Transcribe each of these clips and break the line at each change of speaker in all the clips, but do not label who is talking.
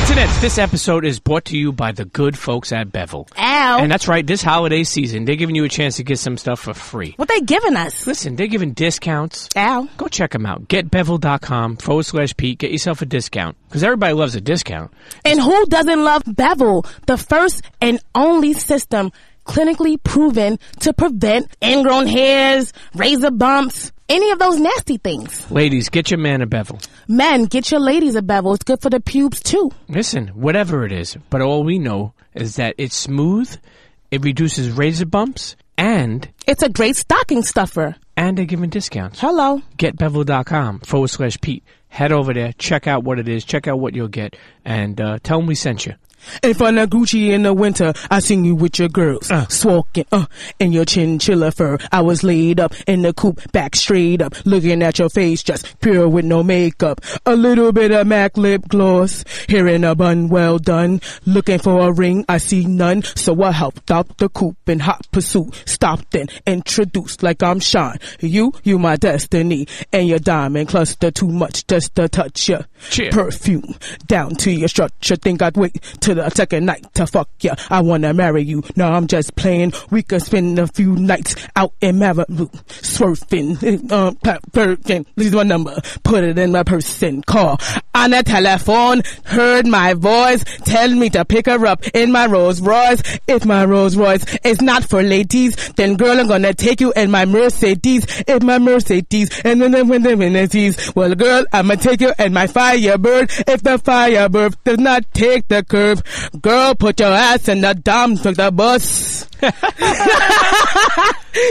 Internets, this episode is brought to you by the good folks at Bevel.
Ow.
And that's right, this holiday season, they're giving you a chance to get some stuff for free.
What they giving us?
Listen, they're giving discounts.
Ow.
Go check them out. GetBevel.com/Pete. Get yourself a discount. Because everybody loves a discount.
And who doesn't love Bevel? The first and only system clinically proven to prevent ingrown hairs, razor bumps, any of those nasty things.
Ladies, get your man a Bevel.
Men, get your ladies a Bevel. It's good for the pubes, too.
Listen, whatever it is, but all we know is that it's smooth, it reduces razor bumps, and
it's a great stocking stuffer.
And they're giving discounts.
Hello.
GetBevel.com/Pete. Head over there, check out what it is, check out what you'll get, and tell them we sent you.
If I'm not Gucci in the winter, I seen you with your girls, swalking, in your chinchilla fur. I was laid up in the coop, back straight up, looking at your face, just pure with no makeup. A little bit of MAC lip gloss, here in a bun, well done. Looking for a ring, I see none, so I helped out the coop in hot pursuit. Stopped and introduced like I'm Sean. You my destiny, and your diamond cluster too much just to touch your perfume down to your structure. Think I'd wait till the second night to fuck ya. I wanna marry you. No, I'm just playing. We could spend a few nights out in Malibu, swerving, virgin. Leave my number. Put it in my purse and call on the telephone. Heard my voice. Tell me to pick her up in my Rolls Royce. If my Rolls Royce is not for ladies, then girl, I'm gonna take you in my Mercedes. If my Mercedes, and then when the Mercedes, well, girl, I'ma take you in my Firebird. If the Firebird does not take the curve, girl, put your ass in the dump to the bus.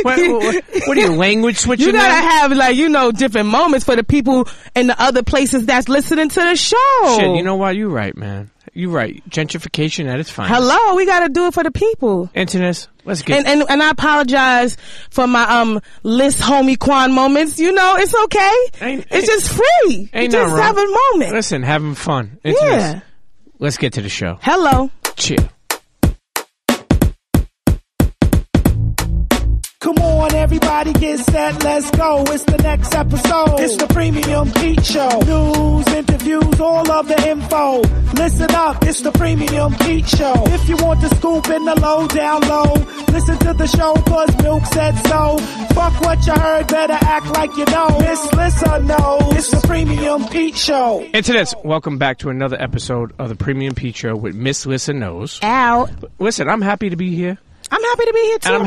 what are you, language switching?
You gotta
now?
have, different moments for the people in the other places that's listening to the show.
Shit, you know what? You're right, man. You're right. Gentrification at its finest.
Hello, we gotta do it for the people.
Internet, let's get
and I apologize for my list homie Quan moments. It's okay. It's just free. Just have a moment.
Listen, having fun. Internet.
Yeah.
Let's get to the show.
Hello.
Chill.
Come on, everybody get set, let's go. It's the next episode. It's the Premium Pete Show. News, interviews, all of the info. Listen up, it's the Premium Pete Show. If you want the scoop in the low, down low, listen to the show, cause Milk said so. Fuck what you heard, better act like you know. Miss Lissa knows. It's the Premium Pete Show.
Internets, welcome back to another episode of the Premium Pete Show with Miss Lissa Knows.
Ow.
Listen, I'm happy to be here.
I'm happy to be here too.
And I'm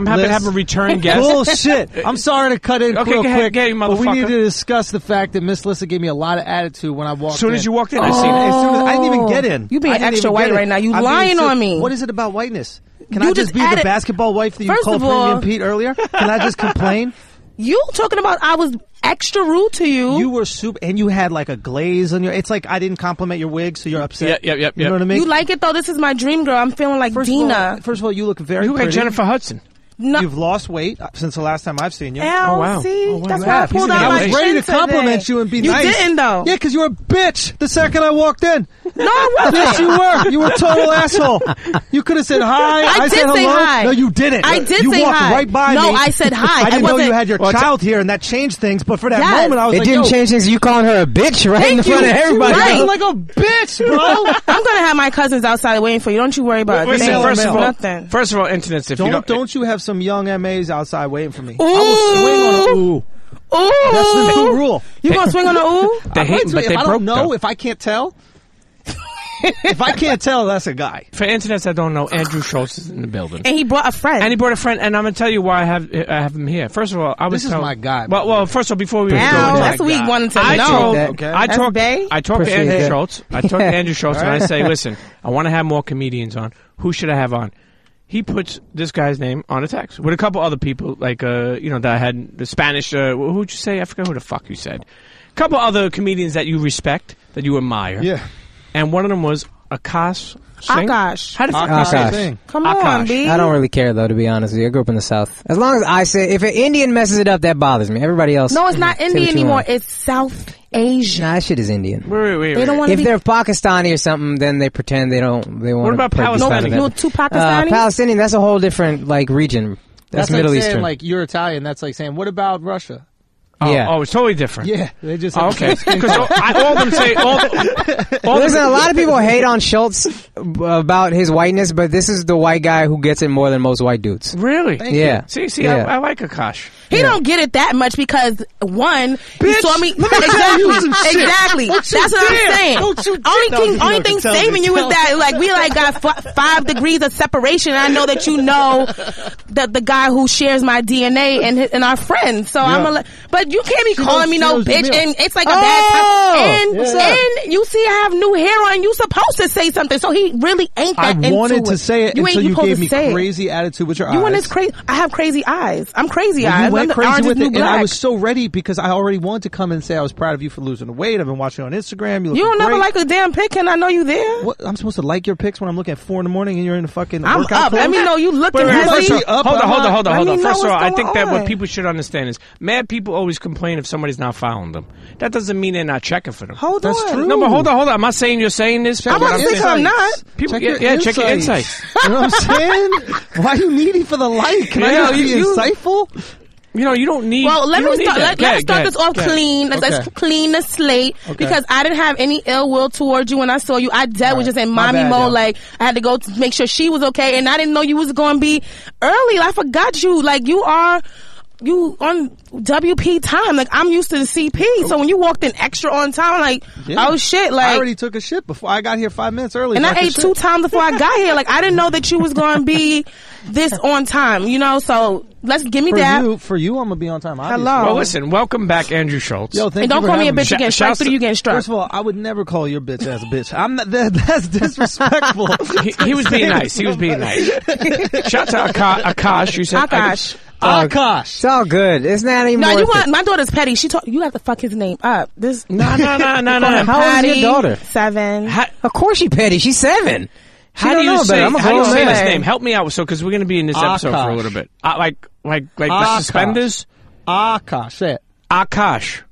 happy to have a return guest.
Bullshit. I'm sorry to cut in real quick,
but
we need to discuss the fact that Miss Lissa gave me a lot of attitude when I walked in.
As soon as you walked in,
I seen it. I didn't even get in.
You being extra white right now. You lying on me.
What is it about whiteness? Can I just be the basketball wife that you called Premium Pete earlier? Can I just complain?
You talking about I was extra rude to you.
You were super, and you had like a glaze on your. It's like I didn't compliment your wig, so you're upset.
Yep.
You know what I mean?
You like it though. This is my dream girl. I'm feeling like Dina.
First of all, you look very
You
pretty.
like Jennifer Hudson.
No.
You've lost weight since the last time I've seen you.
Oh,
wow.
See?
Oh, wow.
That's why I pulled out
I
my
was ready to
chin
compliment
today.
you and be
you
nice.
You didn't, though.
Yeah, because you were a bitch the second I walked in.
No, I wasn't.
Yes, you were. You were a total asshole. You could have said hi.
I
said
did
hello.
say hi.
No, you didn't.
I did
you
say
walked
hi.
right by me.
No, I said hi.
I didn't know you had your
Well,
child here, and that changed things. But for that
Yes.
moment, I was
It
like,
didn't change things. You calling her a bitch right in front of everybody.
Right.
You like a bitch, bro.
I'm going to have my cousins outside waiting for you. Don't you worry about it.
Listen,
Nothing.
first of all, Internets, if you
Don't you have some young MAs outside waiting for me?
Ooh.
I will swing on a ooh.
Ooh.
That's the new rule.
You going to swing on a ooh?
They hate him, but they
if I
broke
don't know,
though.
if I can't tell, that's a guy.
For Internets that don't know, Andrew Schulz is in the building.
And he brought a friend.
And he brought a friend, and I'm going to tell you why I have him here. First of all,
This is my guy.
Well, first of all, before we
Now,
go
that's what we wanted to know.
I talked to Andrew Schulz. I talked to Andrew Schulz, and I
Right.
say, listen, I want to have more comedians on. Who should I have on? He puts this guy's name on a text with a couple other people, like, that I had the Spanish, who'd you say? I forgot who the fuck you said. A couple other comedians that you respect, that you admire.
Yeah.
And one of them was Akaash Singh.
Akaash.
How the fuck you say
Akaash.
his name?
Come
Akaash.
on, B.
I don't really care though, to be honest with you. I grew up in the South. As long as I say, if an Indian messes it up, that bothers me. Everybody else.
No, it's not
say
Indian
what you
anymore.
want.
It's South Asia.
Nah, that shit is Indian.
Wait.
They don't want to
If
be.
they're Pakistani or something, then they pretend they don't. They want.
What about Palestinian?
No, two Pakistanis?
Palestinian. That's a whole different region. That's
like
Middle
saying,
Eastern.
like, you're Italian. That's like saying, what about Russia?
Oh, it's totally different.
Yeah, they just
okay. Because all of them say
Listen, a lot of people hate on Schulz about his whiteness, but this is the white guy who gets it more than most white dudes.
Really?
Yeah.
See, I like Akaash.
He don't get it that much because one, he saw me exactly. That's what I'm saying. Only thing saving you is that like we like got 5 degrees of separation. And I know that you know the guy who shares my DNA and our friends. So but you can't be calling me no bitch, and it's like a bad time. And you see, I have new hair on. You supposed to say something, so he really ain't that into it.
I wanted to say it until you gave me crazy attitude with your eyes.
You want this crazy? I have crazy eyes. I'm crazy eyes.
You went crazy with it, and
I
was so ready because I already wanted to come and say I was proud of you for losing the weight. I've been watching you on Instagram. You
don't never like a damn pic, and I know you there.
What? I'm supposed to like your pics when I'm looking at 4 a.m. and you're in the fucking
I'm
workout
up.
clothes?
Let me know you looking
healthy.
Up.
Hold on. First of all, I think that what people should understand is mad people always complain if somebody's not following them. That doesn't mean they're not checking for them.
That's true.
No, but hold on. I'm not saying you're saying this.
I'm not saying I'm not.
People, check your insights.
You know what I'm saying? Why are you needy for the like? Can I not be insightful?
You know, you don't need.
Well, let's start this off clean. Let's clean the slate because I didn't have any ill will towards you when I saw you. I was just in mommy mode. Like I had to go to make sure she was okay, and I didn't know you was going to be early. I forgot you. Like you on WP time. Like I'm used to the CP. So when you walked in extra on time, like oh shit. Like
I already took a shit before I got here 5 minutes early.
And I ate 2 times before I got here. Like I didn't know that you was going to be this on time. You know, so. Let's give me that.
For you, I'm gonna be on time. Obviously.
Hello.
Well, listen. Welcome back, Andrew Schulz.
Yo, thank
and don't call me a bitch again. Strike through, you getting struck.
First of all, I would never call your bitch as a bitch. I'm not. That's disrespectful.
he was being nice. He was being nice. Shout out to Akaash. You said
Akaash.
Akaash.
It's all good. It's not even.
No, my daughter's petty. You have to fuck his name up. This.
No.
How old is your daughter?
7.
Of course she petty. She's 7.
How do you say this name? Help me out, because we're going to be in this episode for a little bit. Like the suspenders?
Akaash. Say it.
Akaash.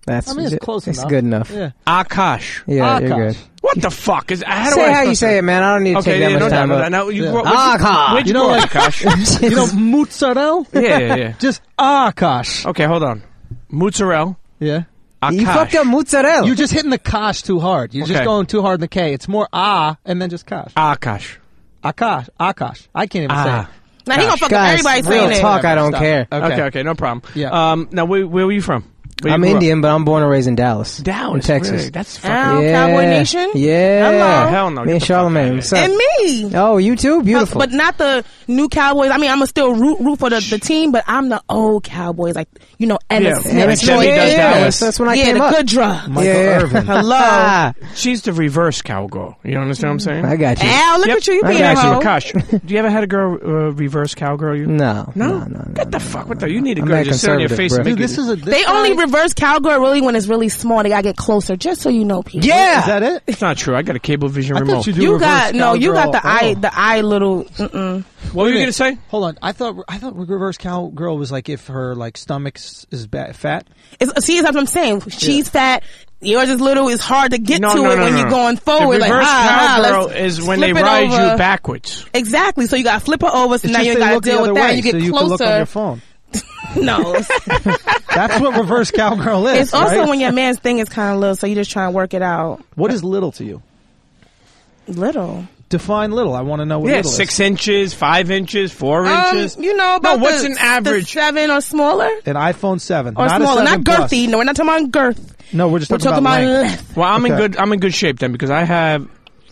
That's
it's close enough.
It's good enough.
Yeah.
Akaash.
Yeah, you're good.
What the fuck is?
How you say it, man. I don't need to take that much time.
Now you grew up.
Akaash.
You know, Akaash.
You know mozzarella?
Yeah.
Just Akaash.
Okay, hold on. Mozzarella.
Yeah.
Akaash.
You fucked up mozzarella.
You're just hitting the kash too hard. You're just going too hard in the K. It's more and then just kash.
Akaash.
Akaash. I can't even say it.
Now he gonna fuck up everybody saying it.
Real talk, I don't care.
Okay, no problem.
Yeah.
Now where were you from?
I'm Indian, but I'm born and raised in Dallas.
Dallas,
in Texas.
Really? That's fucking
Cowboy Nation.
Yeah.
Hello.
Hell no.
Me and Charlamagne. What's up?
And me.
Oh, you too. Beautiful.
But not the new Cowboys. I mean, I'm still root for the team, but I'm the old Cowboys, like Emmitt Smith.
Jimmy does Dallas.
That's when I came up.
The good drug.
Michael Irvin.
Hello.
She's the reverse cowgirl. You understand what I'm saying?
I got you.
Al, look at you. You being a hoe.
Gosh, do you ever had a girl reverse cowgirl you?
No.
Get the fuck with that. You need a girl just sit on your face and make it.
They only reverse cowgirl really when it's really small. They gotta get closer, just so you know, people.
Yeah.
Is that it?
It's not true. I got a cable vision remote.
You got the eye little.
What were you gonna say?
Hold on. I thought reverse cowgirl was like if her stomach is fat.
See, that's what I'm saying. She's fat. Yours is little. It's hard to get to it when you're going forward.
The reverse cowgirl is when they ride you backwards.
Exactly. So you got to flip her over. So now you got to deal with that. You get closer.
You can look on your phone.
No.
That's what reverse cowgirl is.
It's also when your man's thing is kind of little, so you just try and work it out.
What is little to you?
Little.
Define little. I want to know what little is.
6 inches, 5 inches, 4 inches.
About
what's an average?
7 or smaller?
An iPhone 7.
Or
not
smaller.
A 7
not girthy.
Plus.
No, we're not talking about girth.
No, we're just talking about length.
Well, I'm in good shape then because I have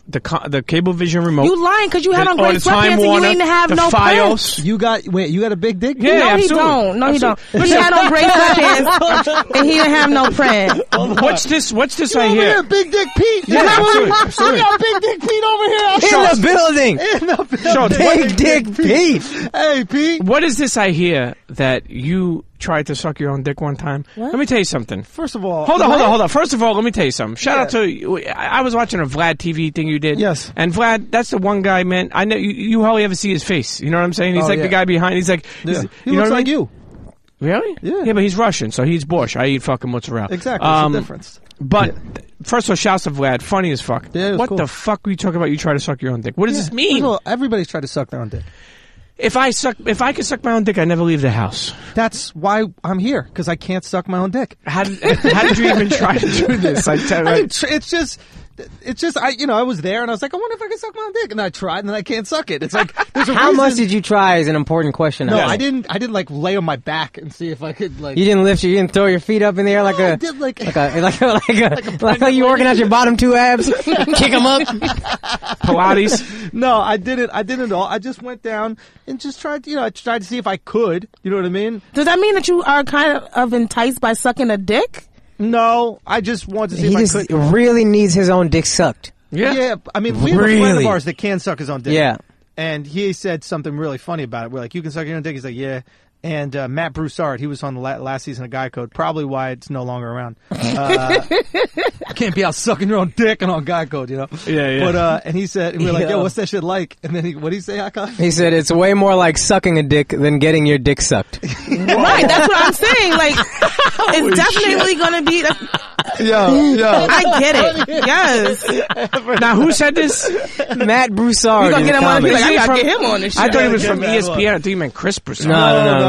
the cable vision remote.
You lying because you had on gray sweatpants and you didn't have no
Files.
pants.
You got a big dick?
Yeah,
no,
absolutely.
He don't. No, he don't. He had on gray sweatpants and he didn't have no print.
What's this I hear?
Here, Big Dick Pete.
Yeah, absolutely.
I got Big Dick Pete over here.
In the building. Big Dick Pete.
Hey, Pete.
What is this I hear that you tried to suck your own dick one time?
What?
Let me tell you something.
First of all,
hold on. First of all, let me tell you something. Shout out to I was watching a Vlad TV thing you did.
Yes.
And Vlad, that's the one guy, man. I know you hardly ever see his face. You know what I'm saying? He's the guy behind. He's like,
he
you know
looks
what
like
I mean?
you.
Really?
Yeah.
Yeah, but he's Russian, so he's Borscht. I eat fucking mozzarella.
Exactly. What's the difference?
But first of all, shouts to Vlad. Funny as fuck.
Yeah,
what
cool.
the fuck were you talking about? You try to suck your own dick. What does this mean?
Well, everybody's tried to suck their own dick.
If I could suck my own dick, I never leave the house.
That's why I'm here, because I can't suck my own dick.
How did you even try to do this?
It's just I was there and I was like, I wonder if I can suck my own dick, and I tried and then I can't suck it. It's like there's a
How much did you try is an important question.
No, I didn't like lay on my back and see if I could like.
You didn't lift you didn't throw your feet up in the air like
I did like
like you working out your bottom two abs, kick them up.
Pilates.
No, I didn't at all. I just went down and just tried to see if I could. You know what I mean?
Does that mean that you are kind of enticed by sucking a dick?
No, I just wanted to see if I could.
He really needs his own dick sucked.
Yeah. I mean, we have a friend of ours that can suck his own dick.
Yeah.
And he said something really funny about it. We're like, you can suck your own dick? He's like, yeah. And Matt Broussard, he was on the last season of Guy Code, probably why it's no longer around. Can't be out sucking your own dick and on Guy Code,
Yeah.
But and he said, we were like, yo, what's that shit like? And then what did he say, Akaash?
He said it's way more like sucking a dick than getting your dick sucked.
Right, that's what I'm saying. Like, it's definitely going to be.
Yo.
I get it. Yes.
Now, who said this?
Matt Broussard.
We're going to get him on. Like, I got to get him on this shit.
I thought he was from ESPN. I thought you meant Chris Broussard.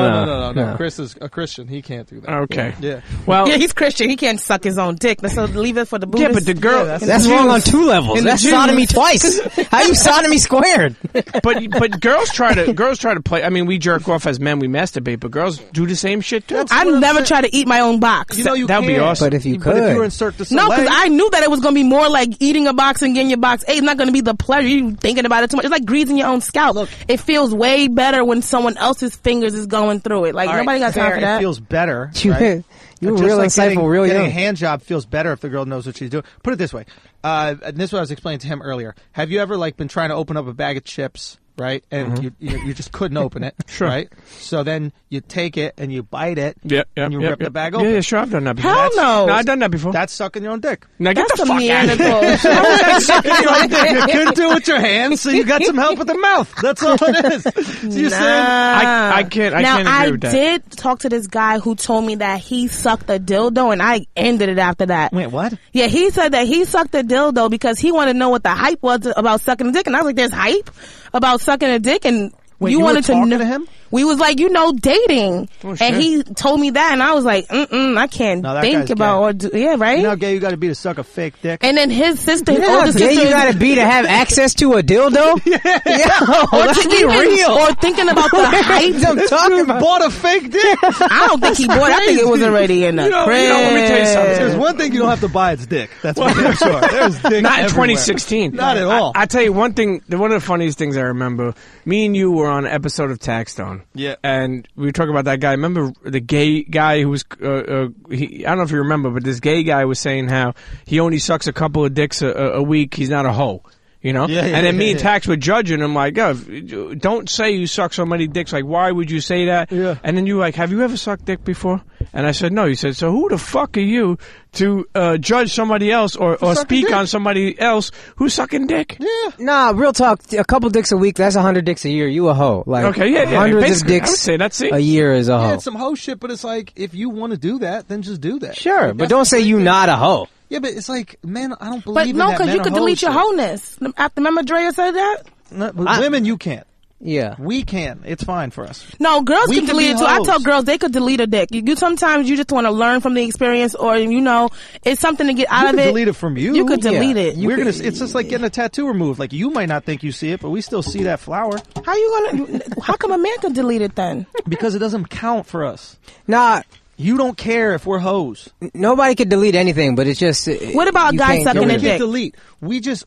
No. Chris is a Christian. He can't do that.
Okay.
Yeah.
Well,
yeah, he's Christian. He can't suck his own dick. So leave it for the Buddhists.
Yeah, but the girl.
Yeah, that's wrong on two levels. That's sodomy twice. How you sodomy squared?
But girls try to play. I mean, we jerk off as men. We masturbate, but girls do the same shit too.
I've never tried to eat my own box.
You know,
that would be awesome.
But if you could,
but if you insert the
no, because I knew that it was going to be more like eating a box and getting your box ate. It's not going to be the pleasure. You thinking about it too much. It's like greasing your own scalp. Look, it feels way better when someone else's fingers is going through it. Like nobody got time for that.
It feels better. Right?
You were real insightful, real young.
Getting a hand job feels better if the girl knows what she's doing. Put it this way. And this is what I was explaining to him earlier. Have you ever been trying to open up a bag of chips, right? And you just couldn't open it,
sure.
Right? So then you take it and you bite it, and you rip the bag open.
Yeah, sure, I've done that before.
Hell no.
No, I've done that before.
That's sucking your own dick.
Now get
That's
the fuck out of here.
Neanderthal.
Sucking your own dick. You couldn't do it with your hands, so you got some help with the mouth. That's all it is. So you're saying
I can't agree with that.
I did talk to this guy who told me that he sucked a dildo, and I ended it after that.
Wait, what?
Yeah, he said that he sucked a dildo because he wanted to know what the hype was about sucking a dick, and I was like, "There's hype about sucking a dick," and
you
wanted
were talking
to know
to him?
We was like, dating,
oh,
and he told me that, and I was like, I can't think about or do, yeah, right?
You know how gay you got to be to suck a fake dick?
And then his sister, his
older
older sister,
you got to be to have access to a dildo. Let's be real.
Or thinking about the hype.
I'm talking about.
Bought a fake dick.
I don't think he bought. I think it was already in the crib.
Let me tell you something.
There's one thing you don't have to buy. It's dick. That's for damn sure. There's dick
not in
everywhere.
2016.
Not at all.
I tell you one thing. One of the funniest things I remember. Me and you were on an episode of Taxstone.
Yeah.
And we were talking about that guy. Remember the gay guy who was, I don't know if you remember, but this gay guy was saying how he only sucks a couple of dicks a week. He's not a hoe. You know? And then me and Tax were judging him like, don't say you suck so many dicks. Like, why would you say that?
Yeah.
And then you were like, have you ever sucked dick before? And I said, no. He said, so who the fuck are you to judge somebody else or speak on somebody else who's sucking dick?
Yeah.
Nah, real talk. A couple dicks a week, that's 100 dicks a year. You a hoe. Like,
okay, yeah.
Hundreds of dicks
I would say that's it.
a year is a hoe.
Yeah, it's some hoe shit, but it's like, if you want to do that, then just do that.
Sure,
like,
but don't say you not a hoe.
Yeah, but it's like, man, I don't believe in
But no,
that.
because you could delete your wholeness. After, remember Drea said that?
No, but women, you can't.
Yeah.
We can. It's fine for us.
No, girls can delete it too. I
hoes.
tell girls they could delete a dick. Sometimes you just want to learn from the experience, or it's something to get out of it.
You could delete it from you.
You could delete it.
It's just like getting a tattoo removed. Like, you might not think you see it, but we still see that flower.
How come a man could delete it then?
Because it doesn't count for us.
Nah.
You don't care if we're hoes.
Nobody could delete anything, but it's just.
What about a guy sucking a dick?
Delete. We're just.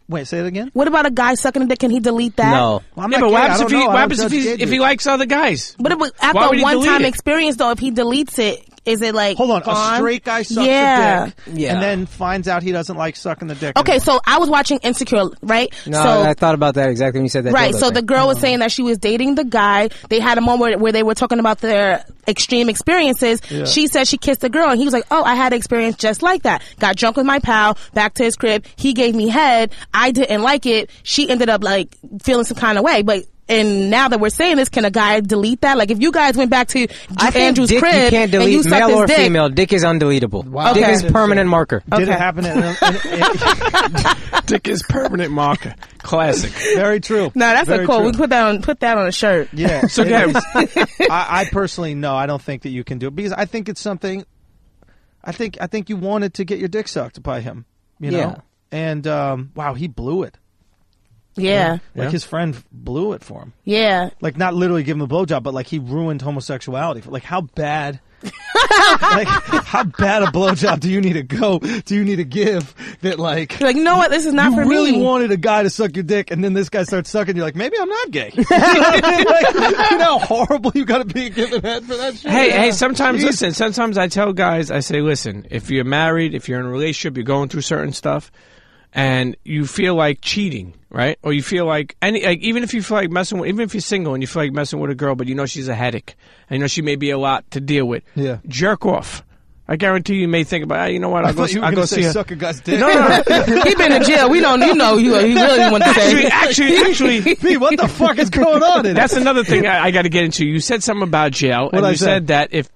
Wait, say it again.
What about a guy sucking a dick? Can he delete that?
No.
Well,
but what happens if he likes other guys?
But after a one-time experience, though, if he deletes it, is it like
hold on,
gone?
A straight guy sucks a dick,
yeah,
and then finds out he doesn't like sucking the dick.
Okay,
anymore.
so I was watching Insecure, right?
No,
so,
I thought about that exactly when you said that.
Right, so the girl was saying that she was dating the guy. They had a moment where they were talking about their extreme experiences. Yeah. She said she kissed the girl, and he was like, "Oh, I had an experience just like that. Got drunk with my pal, back to his crib. He gave me head. I didn't like it. She ended up like feeling some kind of way, but." And now that we're saying this, can a guy delete that? Like, if you guys went back to Andrew's
dick,
crib
you can't delete
and you sucked
male
his
or
dick,
female. Dick is undeletable.
Wow.
Dick
Okay.
is permanent marker.
Did it
Okay.
happen?
Dick is permanent marker. Classic.
Very true.
No, that's
Very
a quote.
true.
We put that on a shirt.
Yeah.
So,
it
guys,
is. I personally, no, I don't think that you can do it because I think it's something. I think you wanted to get your dick sucked by him. You know.
Yeah.
And wow, he blew it.
Yeah.
Like his friend blew it for him.
Yeah.
Like not literally give him a blowjob, but like he ruined homosexuality. Like how bad? Like how bad a blowjob do you need to go? Do you need to give that? Like
You're like, you know what? This is not
you
for
really
me.
wanted a guy to suck your dick, and then this guy starts sucking. You're like, maybe I'm not gay. You know what I mean? Like, you know how horrible you got to be giving head for that shit.
Hey, sometimes, listen, sometimes I tell guys, I say, listen, if you're married, if you're in a relationship, you're going through certain stuff, and you feel like cheating, right? Or you feel like, even if you feel like messing with, even if you're single and you feel like messing with a girl, but you know she's a headache, and you know she may be a lot to deal with,
Yeah.
jerk off. I guarantee you may think about, you know what,
I thought you were
I'll go
going to
see
say
her.
suck a guy's dick.
No.
He been in jail. We don't. You know. He really want to say.
Actually,
Pete, what the fuck is going on in
that's another thing I got to get into. You said something about jail, and
I
you
say?
said that if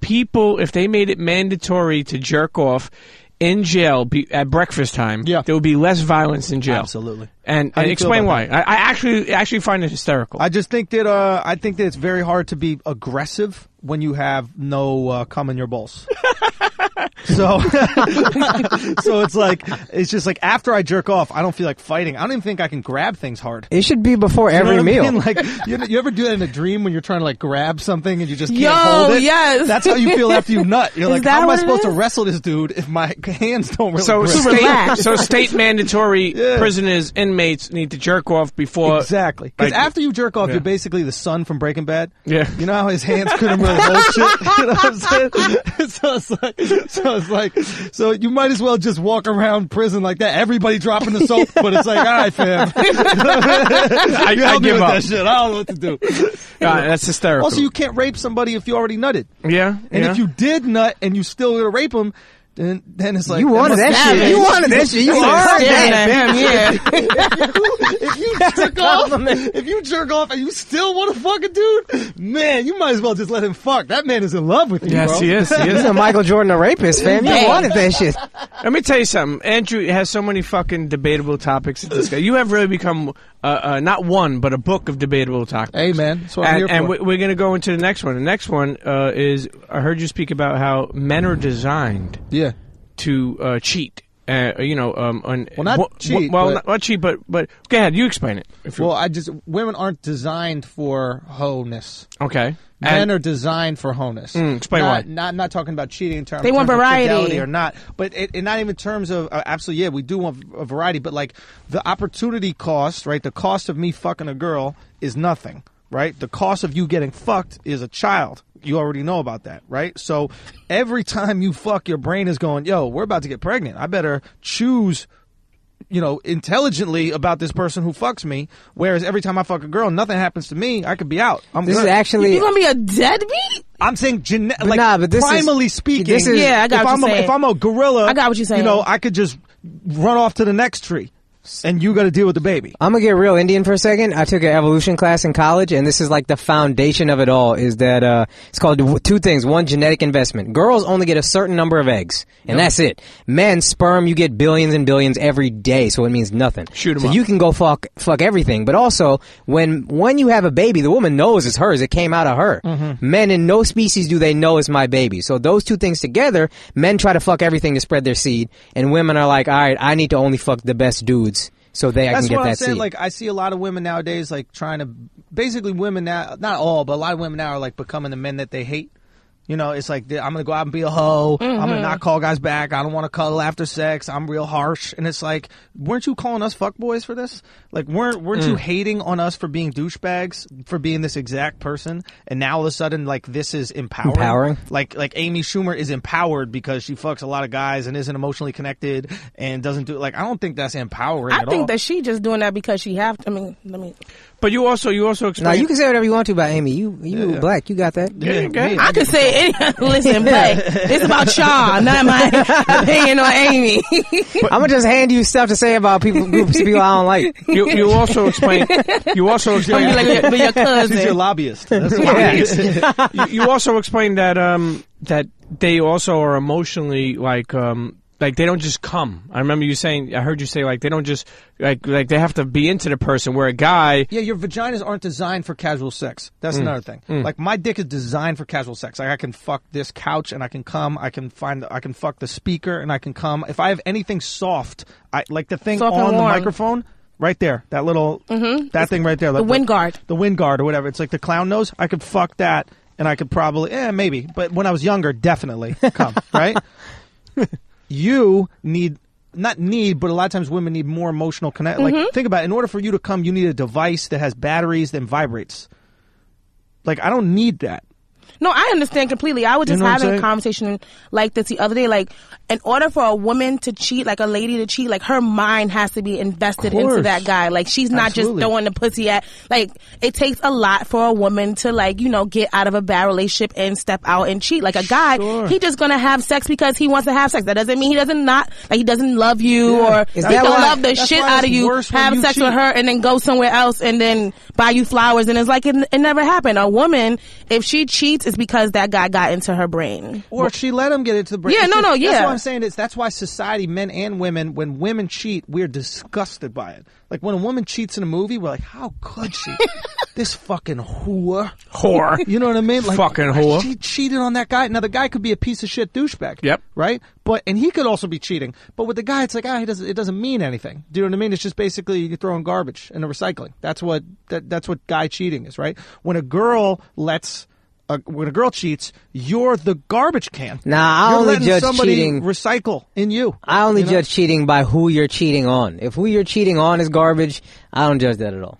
they made it mandatory to jerk off in jail at breakfast time,
Yeah.
there would be less violence in jail.
Absolutely.
And
How do you feel
explain
about
why. I actually find it hysterical.
I just think that it's very hard to be aggressive when you have no cum in your balls. So it's just like after I jerk off, I don't feel like fighting. I don't even think I can grab things hard.
It should be before
You know
every
what I
meal.
mean? Like you ever do that in a dream when you're trying to like grab something and you just can't
Yo,
hold it?
yes.
That's how you feel after you nut. You're
Is
like,
that
how am I
what it
supposed to
is?
wrestle this dude if my hands don't really
so
grip?
relax.
state mandatory
Yeah.
prisoners, inmates need to jerk off before.
Exactly. Because
Like-
after you jerk off,
Yeah.
you're basically the son from Breaking Bad.
Yeah.
You know how his hands couldn't really hold shit? You know what I'm saying? So you might as well just walk around prison like that. Everybody dropping the soap, but it's like, all right, fam.
I
You help me
give
with
up.
that shit. I don't know what to do.
That's hysterical.
Also, you can't rape somebody if you already nutted.
yeah.
And
yeah.
if you did nut and you still gonna rape him, then it's like
You wanted that
savage.
shit. You wanted that shit. You earned
Staring
that.
at him. Yeah.
if you jerk off and you still want to fuck a dude, man, you might as well just let him fuck. That man is in love with you,
Yes,
bro.
he is. He
You're
is.
a Michael Jordan, a rapist, fam. You
Hey.
wanted that shit.
Let me tell you something. Andrew has so many fucking debatable topics to discuss. You have really become not one, but a book of debatable topics.
Hey, man, that's what I'm here
And
for.
we're going to go into the next one. The next one is I heard you speak about how men are designed
Yeah.
to cheat. Not
cheat,
Well,
but-
not cheat, but go ahead. You explain it. If you,
Well, women aren't designed for hoe-ness.
okay.
Men are designed for hoe-ness.
explain why.
Not talking about cheating in terms
They want
of
variety.
fidelity or not, but not even in terms of absolutely. Yeah, we do want a variety, but like the opportunity cost, right? The cost of me fucking a girl is nothing, right? The cost of you getting fucked is a child. You already know about that, right? So every time you fuck, your brain is going, yo, we're about to get pregnant. I better choose, intelligently about this person who fucks me. Whereas every time I fuck a girl, nothing happens to me. I could be out.
This
good.
is actually.
You gonna be a deadbeat?
I'm saying,
but this is-
primally speaking,
this is-
Yeah, I got what you're saying.
if I'm a gorilla,
I got what you're saying.
I could just run off to the next tree, and you got to deal with the baby.
I'm gonna get real Indian for a second. I took an evolution class in college, and this is like the foundation of it all. Is that it's called two things. One, genetic investment. Girls only get a certain number of eggs, and that's it. Men, sperm, you get billions and billions every day, so it means nothing.
Shoot 'em
so
up.
you can go fuck everything. But also, when you have a baby, the woman knows it's hers. It came out of her. Men in no species do they know it's my baby. So those two things together, men try to fuck everything to spread their seed, and women are like, all right, I need to only fuck the best dudes. So I
That's
can get
what I'm
that
saying.
seed.
Like I see a lot of women nowadays, like trying to basically women now, not all, but a lot of women now are like becoming the men that they hate. It's like I'm gonna go out and be a hoe. I'm gonna not call guys back. I don't want to cuddle after sex. I'm real harsh. And it's like, weren't you calling us fuckboys for this? Like, weren't you hating on us for being douchebags, for being this exact person? And now all of a sudden, like, this is empowering. Like Amy Schumer is empowered because she fucks a lot of guys and isn't emotionally connected and doesn't do like. I don't think that's empowering.
I
at
think
all.
that she just doing that because she have to. I mean, let me.
But you also explain.
Now you can say whatever you want to about Amy. You black. You got that.
Yeah, okay.
I could say Listen, play. It's about Sean, not my opinion on Amy.
I'm gonna just hand you stuff to say about groups of people I don't like.
You also explain. You also explain.
You like your cousin.
He's your lobbyist. That's what
You also explain that that they also are emotionally like they don't just come. I remember you saying. I heard you say like they don't just like they have to be into the person. Where a guy,
Yeah, your vaginas aren't designed for casual sex. That's another thing. Like my dick is designed for casual sex. Like I can fuck this couch and I can come. I can fuck the speaker and I can come. If I have anything soft, like the thing
Soft and
on the
warm.
microphone. Right there, that little, that thing right there.
The wind guard.
The wind guard or whatever. It's like the clown nose. I could fuck that and I could probably, maybe. But when I was younger, definitely come, right? You need, not need, but a lot of times women need more emotional connect. Like, think about it. In order for you to come, you need a device that has batteries that vibrates. Like, I don't need that.
No, I understand completely. I was just
You know what I'm
having a
saying?
conversation like this the other day. Like, in order for a woman to cheat, like a lady to cheat, like her mind has to be invested into
course.
that guy. Like, she's not
Absolutely.
just throwing the pussy at. Like, it takes a lot for a woman to, like, you know, get out of a bad relationship and step out and cheat. Like a guy,
Sure.
he just gonna have sex because he wants to have sex. That doesn't mean he doesn't love you
Yeah.
or
Is
he
that
don't
why-
love the
that's
shit
why
out of
it's
you.
worse when
Have
you
sex with
cheat.
her and then go somewhere else and then buy you flowers and it's like it never happened. A woman, if she cheats, it's because that guy got into her brain.
Or she let him get into the brain.
Yeah, no,
That's
yeah.
what I'm saying is that's why society, men and women, when women cheat, we're disgusted by it. Like when a woman cheats in a movie, we're like, how could she? This fucking whore. You know what I mean? Like,
Fucking whore.
She cheated on that guy. Now the guy could be a piece of shit douchebag.
Yep.
Right? And he could also be cheating. But with the guy, it's like, it doesn't mean anything. Do you know what I mean? It's just basically you're throwing garbage in the recycling. That's what guy cheating is, right? When a girl cheats, you're the garbage can.
Nah, I
You're
only
letting
judge
somebody
cheating.
recycle in you.
I only
You know?
judge cheating by who you're cheating on. If who you're cheating on is garbage, I don't judge that at all.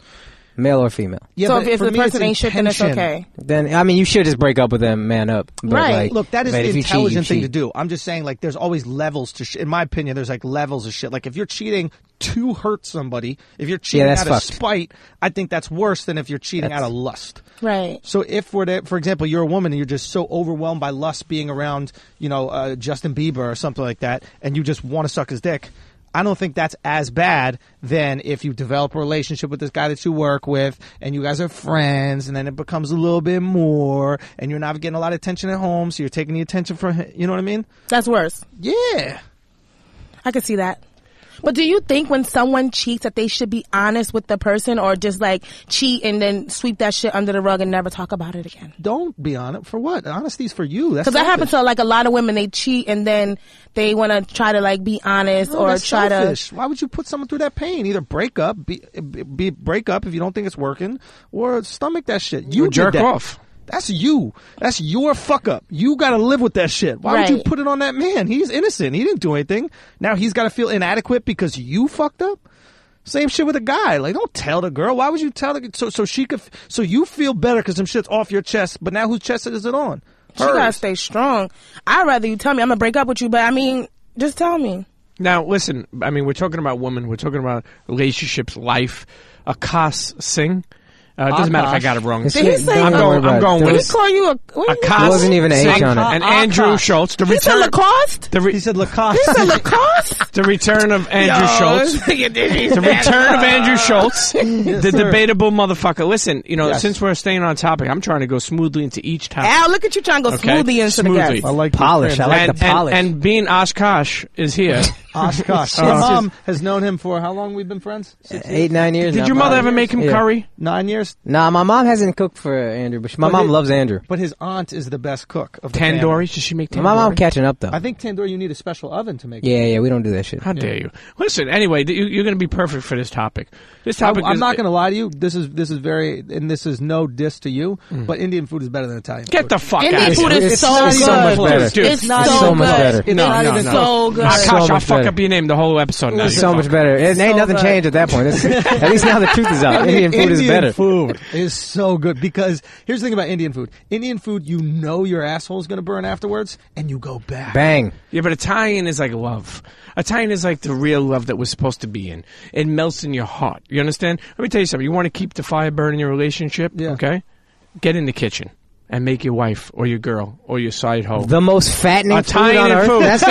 Male or female.
Yeah,
So
but
if
for
the
me,
person
it's
ain't shit, then it's
intention.
okay.
Then, I mean, you should just break up with them, man up. But,
Right.
like,
Look, that is
but
the
if you cheat,
intelligent
you
thing to
cheat.
do. I'm just saying, like, there's always levels to shit. In my opinion, there's like levels of shit. Like, if you're cheating to hurt somebody, if you're cheating
that's
out of
fucked.
spite, I think that's worse than if you're cheating out of lust.
Right.
So if for example, you're a woman and you're just so overwhelmed by lust being around, Justin Bieber or something like that, and you just want to suck his dick, I don't think that's as bad than if you develop a relationship with this guy that you work with and you guys are friends and then it becomes a little bit more and you're not getting a lot of attention at home, so you're taking the attention from him. You know what I mean?
That's worse.
Yeah.
I could see that. But do you think when someone cheats that they should be honest with the person or just like cheat and then sweep that shit under the rug and never talk about it again?
Don't be on it. For what? Honesty's for you. That's
Because that happens
selfish.
to like a lot of women. They cheat and then they want to try to like be honest
No,
or
that's
try
selfish. Why would you put someone through that pain? Either break up, break up if you don't think it's working, or stomach that shit. You
Or jerk
did that.
off.
That's you. That's your fuck up. You got to live with that shit. Why would you
Right.
put it on that man? He's innocent. He didn't do anything. Now he's got to feel inadequate because you fucked up. Same shit with a guy. Like, don't tell the girl. Why would you tell the so you feel better because some shit's off your chest? But now whose chest is it on?
to. She gotta
Hers.
stay strong. I'd rather you tell me I'm gonna break up with you, but I mean, just tell me.
Now, listen. I mean, we're talking about women. We're talking about relationships, life. Akaash Singh. It doesn't matter if I got it wrong.
It's
Did he
shit.
say-
Don't
I'm
worry
going.
about
I'm
it.
going
Did
with
he
it.
call you a? What did he
Akaash
There wasn't even an H
Singh
on it.
and Andrew
Akaash.
Schulz. The
He said
return.
Lacoste?
He said Lacoste.
He said Lacoste?
The return of Andrew Schulz. The return of Andrew Schulz, the debatable motherfucker. Listen,
Yes.
since we're staying on topic, I'm trying to go smoothly into each topic.
Al, look at you trying to go
Okay.
smoothly into the
Smoothly.
guest.
I like
Polish. I like the polish.
And being Oshkosh is here.
Oshkosh. My mom has known him for how long we've been friends?
8-9 years.
Did
now,
your mother ever
probably.
make him
Yeah.
curry?
9 years.
Nah, my mom hasn't cooked for Andrew, but my mom loves Andrew.
But his aunt is the best cook of the
Tandoori?
family.
Does she make tandoori?
My mom catching up though.
I think tandoori, you need a special oven to make it.
Yeah, we don't do that shit.
How dare you? Listen, anyway, you're going to be perfect for this topic. This topic
I'm
is...
not going to lie to you. This is very, and this is no diss to you, but Indian food is better than Italian
Get
food.
the fuck
Indian
out of
food
here.
is
It's
so
not
good.
even so much better.
Dude,
It's
not
so
so
good.
much better.
It's
No,
not
no,
even
no.
so good.
Akash,
So
I'll
much
fuck
better.
up your name the whole episode now.
It's
You
so
fuck.
much better. It ain't
So
nothing
good.
changed at that point. At least now the truth is out. Indian food is better.
Food is so good because here's the thing about Indian food. Indian food, you know your asshole's going to burn afterwards, and you go back.
Bang.
Yeah, but Italian is like love. Italian is like the real love that we're supposed to be in. It melts in your heart. You understand? Let me tell you something. You want to keep the fire burning in your relationship?
Yeah.
Okay? Get in the kitchen. and make your wife or your girl or your side hoe
The most fattening food on
Italian
earth.
food.
That's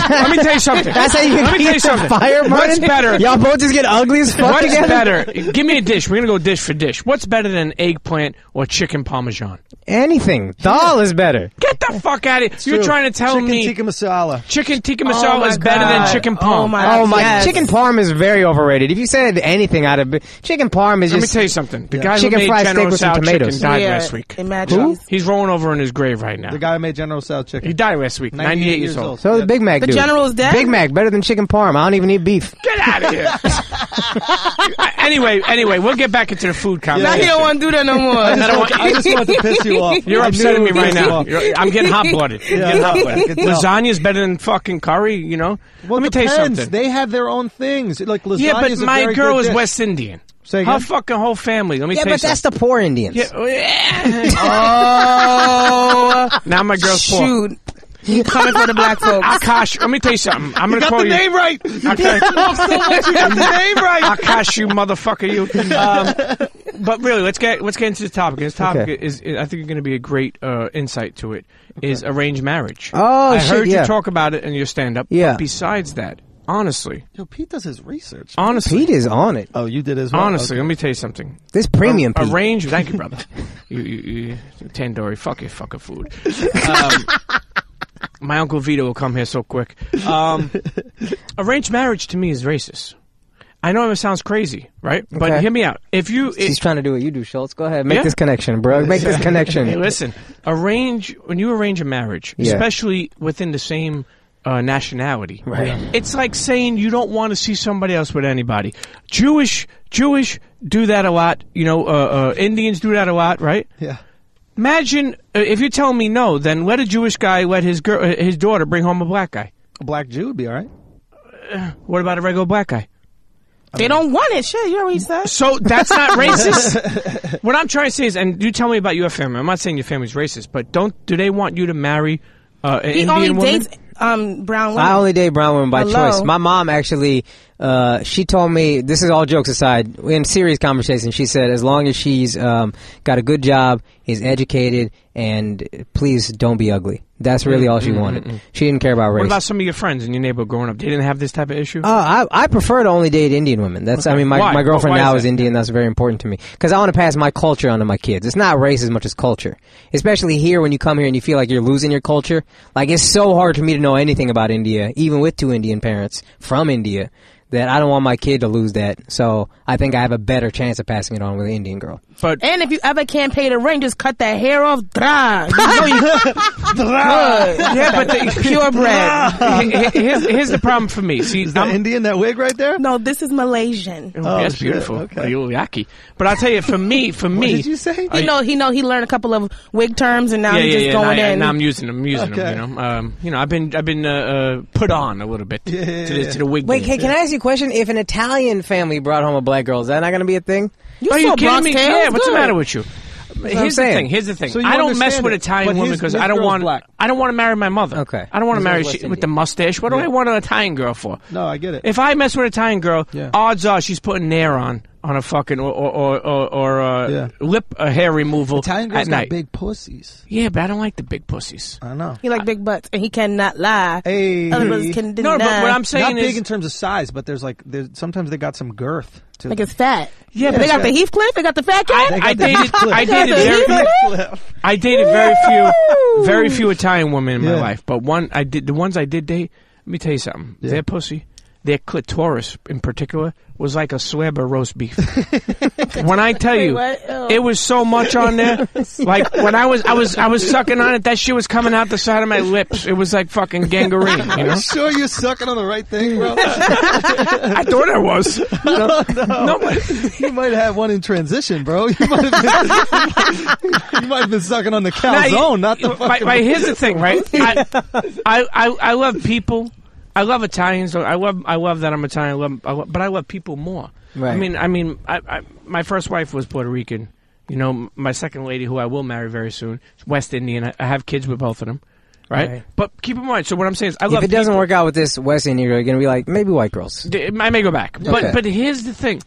Let me tell you something.
how you
Let me tell you
keep the
something.
fire burning.
What's better?
Y'all both just get ugly as fuck
What's
together.
better? Give me a dish. We're gonna go dish for dish. What's better than eggplant or chicken parmesan?
Anything. Dal is better.
Get the fuck out of here! You're
True.
trying to tell
chicken
me
tikka masala.
chicken tikka
Oh
masala
my
is better than
God.
chicken parm.
Oh my
Oh my!
yes.
Chicken parm is very overrated. If you said anything out of chicken parm is
Let me
just
tell you something. The
Yeah.
guy
Chicken
who made
fried steak
General
with some
Tso
tomatoes.
chicken died
Yeah,
last week.
imagine.
Who?
He's rolling over in his grave right now.
The guy who made General Tso chicken.
He died last week. 98 years old.
so the Big Mac.
The
dude.
General is dead?
Big Mac better than chicken parm. I don't even eat beef.
Get out of here. Anyway, we'll get back into the food
Now
conversation.
he don't want to do that no more.
I just wanted to piss you off.
You're
I
upsetting
knew
me
it
right
pissed you
now.
off.
I'm getting hot-blooded. I'm getting
I
hot-blooded.
could tell.
Lasagna's better than fucking curry, you know?
Well,
Let me
it
tell you
depends.
something.
They have their own things. Like lasagna
Yeah, but
is a
my
very
girl
good
is
dish.
West Indian.
Say
Her
again?
fucking whole family. Let me
Yeah,
tell you
but that's
something.
the poor Indians.
Oh,
Now my girl's poor.
shoot. He coming for the black folks.
Akaash, let me tell you something. I'm going to
Got
call
the
you.
name right.
Okay.
You got the name right.
Akaash, you motherfucker, you. But really, let's get into the topic. This topic
Okay.
is, I think, going to be a great insight to it. Is arranged marriage.
Oh,
I
shit,
heard
yeah.
you talk about it in your stand-up.
Yeah.
But besides that, honestly,
Yo, Pete does his research.
honestly,
Pete is on it.
Oh, you did as well.
honestly,
Okay.
let me tell you something.
This premium Pete.
Arrange. Thank you, brother. you tandoori. Fuck your fucking food. My Uncle Vito will come here so quick. Arranged marriage to me is racist. I know it sounds crazy, right? But
Okay.
hear me out. If you,
He's trying to do what you do, Schultz. Go ahead, make
Yeah.
this connection, bro. Make this connection.
hey, listen, when you arrange a marriage,
Yeah.
especially within the same nationality,
Right.
it's like saying you don't want to see somebody else with anybody. Jewish do that a lot. You know, Indians do that a lot, right?
Yeah.
Imagine if you're telling me no, then let a Jewish guy let his daughter bring home a black guy.
A black Jew would be all right.
What about a regular black guy?
They don't want it. Shit, you already said.
So that's not racist. What I'm trying to say is, and you tell me about your family. I'm not saying your family's racist, but do they want you to marry an
He
Indian
only
woman?
dates brown women.
I only date brown women by
Hello?
choice. My mom actually, she told me, this is all jokes aside, in serious conversation, she said as long as she's got a good job, is educated, and please don't be ugly. That's really all she wanted. She didn't care about race.
What about some of your friends in your neighborhood growing up? They didn't have this type of issue?
I prefer to only date Indian women. That's I mean
Why?
my girlfriend
Why is
now
that?
is Indian. That's very important to me because I want to pass my culture on to my kids. It's not race as much as culture. Especially here when you come here and you feel like you're losing your culture. Like it's so hard for me to know anything about India, even with two Indian parents from India, that I don't want my kid to lose that. So I think I have a better chance of passing it on with an Indian girl.
But
And if you ever can't pay the rent, just cut that hair off. Dra. You know you good.
yeah, but
Purebred.
here's the problem for me. See,
Is that Indian, that wig right there?
No, this is Malaysian.
that's
shit,
beautiful.
okay.
Yucky. But I'll tell you, for me,
What did you say?
He learned a couple of wig terms and now
yeah,
he's
yeah,
just
yeah.
going in.
Now I'm using them.
Okay.
You know, I've been put on a little bit to the wig.
Wait,
game.
can I ask you a question? If an Italian family brought home a black girl, is that not going to be a thing?
You
Are you
saw
kidding
Bronx
me?
Tales?
Yeah, what's the
Good.
matter with you? Here's the
saying.
thing.
So you
I don't mess
understand
with
it,
Italian
but
women
his
because I don't
girl's
want.
black.
I don't want to marry my mother.
Okay.
I don't want to
His
marry
girl's West
with the mustache. What do I want an Italian girl for?
No, I get it.
If I mess with an Italian girl,
Yeah.
odds are she's putting nair on a fucking or
Yeah.
lip hair removal
Italian girls
at
got
night.
big pussies.
Yeah, but I don't like the big pussies.
I know.
He like big butts and he cannot lie.
Hey.
Other brothers can deny.
No, but what I'm saying
Not big
is,
in terms of size, but there's sometimes they got some girth to
like
them.
it's fat.
yeah,
They
but
got the Heathcliff. They got the fat cat.
I
the
dated
Heathcliff.
I dated very few Italian women in my
Yeah.
life, but the ones I did date. Let me tell you something.
Yeah.
Their pussy, their clitoris in particular, was like a slab of roast beef. When I tell you,
what? Oh.
it was so much on there. Like when I was sucking on it, that shit was coming out the side of my lips. It was like fucking gangrene. You know?
You sure you're sucking on the right thing, bro?
I thought I was. No, but
You might have one in transition, bro. You might have been sucking on the calzone, not the fucking...
Here's the thing, right? I love people. I love Italians. I love that I'm Italian. But I love people more.
Right.
I mean, my first wife was Puerto Rican. You know, my second lady, who I will marry very soon, is West Indian. I have kids with both of them. Right? But keep in mind. So what I'm saying is, I love.
If it doesn't
people.
work out with this West Indian girl, you're going to be like, maybe white girls.
I may go back.
Okay.
But here's the thing.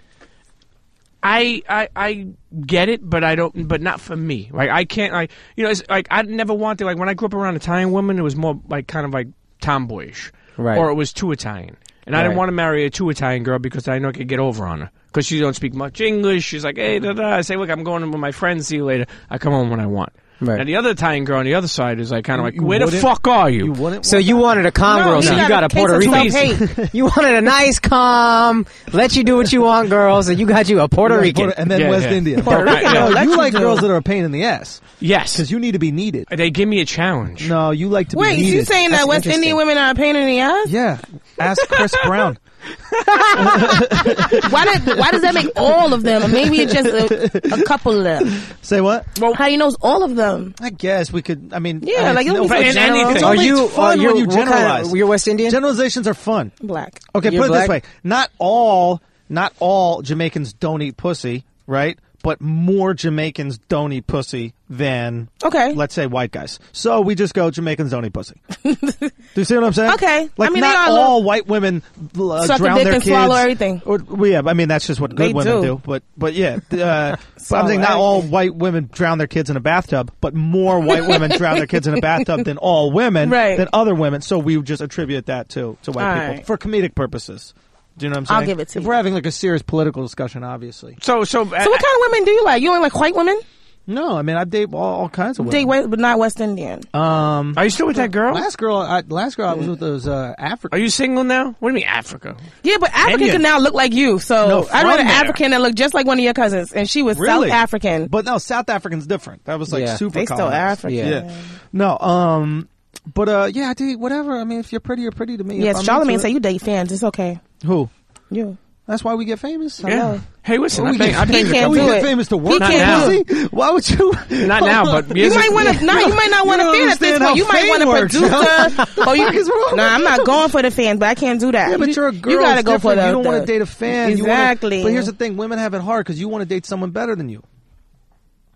I get it, but I don't. But not for me. Like I can't. It's like I never wanted. Like when I grew up around Italian women, it was more like kind of like tomboyish,
Right.
or it was too Italian. And I didn't want to marry a too Italian girl because I know I could get over on her because she don't speak much English. She's like, hey, da da. I say, look, I'm going with my friends. See you later. I come home when I want.
Right.
And the other Italian girl on the other side is like kind of like,
You
where the
wouldn't-
fuck are you?
You wouldn't.
So you wanted a calm girl, so you got a Puerto Rican. You wanted a nice, calm, let you do what you want, girl. So you got you a Puerto Rican.
And then
Yeah,
West
yeah.
Indian.
Puerto Rican,
No,
yeah.
you like girls that are a pain in the ass
Yes.
because you need to be needed.
They give me a challenge.
No, you like to be
Wait,
needed.
you saying that
That's
West
interesting.
Indian women are a pain in the ass?
Yeah. Ask Chris Brown.
Why does that make all of them? Or maybe it's just a couple of them.
Say what?
How do you know it's all of them?
I guess we could. I mean,
Yeah, like,
no,
you
but
don't
it's
say general.
anything.
Are
It's
you?
fun
You're,
when you
what kind
generalize.
of, you're West Indian.
Generalizations are fun.
Black.
Okay,
You're
put it
black?
this way: not all Jamaicans don't eat pussy, right? But more Jamaicans don't eat pussy than,
Okay.
let's say, white guys. So we just go Jamaicans don't eat pussy. Do you see what I'm saying?
Okay.
Like
I mean,
not
they are
all white women
Suck a
drown
dick
their
and
kids.
swallow everything.
Well, yeah, I mean that's just what
They
good women
do.
do. But yeah, but I'm
Swallow
saying not all
everything.
white women drown their kids in a bathtub, but more white women drown their kids in a bathtub than all women
Right.
than other women. So we would just attribute that to white
All
people
right.
for comedic purposes. Do you know what I'm saying?
I'll give it to
if
you.
we're having like a serious political discussion, obviously.
So
So what kind of women do you like? You only like white women?
No, I mean I date all kinds of
Date
women.
West, but not West Indian.
are you still with that girl?
Last girl I was with was African.
Are you single now? What do you mean Africa?
Yeah, but African
Indian.
can now look like you. So
No,
I read
from
an
there.
African that looked just like one of your cousins, and she was
Really?
South African.
But no, South African's different. That was like
Yeah.
super
They still
colonized.
African.
Yeah.
No, but yeah, I date whatever. I mean, if you're pretty, you're pretty to me.
Yes,
If I'm
Charlamagne
into
said
it-
you date fans. It's okay.
Who?
You.
That's why we get famous.
Yeah. Hey, listen,
We
I think
He can't
we
do
get
it.
famous to
He
work.
can't
do
pussy? Why would you?
not now, but
You might want to. No, you might not want
you
a
don't
fan at this
understand
point.
how
You might
fame
want a
works,
producer. Or you,
fuck is wrong
nah,
with
I'm not going for the fans, but I can't do that.
Yeah, but you're a girl.
You gotta
it's
go for
different.
the.
You don't want to
the-
date a fan.
Exactly.
But here's the thing: women have it hard because you want to date someone better than you.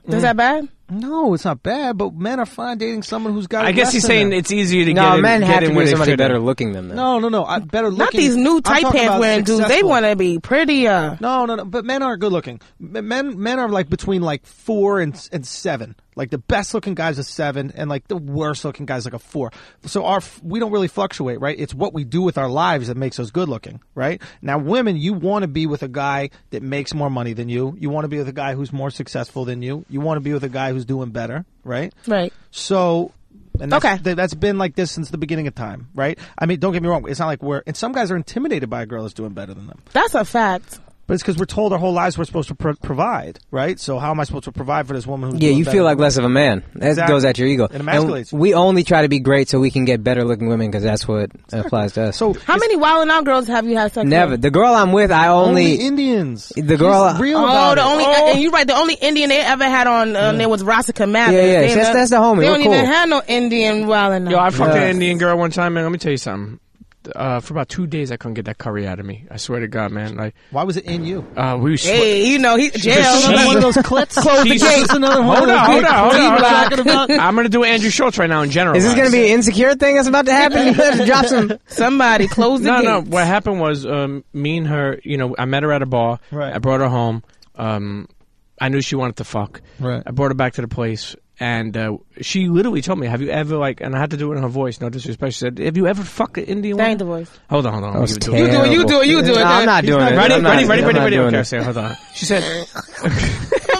Is that bad?
No, it's not bad, but men are fine dating someone who's got.
I guess he's
less than
saying
them.
it's easier to
No,
get in,
men
get
have
in
to
where
be
they
somebody
fit
better
in.
looking than them.
No. Better looking.
Not these new
I'm
tight
talking
pants
about
wearing dudes. They
successful.
want to be prettier.
No. But men aren't good looking. Men are like between like 4 and 7. Like the best looking guy's a 7, and like the worst looking guy's like a 4. So we don't really fluctuate, right? It's what we do with our lives that makes us good looking, right? Now, women, you want to be with a guy that makes more money than you. You want to be with a guy who's more successful than you. You want to be with a guy who's doing better, right?
Right.
So. And that's,
Okay.
that's been like this since the beginning of time, right? I mean, don't get me wrong. It's not like and some guys are intimidated by a girl that's doing better than them.
That's a fact.
But it's because we're told our whole lives we're supposed to provide, right? So how am I supposed to provide for this woman who's
Yeah,
doing
you
better
feel like
than me?
less of a man. That
Exactly.
goes at your ego.
It emasculates you.
And we only try to be great so we can get better looking women because that's what applies to us.
So
How many Wild 'N Out girls have you had sex
Never.
with?
The girl I'm with, I
only
only.
Indians.
The girl-
She's real
Oh,
about
the
it.
only and you're right. The only Indian they ever had on there was Rasica Mathers.
Yeah,
They
that's the homie.
They
We're
don't even
cool.
have no Indian Wild 'N Out.
Yo, I fucked
Yeah.
an Indian girl one time, man. Let me tell you something. For about 2 days, I couldn't get that curry out of me. I swear to God, man. Like,
Why was it in you?
we was
Hey, you know he jail.
She-
Another
one of
those clips.
Close the
She's-
gate.
Just another one.
Hold
of those
on, hold
clips
on, hold
we
on,
were
hold on.
talking about.
I'm gonna do Andrew Schulz right now in general.
Is this going to be an insecure thing that's about to happen? You better drop some.
Somebody close the
No,
gate.
no. What happened was, me and her, I met her at a bar.
Right.
I brought her home. I knew she wanted to fuck.
Right.
I brought her back to the place, and she literally told me, "Have you ever and I had to do it in her voice, no disrespect. She said, "Have you ever fucked an Indian
That
woman?"
ain't the voice.
Hold on.
That was
You do
You
it.
do it. You do it. You do it.
No, I'm not doing it.
Ready,
I'm not-
ready.
I'm not doing
Okay,
it.
say, hold on. She said,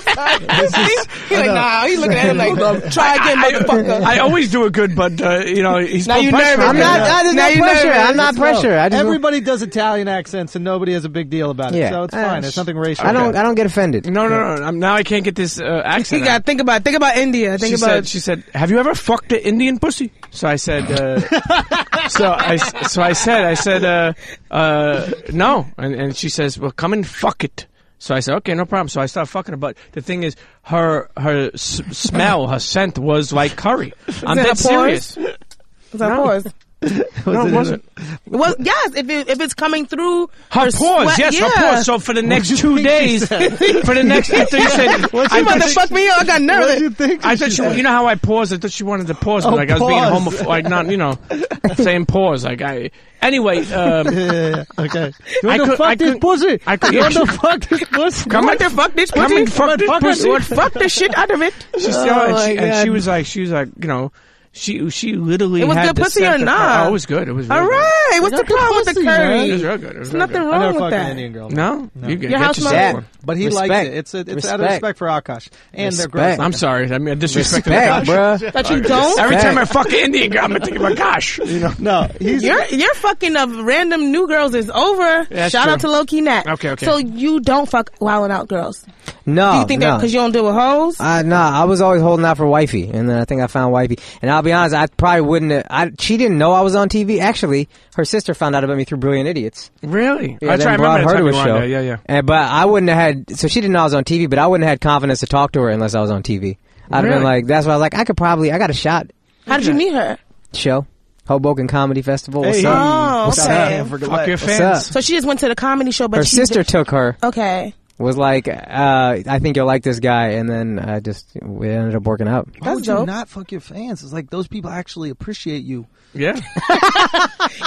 He's like, nah. He's looking at him like, try again, motherfucker.
I always do it good, but he's
Now
put
you
pressure
nervous.
on
I'm
me.
not. There's
Now
no
you
pressure.
nervous.
I'm not pressure. I just.
Everybody does Italian accents, and nobody has a big deal about it.
Yeah.
So it's fine. There's nothing racial.
I don't get offended.
No. Now I can't get this accent.
You got to think about India. Think about.
She said, "Have you ever fucked an Indian pussy?" So I said, I said, no. And she says, "Well, come and fuck it." So I said, "Okay, no problem." So I started fucking her, but the thing is, her smell, her scent was like curry. I'm
that
dead
a pause?
serious.
Is that
No.
pause?
No, it wasn't.
Well, yes, if it's coming through
Her pause,
sweat,
yes,
yeah.
her pause. So for the next 2 days, for the next, I thought you said,
She about to fuck me up. I got nervous.
What do you think?
I thought you know how I paused? I thought she wanted to pause, me, like I was being homophobic, like not, saying pause, like I. Anyway,
yeah. Okay. You want to fuck this pussy? You want to fuck this pussy?
Come on there, fuck this pussy.
Come and fuck this pussy.
Fuck the shit out of it.
And she was like, she literally
It was
had
good
to
pussy
set
or
the-
not?
Oh, it was good. It was real
All right. What's the problem with the
pussy,
curry?
man.
It was real good. It was
There's
real
nothing
good.
I
wrong
never
with
fucked an
that.
Indian girl.
No, you
Your house
get
mother-
yourself.
But he
Respect.
likes it. It's out of respect for Akash. And they're girls.
I'm sorry. I mean, I disrespected the
Respect,
gosh.
bruh.
That you don't?
Every time I fuck an Indian girl, I'm gonna think about gosh.
No, he's
Your fucking of random new girls is over.
That's
Shout
true.
out to Low Key Nat.
Okay.
So you don't fuck wildin' out girls.
No,
Do you think that because you don't deal with hoes?
I was always holding out for wifey, and then I think I found wifey. And I'll be honest, I probably wouldn't have, she didn't know I was on TV. Actually, her sister found out about me through Brilliant Idiots.
Really?
Yeah,
I
then
try to
brought
remember
her to a
the time
show.
you were on there. Yeah.
But I wouldn't have had, so she didn't know I was on TV, but I wouldn't have had confidence to talk to her unless I was on TV. I'd have
Really?
been like, that's why I was like, I got a shot.
How did you meet her?
Show. Hoboken Comedy Festival. What's
Hey.
up?
Oh,
What's
okay.
up?
Fuck your
What's
fans.
up?
So she just went to the comedy show, but
Her
she
sister took her.
Okay.
Was like, I think you'll like this guy, and then we ended up working out.
Why would
That's dope.
you not fuck your fans? It's like those people actually appreciate you.
Yeah.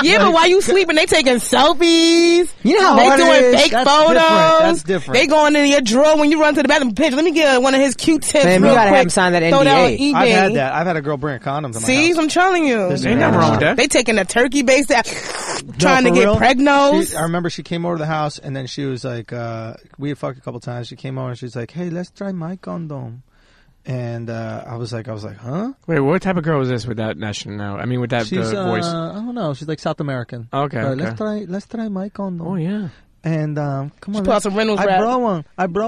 Yeah, but while you sleeping, they taking selfies.
You know how
They
hard it
doing
is?
fake
That's
photos.
different. That's different.
They going in your drawer when you run to the bathroom. Bitch, let me get one of his Q-tips
Man,
real
you gotta
quick.
have him sign that
Throw that on
NDA.
eBay.
I've had that. I've had a girl bring a condom to my
See,
house.
I'm telling you.
Ain't nothing wrong with that.
They taking a turkey base out,
No,
trying to
for
get
real?
pregnos.
I remember she came over to the house and then she was like, we had fucked a couple times. She came over and she's like, hey, let's try my condom. And I was like, huh?
Wait, what type of girl is this with that national? I mean, with that
She's
voice.
I don't know. She's like South American.
Okay, okay.
Let's try my condom.
Oh yeah.
And come on,
put out some Reynolds
I
wrap.
brought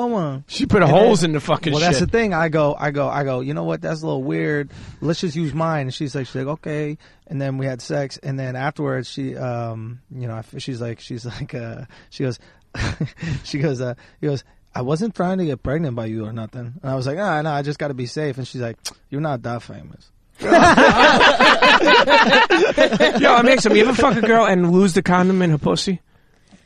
one.
She put
And
holes
then-
in the fucking
Well,
shit.
that's the thing. I go. You know what? That's a little weird. Let's just use mine. And she's like, okay. And then we had sex. And then afterwards, she goes. I wasn't trying to get pregnant by you or nothing. And I was like, no, I just got to be safe. And she's like, you're not that famous.
Yo, I make some. You ever fuck a girl and lose the condom in her pussy?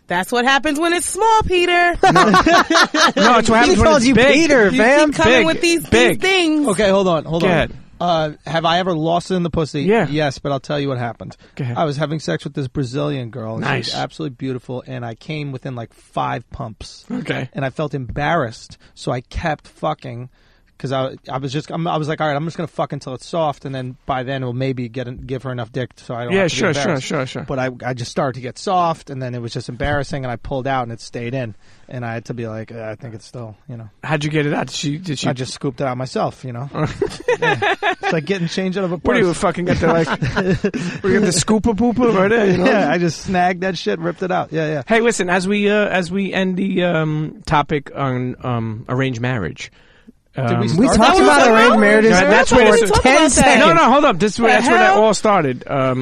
That's what happens when it's small, Peter.
No, it's what happens when
called
it's
you
big.
Peter,
You
fam.
keep coming
Big,
with these
big.
things.
Okay, hold on.
Go ahead.
Have I ever lost it in the pussy?
Yeah.
Yes, but I'll tell you what happened.
Go ahead.
I was having sex with this Brazilian girl. And
Nice.
She was absolutely beautiful, and I came within like 5 pumps.
Okay.
And I felt embarrassed, so I kept fucking because I was like, all right, I'm just gonna fuck until it's soft, and then by then we'll maybe give her enough dick so I don't.
Yeah,
have to be embarrassed.
sure.
But I just started to get soft, and then it was just embarrassing, and I pulled out, and it stayed in, and I had to be like, I think it's still,
How'd you get it out? Did she?
I just scooped it out myself, Yeah. It's like getting change out of a purse.
What do you fucking get the we get the scooper pooper right there?
Yeah, I just snagged that shit, ripped it out. Yeah.
Hey, listen. As we end the topic on arranged marriage.
Did
We
start
talked
that?
about arranged marriages
Yeah, that's
for
where this-
10 seconds.
No, hold up. That's where that all started.
Let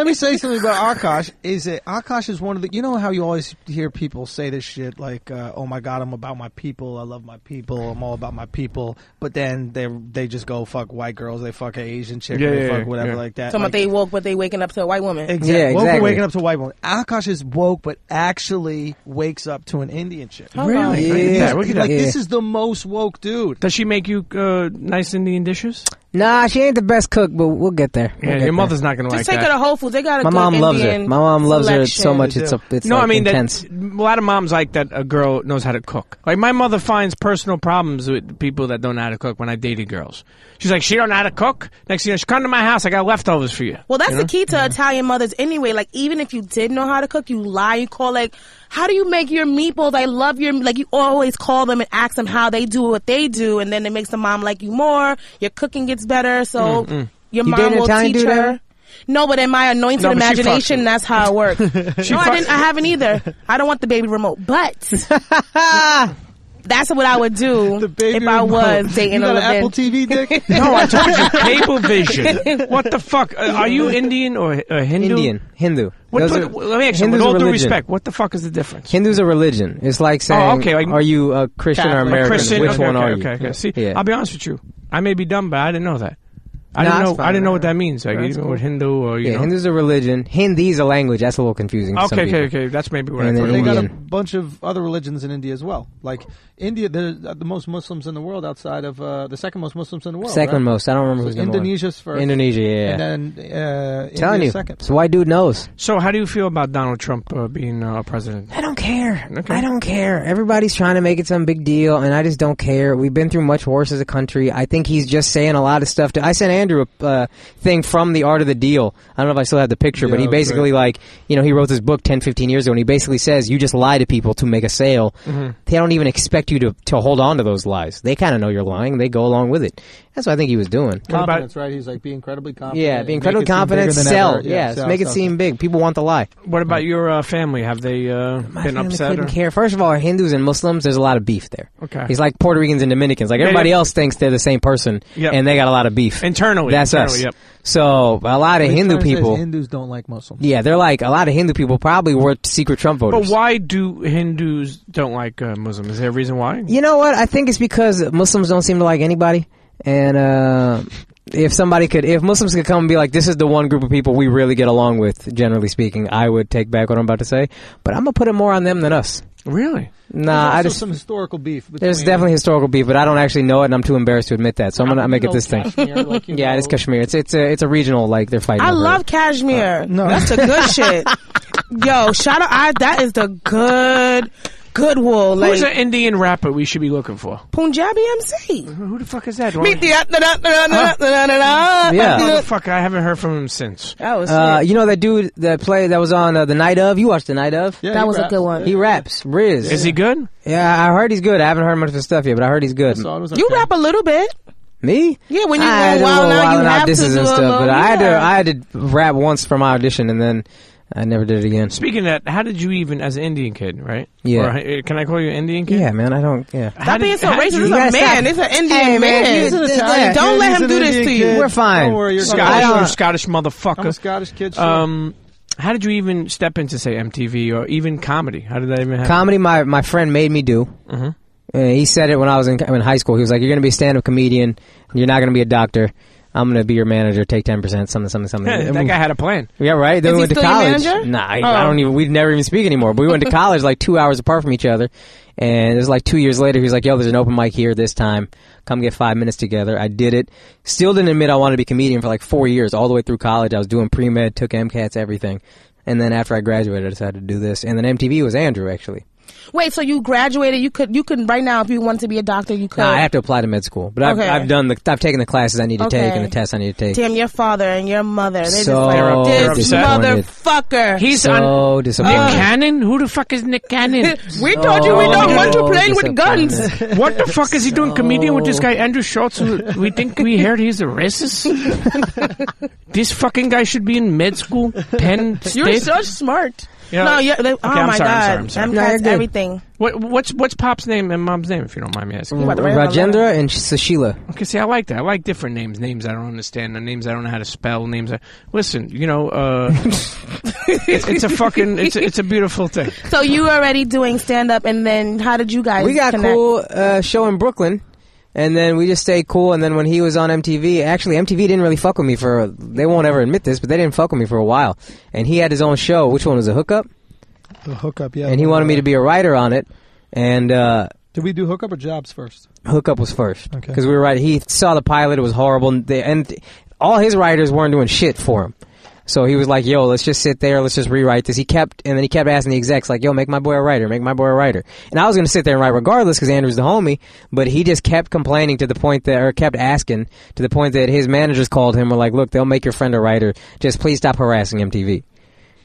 me say something about Akaash. Akaash is one of the. You know how you always hear people say this shit like, "Oh my God, I'm about my people. I love my people. I'm all about my people." But then they just go fuck white girls. They fuck an Asian chick.
Yeah,
or they
yeah,
fuck whatever
yeah.
like that.
Talking
Like,
about they woke, but they waking up to a white woman.
exactly.
Yeah,
Woke but
exactly.
waking up to a white woman. Akaash is woke, but actually wakes up to an Indian chick.
Really?
Yeah.
Look at that, look at that.
Like
Yeah.
this is the most woke dude.
Does she make you nice Indian dishes?
Nah, she ain't the best cook, but we'll get there. We'll
Yeah,
get
your
there.
mother's not gonna
Just
like
take her
that.
to Whole Foods. They got a
My
good
mom loves her.
Indian
My mom loves her so
selection.
much. It's
No,
like
I mean
intense.
that a lot of moms like that a girl knows how to cook. Like my mother finds personal problems with people that don't know how to cook when I dated girls. She's like, she don't know how to cook. Next thing you know, she come to my house, I got leftovers for you.
Well, that's
You know?
the key to Italian mothers anyway. Like, even if you did know how to cook, you lie, you call, like, how do you make your meatballs? I love your, like, you always call them and ask them how they do what they do, and then it makes the mom like you more. Your cooking gets better, so your
You
mom
date an
will
Italian
teach
dude
her.
ever?
No, but in my anointed
No, but she
imagination,
fucked
that's how it works. No, I haven't either. I don't want the baby remote, but that's what I would do if I was dating
you got
a
an Apple
Levin.
TV dick.
No, I told you, Cablevision. What the fuck? Are you Indian or Hindu?
Hindu.
Let
Those
me
are-
ask you, with
Hindu's
all
a
due
religion.
respect, what the fuck is the difference?
Hindu's a religion. It's like saying,
okay, like-
are you a Christian or
Catholic.
American?
Christian?
Which
okay,
one
okay,
are
okay,
you?
okay. See,
Yeah.
I'll be honest with you. I may be dumb, but I didn't know that. I
No,
didn't
it's
know.
fine,
I didn't know what
man.
that means. Like
That's
even
cool.
with Hindu or you know.
Hindu's a religion. Hindi's a language. That's a little confusing. To some people.
Okay. That's maybe what
And
I
then
thought.
They got a
Indian.
bunch of other religions in India as well. Like India, they're the most Muslims in the world outside of the second most Muslims in the world.
Second
right?
most. I don't remember who's number one.
Indonesia's first.
Indonesia, yeah.
And then
Telling
India's
you,
second.
so white dude knows.
So how do you feel about Donald Trump being president?
I don't care.
Okay.
I don't care. Everybody's trying to make it some big deal, and I just don't care. We've been through much worse as a country. I think he's just saying a lot of stuff. I sent Andrew a thing from The Art of the Deal. I don't know if I still have the picture, but he
Yeah,
basically, he wrote this book 10, 15 years ago, and he basically says, you just lie to people to make a sale.
Mm-hmm.
They don't even expect you to hold on to those lies. They kind of know you're lying. They go along with it. That's what I think he was doing.
Confidence, right? He's like, be incredibly confident.
Yeah, be
make
incredibly
it seem
confident,
bigger than
sell.
ever.
Yeah,
sell,
make it
sell,
seem big. People want the lie.
What about your family? Have they
My
been
family
upset?
couldn't care. First of all, Hindus and Muslims, there's a lot of beef there.
Okay.
He's like Puerto Ricans and Dominicans. Like everybody else thinks they're the same person,
Yep.
and they got a lot of beef.
Internally.
That's us.
Yep.
So a lot of
What he's
Hindu
trying to say is
people,
Hindus don't like Muslims.
yeah, they're like a lot of Hindu people probably were secret Trump
But
voters.
why do Hindus don't like Muslims? Is there a reason why?
You know what? I think it's because Muslims don't seem to like anybody, and if Muslims could come and be like, this is the one group of people we really get along with, generally speaking, I would take back what I'm about to say. But I'm gonna put it more on them than us.
Really?
Nah,
There's
I just.
some historical beef.
There's
between-
definitely historical beef, but I don't actually know it, and I'm too embarrassed to admit that. So I'm gonna make it this thing.
Kashmir, like, you
Yeah,
know,
it's Kashmir. It's a regional, like they're fighting.
I
over
love
it.
cashmere.
no.
That's the good shit. Yo, shout out! That is the good wool.
Who's
Like
an Indian rapper we should be looking for?
Punjabi MC.
Who the fuck is that?
Meet the
Yeah.
Motherfucker, I haven't heard from him since.
That was it.
You know that dude that was on The Night Of? You watched The Night Of?
Yeah,
That
he
was a
raps.
good one.
He raps. Riz.
Is he good?
Yeah, I heard he's good. I haven't heard much of his stuff yet, but I heard he's good.
So it was
You
okay.
rap a little bit.
Me?
Yeah, when you
I
go
had a
wild
little
out, you
Wild 'N Out
have to
disses
do
and
a
stuff,
little.
but I
yeah.
had to rap once for my audition, and then I never did it again.
Speaking of that, how did you even, as an Indian kid, right?
Yeah.
Or, can I call you an Indian kid?
Yeah, man, I don't. Yeah.
How
Stop being so
how did
racist.
you-
It's
You
a
gotta
man.
stop.
It's an Indian
Hey, man,
man.
he's an
Italian
Don't
kid,
let
he's
him
an
do this
Indian
to you.
kid.
We're fine.
Don't worry, you're
Scottish,
I
you're
don't-
a Scottish
I'm a
motherfucker.
Scottish kid. Sure.
How did you even step into, say, MTV or even comedy? How did that even happen?
Comedy, my friend made me do.
Mhm.
He said it when I was in high school. He was like, "You're going to be a stand-up comedian. You're not going to be a doctor. I'm going to be your manager. Take 10%. Something."
Yeah, that guy had a plan.
Yeah, right. Then
Is
we
he
went to
still your
college.
manager?
Nah, I
Oh.
don't even. We'd never even speak anymore. But we went to college like 2 hours apart from each other. And it was like 2 years later. He was like, "Yo, there's an open mic here this time. Come get 5 minutes together." I did it. Still didn't admit I wanted to be a comedian for like 4 years, all the way through college. I was doing pre-med, took MCATs, everything. And then after I graduated, I decided to do this. And then MTV was Andrew, actually.
Wait, so you graduated? You could right now, if you wanted to be a doctor, you could.
Nah, I have to apply to med school, but
Okay.
I've taken the classes I need to
Okay.
take and the tests I need to take.
Damn, your father and your mother. They're
So
just like, this
disappointed.
motherfucker.
He's
So
on Nick
disappointed.
Cannon? Who the fuck is Nick Cannon?
We told you we don't want you
So
playing with guns.
disappointed.
What the fuck is he doing? Comedian with this guy Andrew Schulz? Who we think we heard he's a racist. This fucking guy should be in med school. Penn
You're
State.
so smart.
Yeah.
No, yeah. Oh
I'm
my
sorry,
God,
I'm sorry.
No, you're
MCAT's
good.
everything.
What's Pop's name and Mom's name, if you don't mind me asking?
about to write on a
Rajendra and Sushila.
Okay, see, I like that. I like different names. Names I don't understand. Names I don't know how to spell. Listen, you know, it's a fucking, it's a beautiful thing.
So you were already doing stand up, and then how did you guys?
We got
connect?
cool show in Brooklyn, and then we just stayed cool. And then when he was on MTV, actually MTV didn't really fuck with me they won't ever admit this, but they didn't fuck with me for a while. And he had his own show. Which one was a Hookup?
The hookup, yeah.
And he wanted me to be a writer on it. And
Did we do hookup or jobs first?
Hookup was first
Okay.
because we were writing. He saw the pilot; it was horrible, and all his writers weren't doing shit for him. So he was like, "Yo, let's just sit there, let's just rewrite this." He kept asking the execs, like, "Yo, make my boy a writer, make my boy a writer." And I was gonna sit there and write regardless because Andrew's the homie, but he just kept complaining to the point that, or kept asking to the point that his managers called him, were like, "Look, they'll make your friend a writer. Just please stop harassing MTV."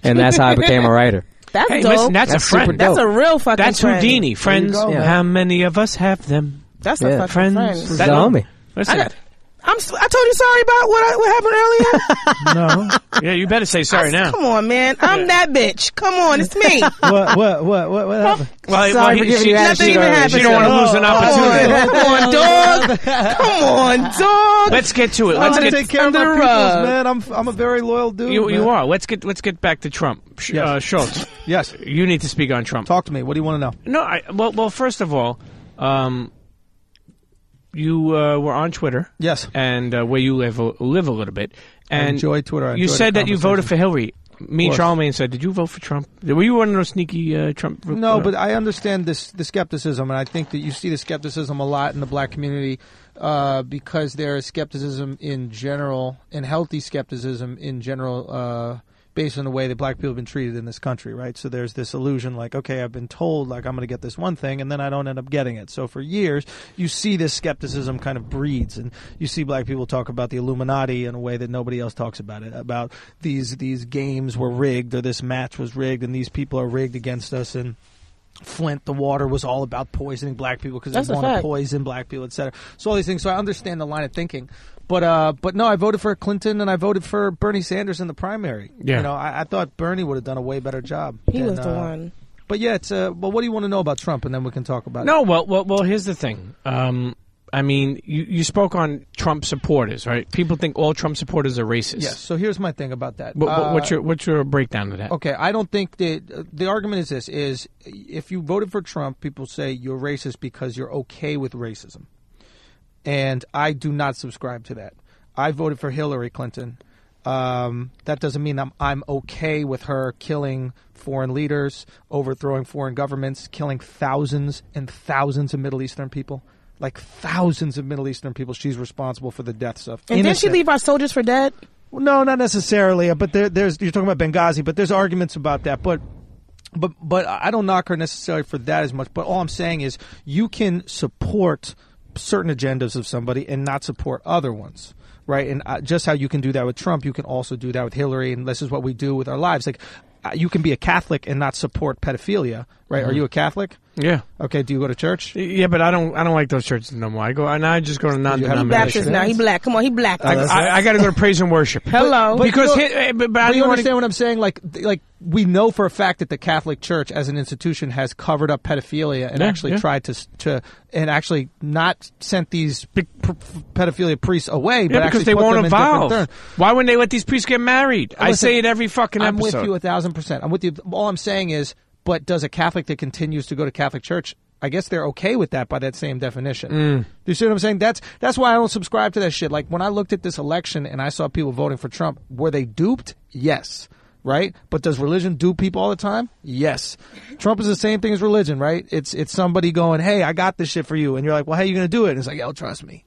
And that's how I became a writer.
That's
Hey,
dope.
listen, that's a
super
friend.
That's a real fucking
That's
friend.
Houdini. Friends,
go,
man.
how many of us have them?
That's
Yeah.
a fucking
Friends.
friend.
He's
That-
the homie.
Listen,
I told you sorry about what happened earlier.
No.
yeah, you better say sorry now.
Come on, man. I'm that bitch. Come on, it's me.
What happened?
Sorry for giving you
Nothing
attitude
even
already.
happened.
She don't want to lose an opportunity.
Come on, dog. Come on, dog.
Let's get to it.
I'm
Let's
gonna
get
take care of my
under
peoples,
rug.
man. I'm a very loyal dude.
you
man.
are. Let's get back to Trump.
Yes.
Schultz,
Yes.
you need to speak on Trump.
Talk to me. What do you want to know?
No, well, first of all, you were on Twitter.
Yes.
And where you live a little bit. And
I enjoy Twitter. I
you
enjoy
said
the
that you voted for Hillary. Me and
course.
Charlemagne said, did you vote for Trump? Were you one of those sneaky Trump?
No, but I understand the skepticism, and I think that you see the skepticism a lot in the black community because there is skepticism in general, and healthy skepticism in general, based on the way that black people have been treated in this country, right? So there's this illusion like, okay, I've been told like I'm going to get this one thing, and then I don't end up getting it. So for years, you see this skepticism kind of breeds, and you see black people talk about the Illuminati in a way that nobody else talks about it, about these games were rigged, or this match was rigged, and these people are rigged against us, and Flint, the water was all about poisoning black people because they want to poison black people, etc. So all these things. So I understand the line of thinking. But no, I voted for Clinton and I voted for Bernie Sanders in the primary.
Yeah.
You know, I thought Bernie would have done a way better job.
He was the one.
But yeah, it's well, what do you want to know about Trump, and then we can talk about it.
No, well, here's the thing. I mean, you spoke on Trump supporters, right? People think all Trump supporters are racist.
Yes. So here's my thing about that.
What's your breakdown of that?
Okay, I don't think that the argument is this: is if you voted for Trump, people say you're racist because you're okay with racism, and I do not subscribe to that. I voted for Hillary Clinton. That doesn't mean I'm okay with her killing foreign leaders, overthrowing foreign governments, killing thousands and thousands of Middle Eastern people. Like thousands of Middle Eastern people, she's responsible for the deaths of.
And didn't she leave our soldiers for dead?
Well, no, not necessarily. But there's you're talking about Benghazi, but there's arguments about that. But I don't knock her necessarily for that as much. But all I'm saying is you can support certain agendas of somebody and not support other ones, right? And just how you can do that with Trump, you can also do that with Hillary. And this is what we do with our lives. Like you can be a Catholic and not support pedophilia, right? Mm-hmm. Are you a Catholic?
Yeah.
Okay. Do you go to church?
Yeah, but I don't like those churches no more. I just go to non-denominational.
He Baptist now. He black. Come on, he black.
I got to go to praise and worship.
Hello.
But
because
you understand what I'm saying? Like we know for a fact that the Catholic Church as an institution has covered up pedophilia and actually tried to and actually not sent these pedophilia priests away, but
because
actually
they
put
won't
them
evolve.
in different.
Why wouldn't they let these priests get married?
Listen,
I say it every fucking episode.
I'm with you 1,000%. I'm with you. All I'm saying is, but does a Catholic that continues to go to Catholic Church? I guess they're okay with that by that same definition. Do you see what I'm saying? That's why I don't subscribe to that shit. Like when I looked at this election and I saw people voting for Trump, were they duped? Yes. Right? But does religion dupe people all the time? Yes. Trump is the same thing as religion, right? It's somebody going, hey, I got this shit for you. And you're like, well, how are you going to do it? And it's like, yo, trust me.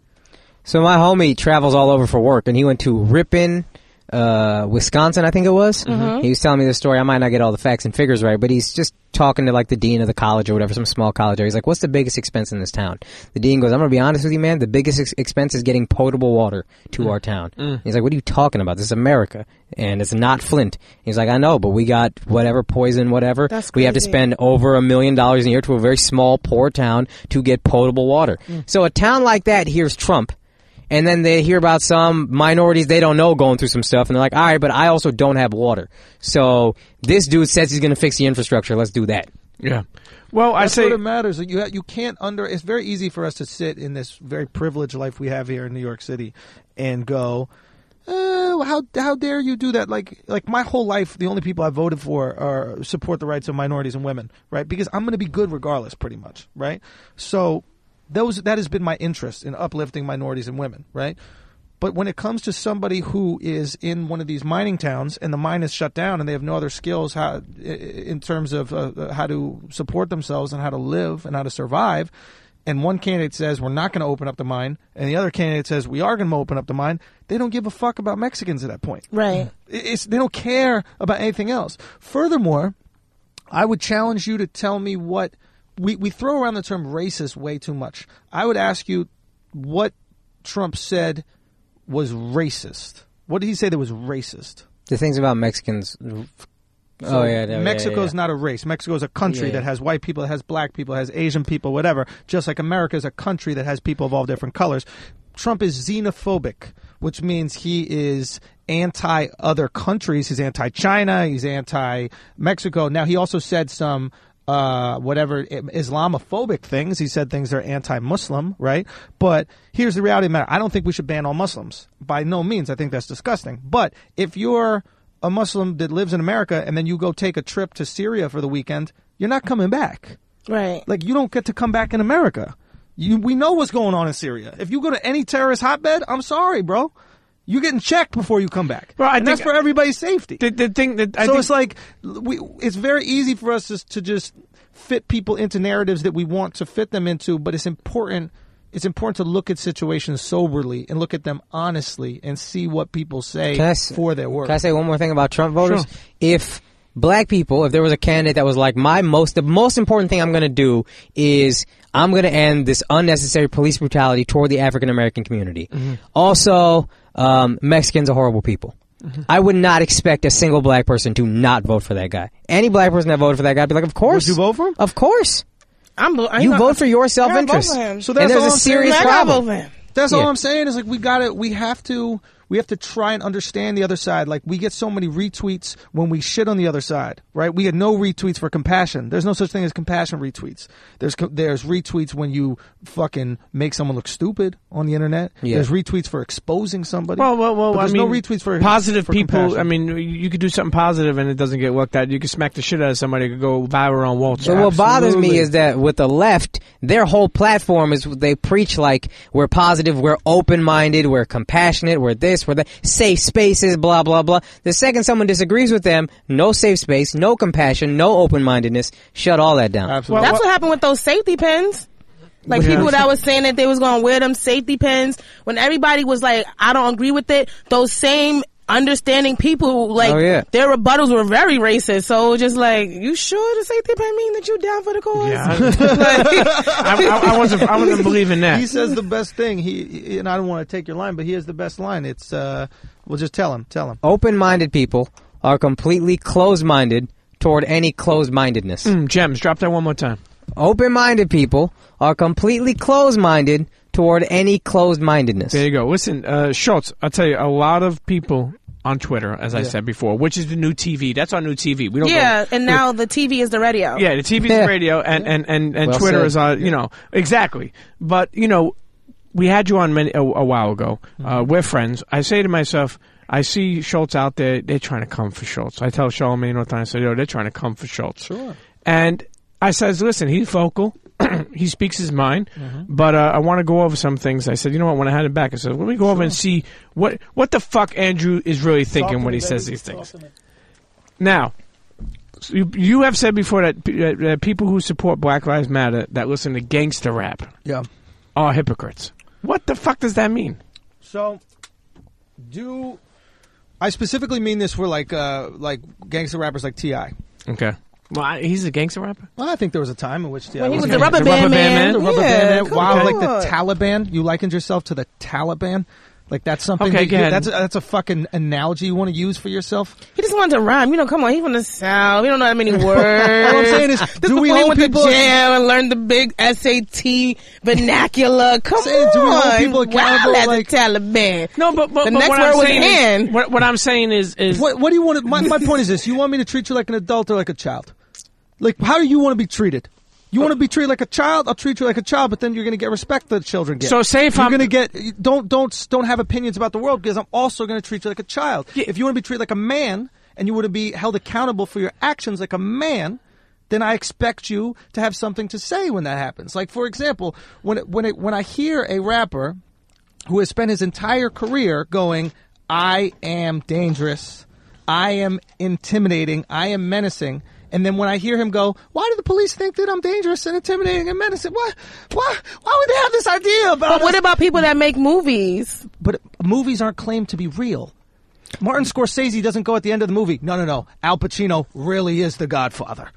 So my homie travels all over for work, and he went to Ripon, Wisconsin, I think it was. Mm-hmm. He was telling me this story. I might not get all the facts and figures right, but he's just talking to like the dean of the college or whatever, some small college. He's like, what's the biggest expense in this town? The dean goes, I'm going to be honest with you, man. The biggest expense is getting potable water to our town. He's like, what are you talking about? This is America, and it's not Flint. He's like, I know, but we got whatever poison, whatever.
That's
we have to
crazy.
spend over $1 million a year to a very small, poor town to get potable water. So a town like that hears Trump, and then they hear about some minorities they don't know going through some stuff, and they're like, all right, but I also don't have water. So this dude says he's going to fix the infrastructure. Let's do that.
Yeah. Well,
That's
I say
what it matters. You can't it's very easy for us to sit in this very privileged life we have here in New York City and go, how dare you do that? Like my whole life, the only people I voted for are support the rights of minorities and women, right? Because I'm going to be good regardless, pretty much, right? So that has been my interest in uplifting minorities and women, right? But when it comes to somebody who is in one of these mining towns and the mine is shut down and they have no other skills in terms of how to support themselves and how to live and how to survive, and one candidate says we're not going to open up the mine and the other candidate says we are going to open up the mine, they don't give a fuck about Mexicans at that point.
Right.
They don't care about anything else. Furthermore, I would challenge you to tell me what we throw around the term racist way too much. I would ask you what Trump said was racist. What did he say that was racist?
The things about Mexicans.
Mexico's not a race. Mexico's a country that has white people, that has black people, that has Asian people, whatever. Just like America is a country that has people of all different colors. Trump is xenophobic, which means he is anti-other countries. He's anti-China. He's anti-Mexico. Now, he also said some Islamophobic things. He said things that are anti-Muslim, right? But here's the reality of the matter. I don't think we should ban all Muslims. By no means. I think that's disgusting. But if you're a Muslim that lives in America and then you go take a trip to Syria for the weekend, you're not coming back.
Right.
Like, you don't get to come back in America. We know what's going on in Syria. If you go to any terrorist hotbed, I'm sorry, bro. You're getting checked before you come back.
Well,
that's for everybody's safety.
The thing that
it's like it's very easy for us to just fit people into narratives that we want to fit them into, but it's important. It's important to look at situations soberly and look at them honestly and see what people say for their work.
Can I say one more thing about Trump voters?
Sure.
If black people, if there was a candidate that was like, the most important thing I'm going to do is I'm going to end this unnecessary police brutality toward the African American community. Mm-hmm. Also, Mexicans are horrible people. Mm-hmm. I would not expect a single black person to not vote for that guy. Any black person that voted for that guy would be like, of course.
Would you vote for him?
Of course. You vote for your self-interest.
So that's
and there's a serious problem.
That's all I'm saying is like we have to try and understand the other side. Like we get so many retweets when we shit on the other side, right? We get no retweets for compassion. There's no such thing as compassion retweets. There's retweets when you fucking make someone look stupid on the internet. Yeah. There's retweets for exposing somebody.
Well.
There's no retweets for
positive
for
people.
Compassion.
I mean, you could do something positive and it doesn't get worked out. You could smack the shit out of somebody. It could go viral on Walter.
But what bothers me is that with the left, their whole platform is they preach like we're positive, we're open-minded, we're compassionate, we're this, we're that. Safe spaces, blah, blah, blah. The second someone disagrees with them, no safe space, no compassion, no open-mindedness. Shut all that down.
Absolutely.
That's what happened with those safety pins. Like people that was saying that they was going to wear them safety pins. When everybody was like, I don't agree with it, those same understanding people, like, their rebuttals were very racist. So it was just like, you sure the safety pin mean that you down for the cause?
Yeah. I wasn't believing that.
He says the best thing. He and I don't want to take your line, but he has the best line. It's we'll just tell him.
Open-minded people are completely closed-minded toward any closed-mindedness.
Gems, drop that one more time.
Open-minded people are completely closed-minded toward any closed-mindedness.
There you go. Listen, Schulz, I'll tell you, a lot of people on Twitter, as I said before, which is the new TV. That's our new TV. We don't
and now the TV is the radio.
Yeah, the TV is the radio, and well Twitter is our, exactly. But, we had you on a while ago. We're friends. I say to myself, I see Schulz out there, they're trying to come for Schulz. I tell Charlamagne all the time, I say, they're trying to come for Schulz.
Sure.
And I says, listen, he's vocal. He speaks his mind, but I want to go over some things. I said, you know what, when I had him back, I said, let me go over and see what the fuck Andrew is really thinking when he says these things. Now, you have said before that people who support Black Lives Matter that listen to gangster rap are hypocrites. What the fuck does that mean?
So, I specifically mean this for like gangster rappers like T.I.
Okay. Well, he's a gangster rapper?
Well, I think there was a time in which...
he was a rubber band man.
The rubber band man. Wow, like the Taliban. You likened yourself to the Taliban? Like that's something...
Okay, go ahead.
That's a fucking analogy you want to use for yourself?
He just wanted to rhyme. Come on, he's from the South. We don't know that many words.
All I'm saying is, do we hold people...
He went to jail and learned the big SAT vernacular. Come on.
Do we hold people accountable
like the Taliban?
No, but
the next
what
word
I'm
was
saying
in.
What I'm saying is...
What do you want to... My point is this. You want me to treat you like an adult or like a child? Like, how do you want to be treated? You want to be treated like a child? I'll treat you like a child, but then you're going to get respect that children get.
So say if
you're going to get don't have opinions about the world because I'm also going to treat you like a child. Yeah. If you want to be treated like a man and you want to be held accountable for your actions like a man, then I expect you to have something to say when that happens. Like, for example, when I hear a rapper who has spent his entire career going, I am dangerous, I am intimidating, I am menacing. And then when I hear him go, why do the police think that I'm dangerous and intimidating and menacing? Why would they have this idea about
But what about people that make movies?
But movies aren't claimed to be real. Martin Scorsese doesn't go at the end of the movie, no, Al Pacino really is the Godfather.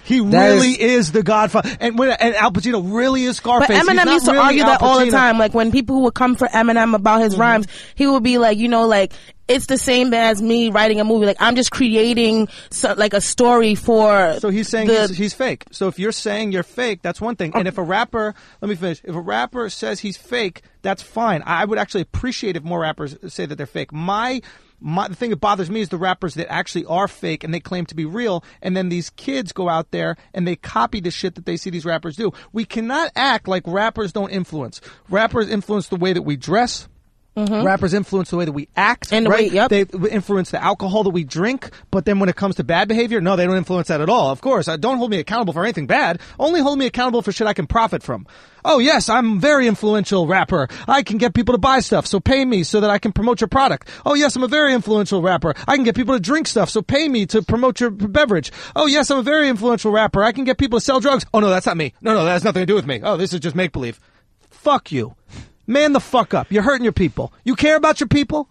He really is the Godfather. And Al Pacino really is Scarface.
But Eminem used to argue that all the time. Like when people would come for Eminem about his rhymes, he would be like, it's the same as me writing a movie. Like I'm just creating like a story for.
So he's saying he's fake. So if you're saying you're fake, that's one thing. And if a rapper, let me finish. If a rapper says he's fake, that's fine. I would actually appreciate if more rappers say that they're fake. The thing that bothers me is the rappers that actually are fake and they claim to be real, and then these kids go out there and they copy the shit that they see these rappers do. We cannot act like rappers don't influence. Rappers influence the way that we dress. Rappers influence the way that we act,
And the
right?
way- yep.
They influence the alcohol that we drink, but then when it comes to bad behavior, no, they don't influence that at all. Of course, don't hold me accountable for anything bad. Only hold me accountable for shit I can profit from. Oh yes, I'm a very influential rapper. I can get people to buy stuff, so pay me so that I can promote your product. Oh yes, I'm a very influential rapper. I can get people to drink stuff, so pay me to promote your beverage. Oh yes, I'm a very influential rapper. I can get people to sell drugs. Oh no, that's not me. No, that has nothing to do with me. Oh, this is just make-believe. Fuck you. Man the fuck up. You're hurting your people. You care about your people?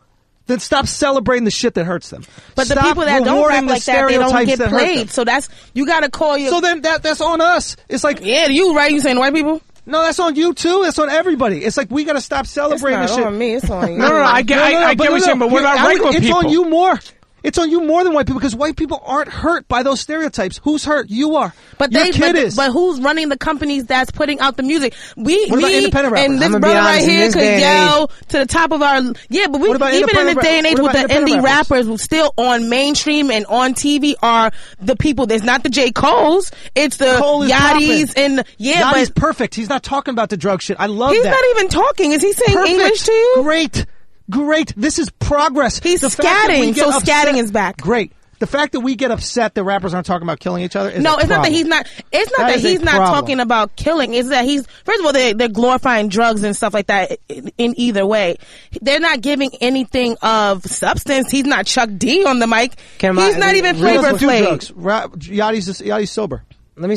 Then stop celebrating the shit that hurts them.
But
Stop
the people that don't
rewarding
rap
the
like that, they don't
stereotypes
get
that hurt them.
played. So that's, you gotta call your...
So then that's on us. It's like,
yeah, you right? You saying white people?
no, that's on you too. That's on everybody. It's like we got to stop
It's
celebrating
not
this shit.
on me. It's on you.
No, I get what you're saying, but what about regular
It's
people?
on you more. It's on you more than white people because white people aren't hurt by those stereotypes. Who's hurt? You are.
But
your kid is.
But who's running the companies that's putting out the music?
What about independent rappers?
And this
I'ma be
brother right
honest, in
here
this
could
day and
yell to the top of our... Yeah, but we
What about
even in the
independent
day and age
what
with the
about independent
indie rappers who still on mainstream and on TV are the people. There's not the J. Cole's. It's the
Cole is
Yachty's
popping.
and... Yeah,
Yachty's
but
perfect. He's not talking about the drug shit. I love
he's
that.
not even talking. Is he saying
Perfect.
English to you?
Great. This is progress.
He's
The fact that we
scatting,
get
so
upset-
scatting is back.
Great. The fact that we get upset that rappers aren't talking about killing each other is
No,
a
it's not that
problem.
he's not. It's not
That
that
is a
he's not
problem.
talking about killing. It's that he's first of all they're glorifying drugs and stuff like that. In either way, they're not giving anything of substance. He's not Chuck D on the mic. He's not even
He doesn't
Flavor
do
Flav.
drugs. Yachty's sober.
Let me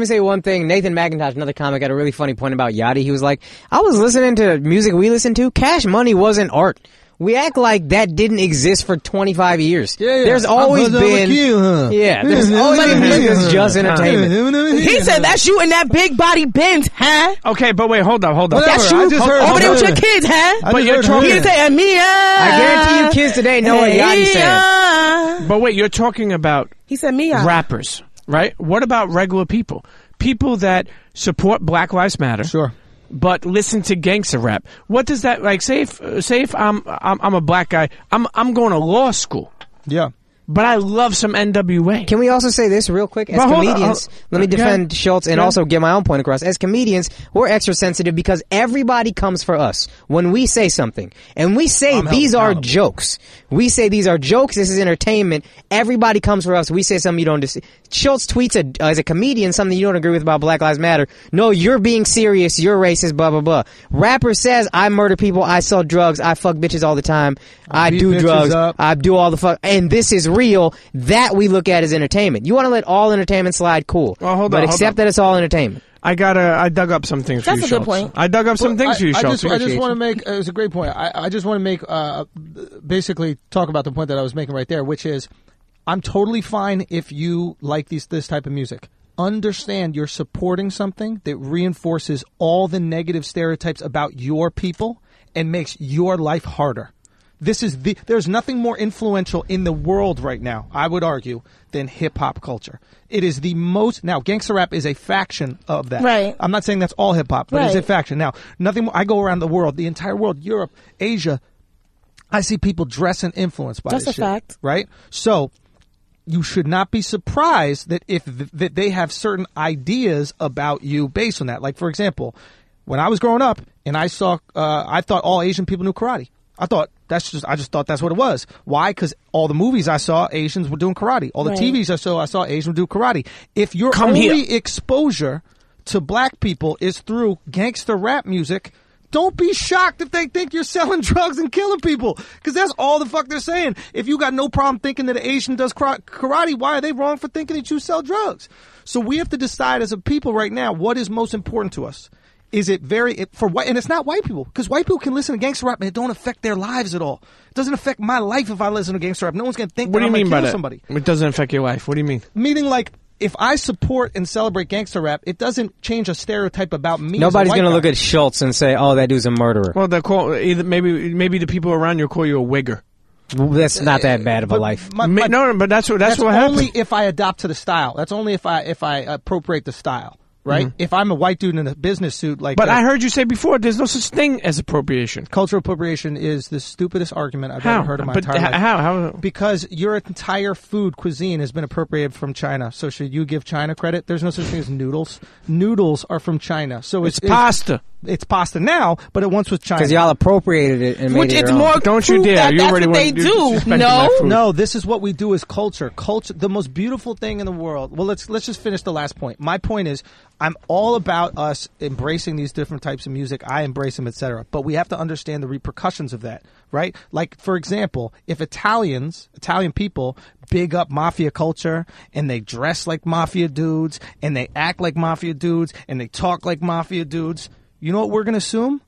say one thing. Nathan McIntosh, another comic, had a really funny point about Yachty. He was like, I was listening to music we listened to. Cash Money wasn't art. We act like that didn't exist for 25 years.
Yeah.
There's always been... Yeah, there's always been music that's just entertainment.
He said that's you in that big body Benz, huh?
Okay, but wait, hold up.
That's
I
you
just heard-
over there with
hold
your
on.
kids, huh?
I
But
just
you're
heard
talking-
He
her.
didn't say Mia.
I guarantee you kids today know what Yachty said.
But wait, you're talking about
He said Mia.
rappers, right? What about regular people? People that support Black Lives Matter.
Sure.
But listen to gangster rap. What does that like? Say if I'm a black guy, I'm going to law school,
Yeah.
but I love some NWA.
Can we also say this real quick? As
Well, hold on,
comedians, let me
go
defend
ahead.
Schultz and
Go ahead.
also get my own point across. As comedians, we're extra sensitive because everybody comes for us when we say something. And we say
I'm held
these are
accountable.
jokes. We say these are jokes, this is entertainment. Everybody comes for us. We say something you don't... Schultz tweets as a comedian something you don't agree with about Black Lives Matter. No, you're being serious. You're racist, blah, blah, blah. Rapper says, I murder people. I sell drugs. I fuck bitches all the time. I
beat
do
bitches
drugs.
up.
I do all the fuck. And this is real. That we look at as entertainment. You want to let all entertainment slide? Cool.
Well, hold
but
on, hold
accept
on.
that it's all entertainment.
I dug up some things for
That's
you,
a good
Schultz.
point.
I dug up some things for you,
I
Schultz.
just want to make, it was a great point. I just want to make, basically talk about the point that I was making right there, which is, I'm totally fine if you like this type of music. Understand you're supporting something that reinforces all the negative stereotypes about your people and makes your life harder. There's nothing more influential in the world right now, I would argue, than hip-hop culture. It is the most... Now, gangster rap is a faction of that.
Right.
I'm not saying that's all hip-hop, but it's a
Right.
faction. Now, nothing more... I go around the world, the entire world, Europe, Asia, I see people dressed and influenced by
That's
this
a
shit.
fact.
Right? So, you should not be surprised that that they have certain ideas about you based on that. Like, for example, when I was growing up and I saw... I thought all Asian people knew karate. I just thought that's what it was. Why? Because all the movies I saw, Asians were doing karate. All the
Right.
TVs I saw Asians would do karate. If your
Come
only
here.
exposure to black people is through gangster rap music, don't be shocked if they think you're selling drugs and killing people. Because that's all the fuck they're saying. If you got no problem thinking that an Asian does karate, why are they wrong for thinking that you sell drugs? So we have to decide as a people right now what is most important to us. Is it for white, and it's not white people, because white people can listen to gangster rap and it don't affect their lives at all. It doesn't affect my life if I listen to gangster rap. No one's going to think
What
that
do you
I'm
mean
going
by
to kill
that?
somebody.
It doesn't affect your life. What do you mean?
Meaning, like, if I support and celebrate gangster rap, it doesn't change a stereotype about me.
Nobody's
going to
look at Schultz and say, oh, that dude's a murderer.
Well, they call maybe the people around you call you a wigger.
That's not that bad of a life.
No, but that's what
That's
happens.
only if I adopt to the style. That's only if I appropriate the style. right? If I'm a white dude in a business suit, like,
But I heard you say before, there's no such thing as appropriation.
cultural appropriation is the stupidest argument I've ever heard in my
But
entire life.
how?
Because your entire food cuisine has been appropriated from China. So should you give China credit? There's no such thing as noodles. Noodles are from China. So
It's pasta.
It's pasta now, but it once was China.
Because y'all appropriated it and made
Which
it
it's
your own.
more
Don't you
proof
dare.
that
You
that's
already
what they
went- you
do.
disrespected
No.
my food.
No, this is what we do as culture. Culture, the most beautiful thing in the world. Well, let's just finish the last point. My point is, I'm all about us embracing these different types of music. I embrace them, etc. But we have to understand the repercussions of that, right? Like, for example, if Italian people big up mafia culture and they dress like mafia dudes and they act like mafia dudes and they talk like mafia dudes, you know what we're going to assume?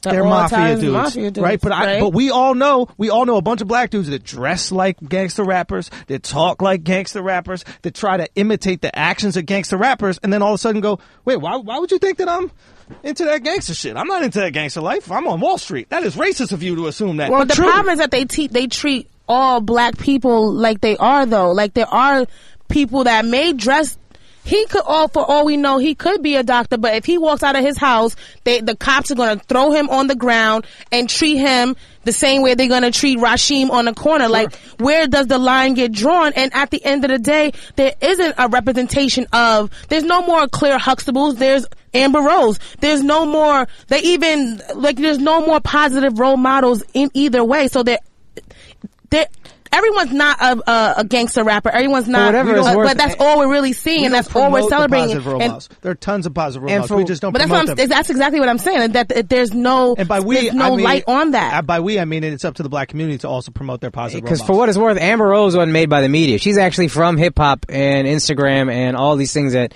That
They're
all
mafia
Italians
dudes,
mafia dudes,
right? But
right?
but we all know a bunch of black dudes that dress like gangster rappers, that talk like gangster rappers, that try to imitate the actions of gangster rappers, and then all of a sudden go, wait, why would you think that I'm into that gangster shit? I'm not into that gangster life. I'm on Wall Street. That is racist of you to assume that.
Well, the problem is that they treat all black people like they are, though. Like, there are people that may dress. He could, for all we know, he could be a doctor, but if he walks out of his house, the cops are going to throw him on the ground and treat him the same way they're going to treat Rasheem on the corner. Sure. Like, where does the line get drawn? And at the end of the day, there isn't a representation of, there's no more Claire Huxtables, there's Amber Rose. There's no more, there's no more positive role models in either way. So everyone's not a gangster rapper. Everyone's not, but that's all we're really seeing, and that's all we're celebrating.
There are tons of positive role models. We just don't promote them.
That's exactly what I'm saying. That there's no, light on that.
By we, I mean it's up to the black community to also promote their positive role models.
Because for what it's worth, Amber Rose wasn't made by the media. She's actually from hip hop and Instagram and all these things that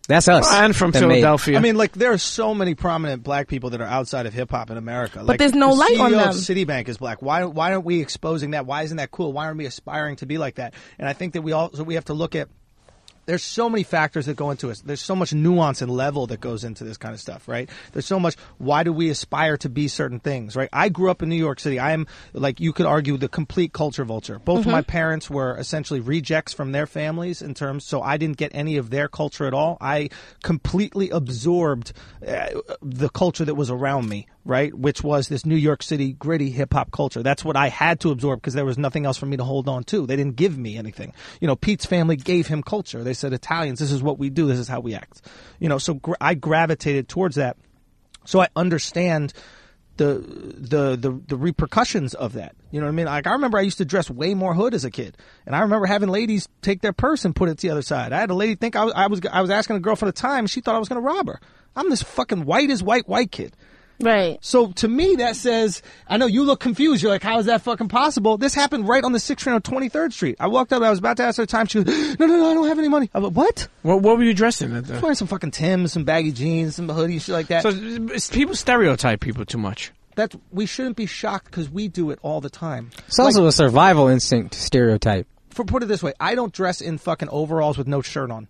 that's us.
And from Philadelphia.
I mean, like, there are so many prominent black people that are outside of hip-hop in America.
But
like,
there's no light on them.
The CEO of Citibank is black. Why aren't we exposing that? Why isn't that cool? Why aren't we aspiring to be like that? And I think that we have to look at, there's so many factors that go into it. There's so much nuance and level that goes into this kind of stuff, right? There's so much, why do we aspire to be certain things, right? I grew up in New York City. I am, like, you could argue, the complete culture vulture. Both of my parents were essentially rejects from their families so I didn't get any of their culture at all. I completely absorbed the culture that was around me, right? Which was this New York City gritty hip hop culture. That's what I had to absorb because there was nothing else for me to hold on to. They didn't give me anything. You know, Pete's family gave him culture. They said, Italians, this is what we do. This is how we act. You know, so I gravitated towards that. So I understand the repercussions of that. You know what I mean? Like, I remember I used to dress way more hood as a kid, and I remember having ladies take their purse and put it to the other side. I had a lady think I was asking a girl for the time, and she thought I was going to rob her. I'm this fucking white kid.
Right.
So to me, that says, I know you look confused. You're like, how is that fucking possible? This happened right on the 6th train on 23rd Street. I walked up, I was about to ask her the time. She goes, no, I don't have any money. I was like, what?
What were you dressed in?
Wearing some fucking Timbs, some baggy jeans, some hoodies, shit like that.
So people stereotype people too much.
We shouldn't be shocked because we do it all the time.
It's also a survival instinct stereotype.
Put it this way, I don't dress in fucking overalls with no shirt on.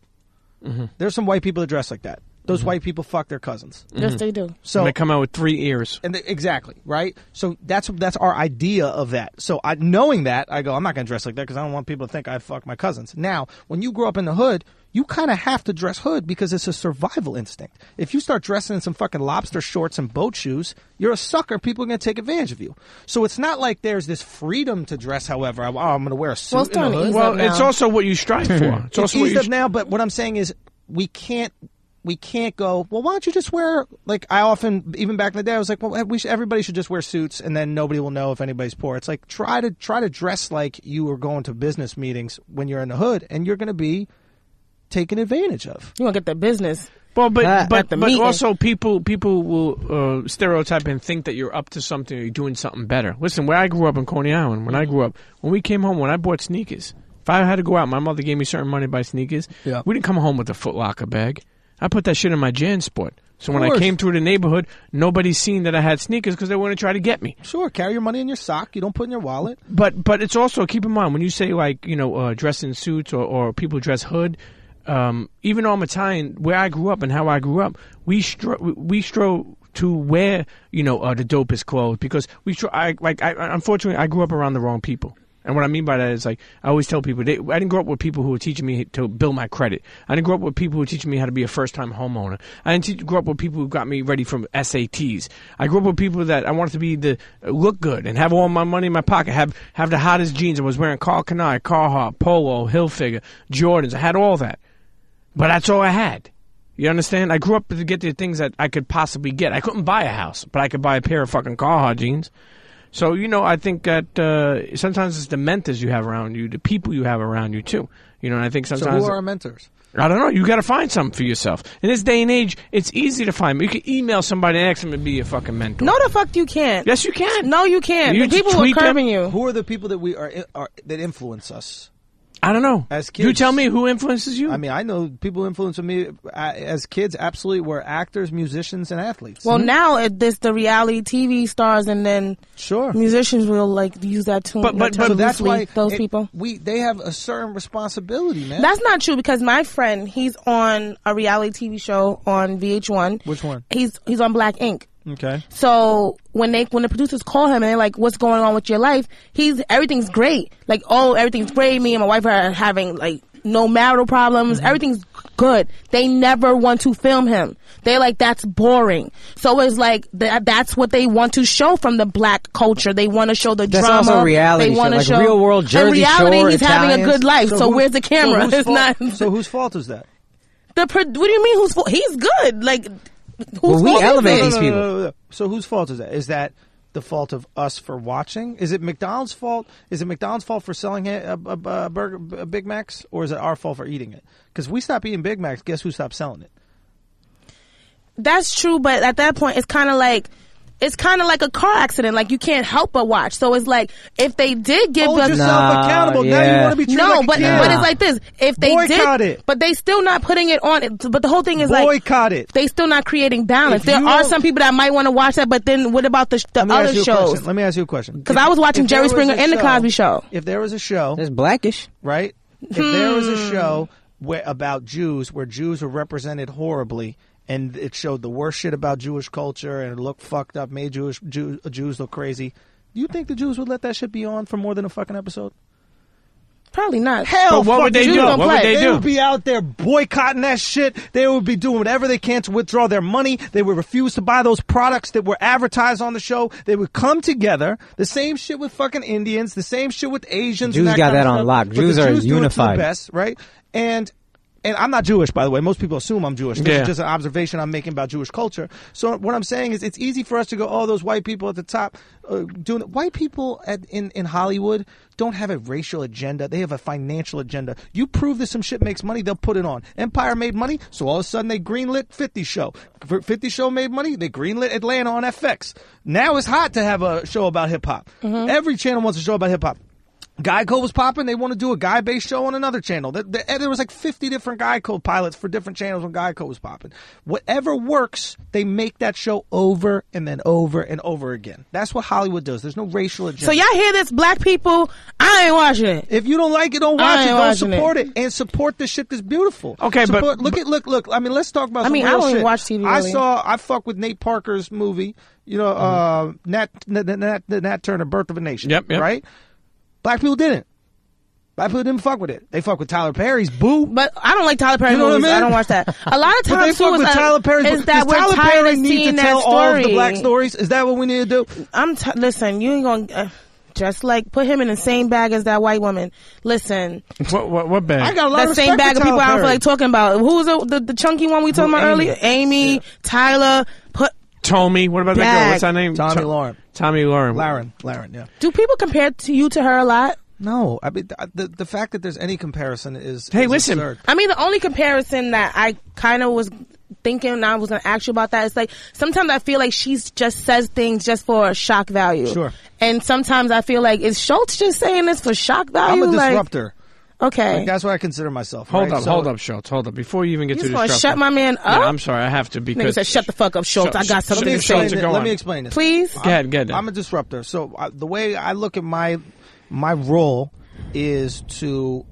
Mm-hmm. There's some white people that dress like that. Those white people fuck their cousins.
Yes, they do.
So and they come out with 3 ears.
And exactly, right? So that's our idea of that. So knowing that, I go, I'm not going to dress like that because I don't want people to think I fuck my cousins. Now, when you grow up in the hood, you kind of have to dress hood because it's a survival instinct. If you start dressing in some fucking lobster shorts and boat shoes, you're a sucker. People are going to take advantage of you. So it's not like there's this freedom to dress however. I'm going to wear a suit in the hood.
Well, it's also what you strive for.
It's also eased up now, but what I'm saying is we can't go, well, why don't you just wear, like, I often, even back in the day, I was like, well, everybody should just wear suits and then nobody will know if anybody's poor. It's like, try to dress like you are going to business meetings when you're in the hood and you're going to be taken advantage of.
You want to get the business.
Well, but also people will stereotype and think that you're up to something or you're doing something better. Listen, where I grew up in Coney Island, when we came home, when I bought sneakers, if I had to go out, my mother gave me certain money to buy sneakers. Yeah. We didn't come home with a Foot Locker bag. I put that shit in my JanSport. So when I came through the neighborhood, nobody's seen that I had sneakers because they want to try to get me.
Sure, carry your money in your sock. You don't put it in your wallet.
But it's also, keep in mind, when you say, like, you know, dress in suits or people dress hood, even though I'm Italian, where I grew up and how I grew up, we strove to wear, you know, the dopest clothes because unfortunately, I grew up around the wrong people. And what I mean by that is, like, I always tell people, I didn't grow up with people who were teaching me to build my credit. I didn't grow up with people who were teaching me how to be a first-time homeowner. I didn't grow up with people who got me ready for SATs. I grew up with people that I wanted to be look good and have all my money in my pocket, have the hottest jeans. I was wearing Carl Canai, Carhartt, Polo, Hilfiger, Jordans. I had all that. But that's all I had. You understand? I grew up to get the things that I could possibly get. I couldn't buy a house, but I could buy a pair of fucking Carhartt jeans. So, I think that sometimes it's the mentors you have around you, the people you have around you, too. And I think sometimes...
So who are our mentors?
I don't know. You got to find something for yourself. In this day and age, it's easy to find. You can email somebody and ask them to be your fucking mentor.
No, the fuck you can't.
Yes, you can.
No, you can't. The people who are curbing you.
Who are the people that that influence us?
I don't know.
As kids,
you tell me who influences you.
I mean, I know people influencing me as kids. Absolutely, were actors, musicians, and athletes.
Well, now there's the reality TV stars, and then musicians will like use that tune.
But that's why
those people
they have a certain responsibility, man.
That's not true because my friend, he's on a reality TV show on VH1.
Which one?
He's on Black Ink.
Okay.
So when the producers call him and they're like, "What's going on with your life?" Everything's great. Like, everything's great. Me and my wife are having like no marital problems. Mm-hmm. Everything's good. They never want to film him. They're like, that's boring. So it's like that's what they want to show from the black culture. They want to show the drama.
That's also reality.
They want to show
real world Jersey
reality.
Shore,
He's
Italians.
having a good life. So where's the camera? It's not.
So whose fault is that?
What do you mean? Whose fault? He's good. Like.
We elevate these people.
No. So whose fault is that? Is that the fault of us for watching? Is it McDonald's fault? Is it McDonald's fault for selling a Big Macs, or is it our fault for eating it? Because we stop eating Big Macs, guess who stopped selling it?
That's true, but at that point, it's kind of like a car accident. Like, you can't help but watch. So it's like, if they did give
Hold yourself accountable.
Yeah.
Now you want to be treated like
but it's like this. If they
boycott
did,
it.
But they still not putting it on. But the whole thing is
boycott it.
They still not creating balance.
If
There
you
are
don't-
some people that might want to watch that, but then what about the other shows?
Let me ask you a question.
Because I was watching Jerry Springer and the Cosby Show.
If there was a show,
It's blackish.
right? If there was a show about Jews where Jews were represented horribly, and it showed the worst shit about Jewish culture and it looked fucked up, made Jews look crazy, do you think the Jews would let that shit be on for more than a fucking episode?
Probably not.
Hell,
But what would they
Jews
do?
don't
What would
play.
they
They
do?
would be out there boycotting that shit. They would be doing whatever they can to withdraw their money. They would refuse to buy those products that were advertised on the show. They would come together. The same shit with fucking Indians. The same shit with Asians.
Jews
and
got
kind of
that on
stuff.
lock.
But
Jews
the
are
Jews do it to the
unified.
best, right? And I'm not Jewish, by the way. Most people assume I'm Jewish. This
Yeah.
is just an observation I'm making about Jewish culture. So what I'm saying is, it's easy for us to go, oh, those white people at the top doing it. White people in Hollywood don't have a racial agenda. They have a financial agenda. You prove that some shit makes money, they'll put it on. Empire made money, so all of a sudden they greenlit 50 Show. 50 Show made money, they greenlit Atlanta on FX. Now it's hot to have a show about hip hop.
Mm-hmm.
Every channel wants a show about hip hop. Guy Code was popping. They want to do a guy-based show on another channel. There was like 50 different Guy Code pilots for different channels when Guy Code was popping. Whatever works, they make that show over and then over and over again. That's what Hollywood does. There's no racial agenda.
So y'all hear this, black people? I ain't watching it.
If you don't like it, don't watch
I
it.
ain't
Don't
watching
support it. And support the shit that's beautiful.
Okay,
support,
but
look. I mean, let's talk about. Some
I
real
don't even
shit.
watch TV. Really.
I fuck with Nate Parker's movie. You know, Nat Turner, Birth of a Nation.
Yep.
Right. Black people didn't. Black people didn't fuck with it. They fuck with Tyler Perry's Boo.
But I don't like Tyler Perry
You know what I
movies.
mean?
I don't watch that. A lot of
But they
times too
fuck with Tyler Perry's
is that we're
Tyler
tired
Perry
of
need to
seeing
tell
that
all of
story.
the black stories. Is that what we need to do?
Listen, you ain't gonna just like put him in the same bag as that white woman. Listen,
what bag?
I got a lot
that
of respect
same bag
for
of people
Tyler
I don't feel
Perry.
like talking about. Who's the chunky one we talking about earlier? Amy, Tyler.
Tomi. What about that girl? What's her name?
Tomi Lahren.
Tomi Lahren.
Lahren, yeah.
Do people compare you to her a lot?
No, I mean the fact that there's any comparison is
Hey,
is
listen.
absurd.
I mean, the only comparison that I kind of was thinking, and I was going to ask you about that, is like sometimes I feel like she just says things just for shock value.
Sure.
And sometimes I feel like, is Schulz just saying this for shock value?
I'm a
Like,
disruptor.
okay.
Like, that's what I consider myself.
Hold
right?
up, Schultz. Hold up. Before you even get
You
to
just
the
want to
disruption.
shut my man up?
Yeah, I'm sorry. I have to
Nigga
because
said, shut the fuck up, Schultz. I got something
Let me
to say.
explain
Go
it. Let
on.
me explain this.
Please?
Go ahead.
I'm a disruptor. So the way I look at my role is to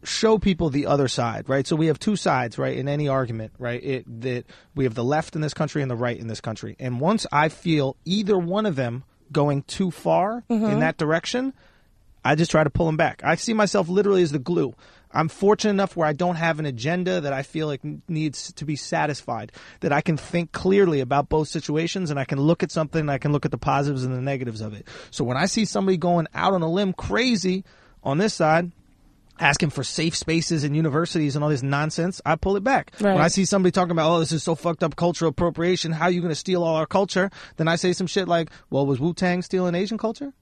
show people the other side, right? So we have two sides, right, in any argument, right? That we have the left in this country and the right in this country. And once I feel either one of them going too far in that direction, I just try to pull them back. I see myself literally as the glue. I'm fortunate enough where I don't have an agenda that I feel like needs to be satisfied, that I can think clearly about both situations, and I can look at something and I can look at the positives and the negatives of it. So when I see somebody going out on a limb crazy on this side, asking for safe spaces in universities and all this nonsense, I pull it back.
Right.
When I see somebody talking about, oh, this is so fucked up cultural appropriation, how are you going to steal all our culture? Then I say some shit like, well, was Wu-Tang stealing Asian culture?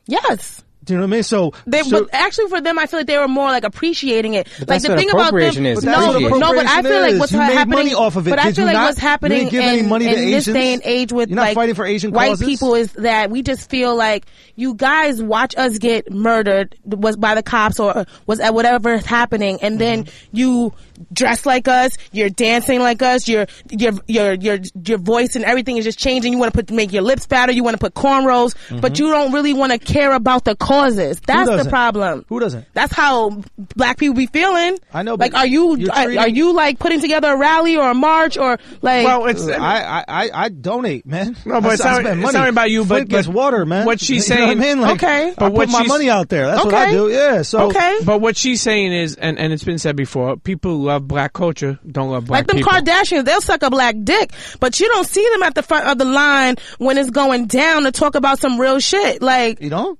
Yes.
Do you know what I mean?
But actually, for them, I feel like they were more like appreciating it.
But
Like
that's
the
what
thing about them,
appropriation is.
no, but I feel like what's
You made
happening.
money off of it.
But I
Did
feel
you
like
not?
what's happening
You didn't give any money to
in this
Asians?
day and age with
You're not
like
fighting for Asian
white
causes?
people is that we just feel like you guys watch us get murdered was by the cops or was at whatever is happening, and then you dress like us, you're dancing like us, your voice and everything is just changing. You want to make your lips fatter, you want to put cornrows, but you don't really want to care about the causes. That's the problem.
Who doesn't?
That's how black people be feeling.
I know,
Like,
but
are you
you're
like putting together a rally or a march or like?
Well, it's
I donate, man.
No, but it's not about you. But
gets water, man.
What she's
You know
saying,
what I mean? Like,
okay.
But I put my money out there. That's what I do. Yeah. So
okay.
But what she's saying is, and it's been said before, people who love black culture don't love black
Like them
people.
Kardashians, they'll suck a black dick, but you don't see them at the front of the line when it's going down to talk about some real shit. Like,
you don't?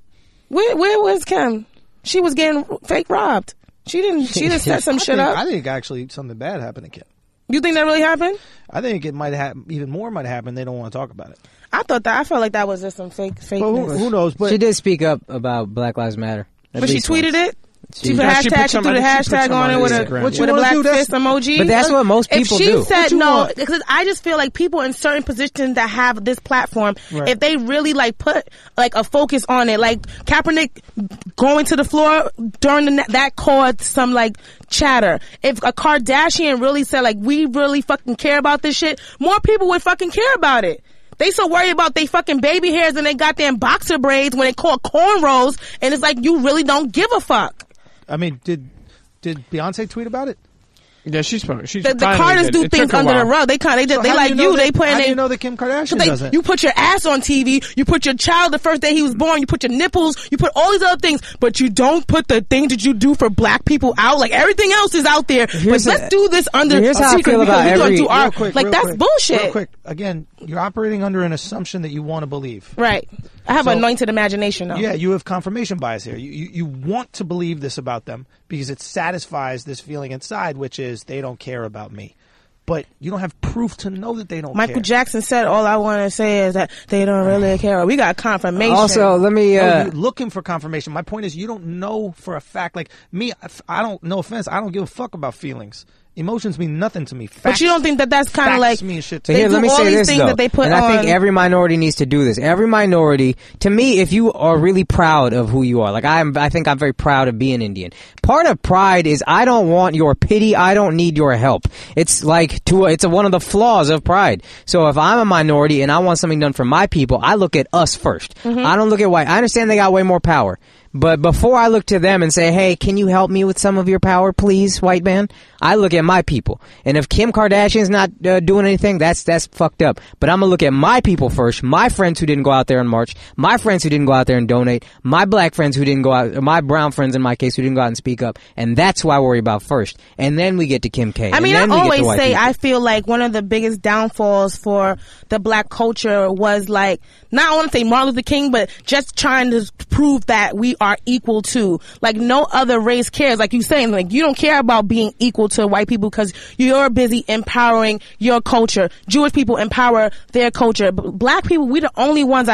where was Kim? She was getting fake robbed. She didn't set some shit up.
I think actually something bad happened to Kim.
You think that really happened?
I think it might have even more might happen. They don't want to talk about it.
I felt like that was just some fake.
Well, who knows? But
She did speak up about Black Lives Matter.
But she tweeted it. She put
Yeah, she put
hashtag. She
some-
threw the
I think she put
hashtag
some
on
on
it with
Instagram.
a
What you
with a
wanna
black
do?
fist emoji.
But that's what most people
If she
do.
said
What you
no,
want?
because I just feel like people in certain positions that have this platform,
Right.
if they really like put like a focus on it, like Kaepernick going to the floor during that caused some like chatter. If a Kardashian really said like we really fucking care about this shit, more people would fucking care about it. They so worried about they fucking baby hairs and they goddamn boxer braids when they call cornrows, and it's like you really don't give a fuck.
I mean, did Beyonce tweet about it?
Yeah, she's
The
finally
Carters
did.
do
It
things
took a
under the
while.
rug. They kind of
So
they
how do
like
you know
you.
that-
They put
How
in
do you
they.
know that Kim Kardashian
They,
doesn't?
you put your ass on TV, you put your child the first day he was born, you put your nipples, you put all these other things, but you don't put the things that you do for black people out. Like everything else is out there. But
Here's
let's
a-
do this under
here's how I
secret
feel
because
about
we're gonna
every-
do our
Real quick,
like
real
that's
quick,
bullshit.
Real quick, again, you're operating under an assumption that you want to believe.
Right. I have
So-
anointed imagination though.
Yeah, you have confirmation bias here. You want to believe this about them because it satisfies this feeling inside, which is they don't care about me. But you don't have proof to know that they don't
Michael
care.
Jackson said, "All I want to say is that they don't really care." We got confirmation.
Also, let me.
No, you're looking for confirmation. My point is you don't know for a fact. Like me, I don't, no offense, I don't give a fuck about feelings. Emotions mean nothing to me. Facts,
but you don't think that that's kind of
facts
like
mean shit to
But
they
here,
do
let me
all
say
these
this
things
though,
that they put
and I think
on-
every minority needs to do this. Every minority, to me, if you are really proud of who you are, like I think I'm very proud of being Indian. Part of pride is I don't want your pity. I don't need your help. It's like it's one of the flaws of pride. So if I'm a minority and I want something done for my people, I look at us first. I don't look at white. I understand they got way more power. But before I look to them and say, hey, can you help me with some of your power, please, white man? I look at my people. And if Kim Kardashian's not doing anything, that's fucked up. But I'm going to look at my people first, my friends who didn't go out there and march, my friends who didn't go out there and donate, my black friends who didn't go out, my brown friends in my case who didn't go out and speak up. And that's who I worry about first. And then we get to Kim K.
I mean, I
and then we get to
always
white
say
people.
I feel like one of the biggest downfalls for the black culture was like, not I want to say Martin Luther King, but just trying to prove that we are equal to, like no other race cares. Like you saying, like you don't care about being equal to white people because you're busy empowering your culture. Jewish people empower their culture. But black people, we're the only ones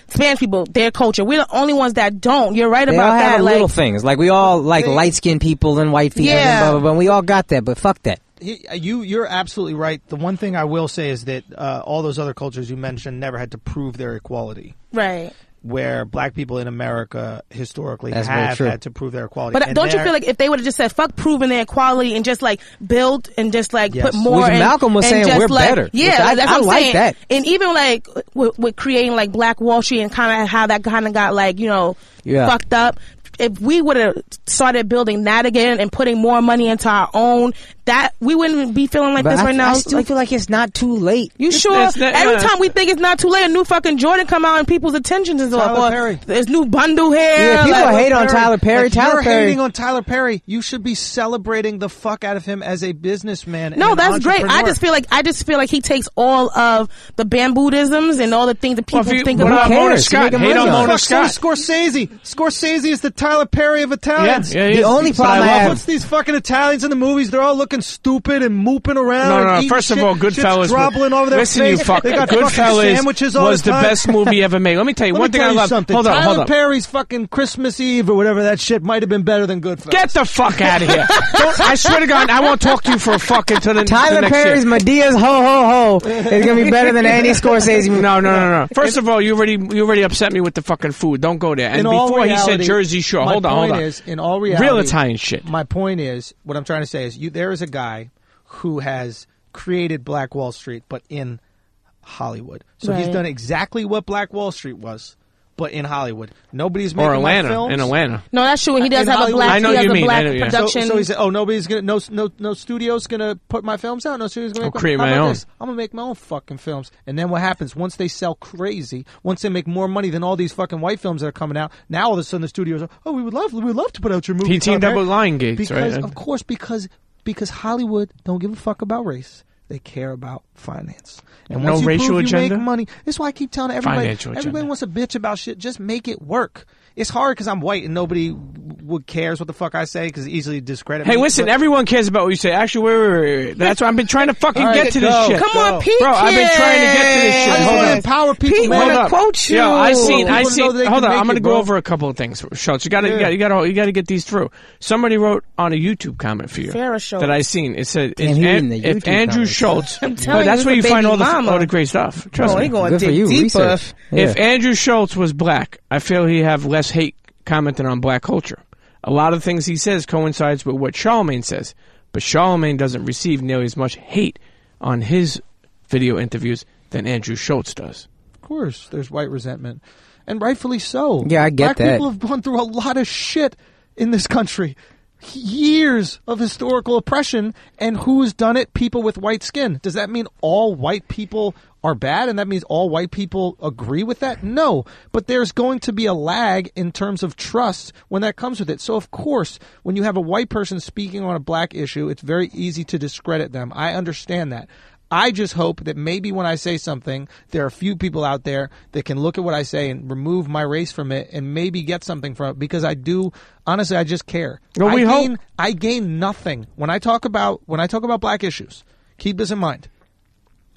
Spanish people, their culture. We're the only ones that don't. You're right
They
about
all
that.
have
Like,
little things. Like we all like light-skinned people and white people and blah, blah, blah. We all got that, but fuck that.
You're absolutely right. The one thing I will say is that all those other cultures you mentioned never had to prove their equality.
right.
Where black people in America historically
That's very
have
true.
had to prove their equality.
But
And
don't you
they're-
feel like if they would have just said fuck proving their equality and just like build and just like
Yes.
put more
Which
in,
Malcolm was
and
saying
just,
we're
like,
better.
Yeah,
Which I
that's what I'm
like
saying.
that.
And even like with creating like Black Wall Street and kind of how that kind of got like, you know,
Yeah.
fucked up. if we would have started building that again and putting more money into our own, that we wouldn't be feeling like this right now.
I still feel like it's not too late.
You sure? Every time we think it's not too late, a new fucking Jordan come out and people's attention is off.
Tyler Perry.
There's new bundle hair.
Yeah, people hate on Tyler Perry.
Like,
Tyler
you're
Perry.
hating on Tyler Perry. You should be celebrating the fuck out of him as a businessman.
No,
and an
that's great. I
entrepreneur.
just feel like he takes all of the bamboodisms and all the things that people think
what
about.
about Mona Scott? Hate on Mona
Fuck
Scott.
Scorsese. Scorsese is the Tyler Perry of Italians.
Yeah,
The only problem I have.
What's these fucking Italians in the movies? They're all looking stupid and mooping around.
No. First of all, Goodfellas.
Dropping over their
Listen,
face.
you fuck.
They got fucking
Goodfellas
sandwiches all
was
the
the
time.
best movie ever made. Let me tell you one thing I love. Hold
Tyler
on.
Perry's fucking Christmas Eve or whatever that shit might have been better than Goodfellas.
Get the fuck out of here! I swear to God, I won't talk to you for a fucking till the
Tyler
next
Perry's
year.
Medea's Ho Ho Ho is gonna be better than any Scorsese movie.
No. First of all, you already upset me with the fucking food. Don't go there. And
In all
before he said
reality,
Jersey Shore. Hold on.
In all reality,
Real Italian shit.
My point is, what I'm trying to say is, there is a guy who has created Black Wall Street, but in Hollywood. So he's done exactly what Black Wall Street was, but in Hollywood. Nobody's making my films.
In Atlanta.
No, that's true. He does
In
have
Hollywood.
a black.
I know
he has
you
a
mean.
black
I know, yeah.
production.
So he said, nobody's gonna, no studio's gonna put my films out. No studio's gonna
I'll
make
create
how
my
about
own.
this? I'm gonna make my own fucking films. And then what happens once they sell crazy? Once they make more money than all these fucking white films that are coming out, now all of a sudden the studios are, we would love to put out your movie.
He teamed up with Lionsgate,
because,
right?
Of course, because Hollywood don't give a fuck about race. They care about finance. And
No
once you
racial
prove
agenda?
you make money, that's why I keep telling everybody.
Financial
Everybody
agenda.
wants to bitch about shit. Just make it work. It's hard because I'm white and nobody would cares what the fuck I say because easily discredit me.
Hey, listen, everyone cares about what you say. Actually, wait. That's why I've been trying to fucking
All right,
get to this
go.
shit.
Come on, Pete.
Bro, I've been trying to get to this shit.
I just
Hold
want to
on.
empower people,
Pete
man.
wanna
Hold up.
quote you.
Yo, I
People
seen.
know they
Hold
can
on.
make
I'm going
it,
to go
bro.
over a couple of things, Schultz. You got to get these through. Somebody wrote on a YouTube comment for you
Sarah Schultz.
that I seen. It said,
Damn, he reading the
if
YouTube
Andrew
comments.
Schultz,
I'm telling you,
that's
it's
where
a
you find
baby mama.
all the great stuff. Trust
Oh,
me.
he going
Good for
dig
you.
deeper.
Research.
If
Yeah.
Andrew Schultz was black, I feel he'd have less hate commenting on black culture. A lot of things he says coincides with what Charlemagne says, but Charlemagne doesn't receive nearly as much hate on his video interviews than Andrew Schultz does.
Of course, there's white resentment, and rightfully so.
Yeah, I get
Black
that.
people have gone through a lot of shit in this country. Years of historical oppression, and who's done it? People with white skin. Does that mean all white people are bad, and that means all white people agree with that? No, but there's going to be a lag in terms of trust when that comes with it. So, of course, when you have a white person speaking on a black issue, it's very easy to discredit them. I understand that. I just hope that maybe when I say something, there are a few people out there that can look at what I say and remove my race from it and maybe get something from it, because I do, honestly, I just care.
Well, we hope.
I gain nothing when I talk about black issues. Keep this in mind.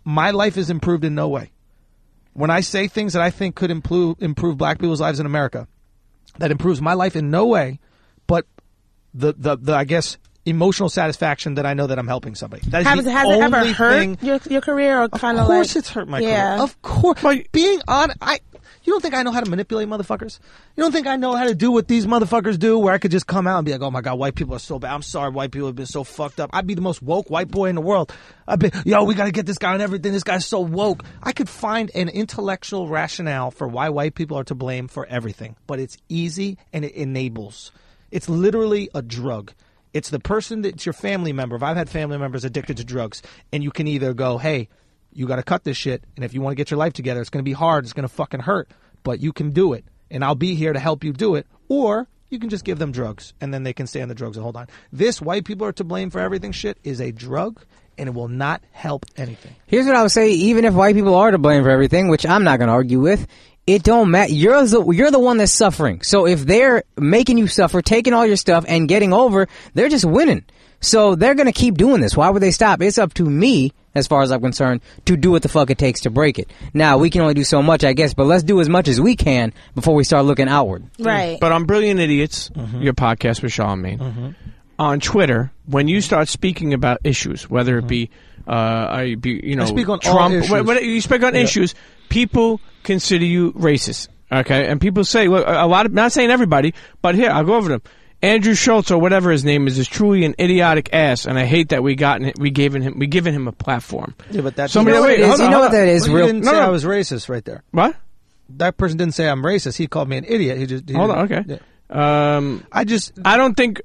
My life is improved in no way. When I say things that I think could improve black people's lives in America, that improves my life in no way, but the I guess emotional satisfaction that I know that I'm helping somebody. That is
Has
the
it ever
only
hurt
thing.
your career, or kind
Of
of like?
course, it's hurt my
Yeah.
career. Of course, being on, you don't think I know how to manipulate motherfuckers? You don't think I know how to do what these motherfuckers do, where I could just come out and be like, "Oh my god, white people are so bad. I'm sorry, white people have been so fucked up. I'd be the most woke white boy in the world. I'd be, we got to get this guy on everything. This guy's so woke." I could find an intellectual rationale for why white people are to blame for everything, but it's easy and it enables. It's literally a drug. It's the person that's your family member. If I've had family members addicted to drugs, and you can either go, "Hey, you got to cut this shit, and if you want to get your life together, it's going to be hard, it's going to fucking hurt, but you can do it, and I'll be here to help you do it," or you can just give them drugs, and then they can stay on the drugs and hold on. This white people are to blame for everything shit is a drug, and it will not help anything.
Here's what I would say: even if white people are to blame for everything, which I'm not going to argue with, it don't matter. You're the one that's suffering. So if they're making you suffer, taking all your stuff and getting over, they're just winning. So they're going to keep doing this. Why would they stop? It's up to me, as far as I'm concerned, to do what the fuck it takes to break it. Now, we can only do so much, I guess, but let's do as much as we can before we start looking outward.
Right.
But on Brilliant Idiots, your podcast with Charlemagne, on Twitter, when you start speaking about issues, whether it be,
I speak on all
Trump,
issues.
when you speak on issues, people consider you racist. Okay, and people say, look, a lot of, not saying everybody, but here, I'll go over them. Andrew Schulz, or whatever his name is truly an idiotic ass, and I hate that we given him a platform.
Yeah, but that's
You know what that is?
You
Real.
didn't say I was racist right there.
What?
That person didn't say I'm racist. He called me an idiot. He just
Hold on, okay.
Yeah. I
don't think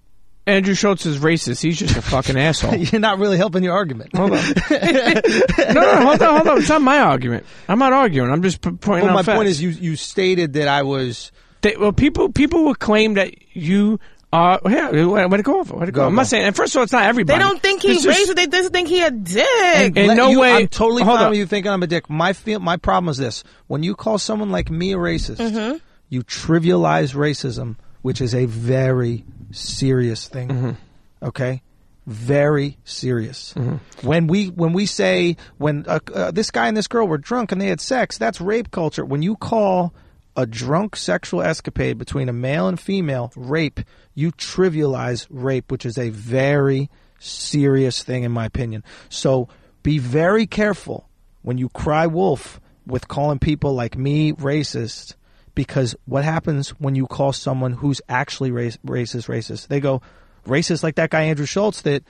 Andrew Schulz is racist. He's just a fucking asshole.
You're not really helping your argument.
Hold on. Hold on. It's not my argument. I'm not arguing. I'm just pointing out
my
facts.
point is, you stated that I was.
People will claim that you are. Way to go off. I'm not saying. And first of all, it's not everybody.
They don't think he's racist. They just think he's a dick.
In no way.
I'm totally fine with you thinking I'm a dick. My problem is this: when you call someone like me a racist, you trivialize racism, which is a very serious thing. Okay, very serious. When we say this guy and this girl were drunk and they had sex, that's rape culture. When you call a drunk sexual escapade between a male and female rape, you trivialize rape, which is a very serious thing in my opinion. So be very careful when you cry wolf with calling people like me racist, because what happens when you call someone who's actually racist? They go racist, like that guy Andrew Schulz that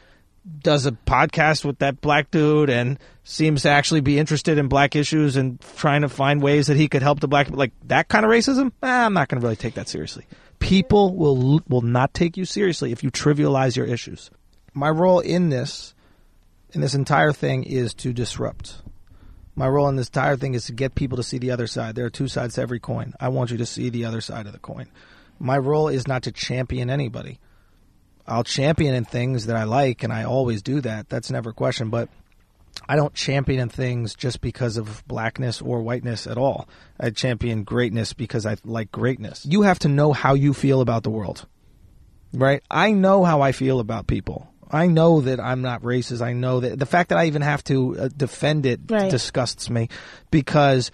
does a podcast with that black dude and seems to actually be interested in black issues and trying to find ways that he could help the black people. Like that kind of racism, I'm not going to really take that seriously. People will not take you seriously if you trivialize your issues. My role in this entire thing is to disrupt. My role in this entire thing is to get people to see the other side. There are two sides to every coin. I want you to see the other side of the coin. My role is not to champion anybody. I'll champion in things that I like, and I always do that. That's never a question. But I don't champion in things just because of blackness or whiteness at all. I champion greatness because I like greatness. You have to know how you feel about the world, right? I know how I feel about people. I know that I'm not racist. I know that the fact that I even have to defend it disgusts me, because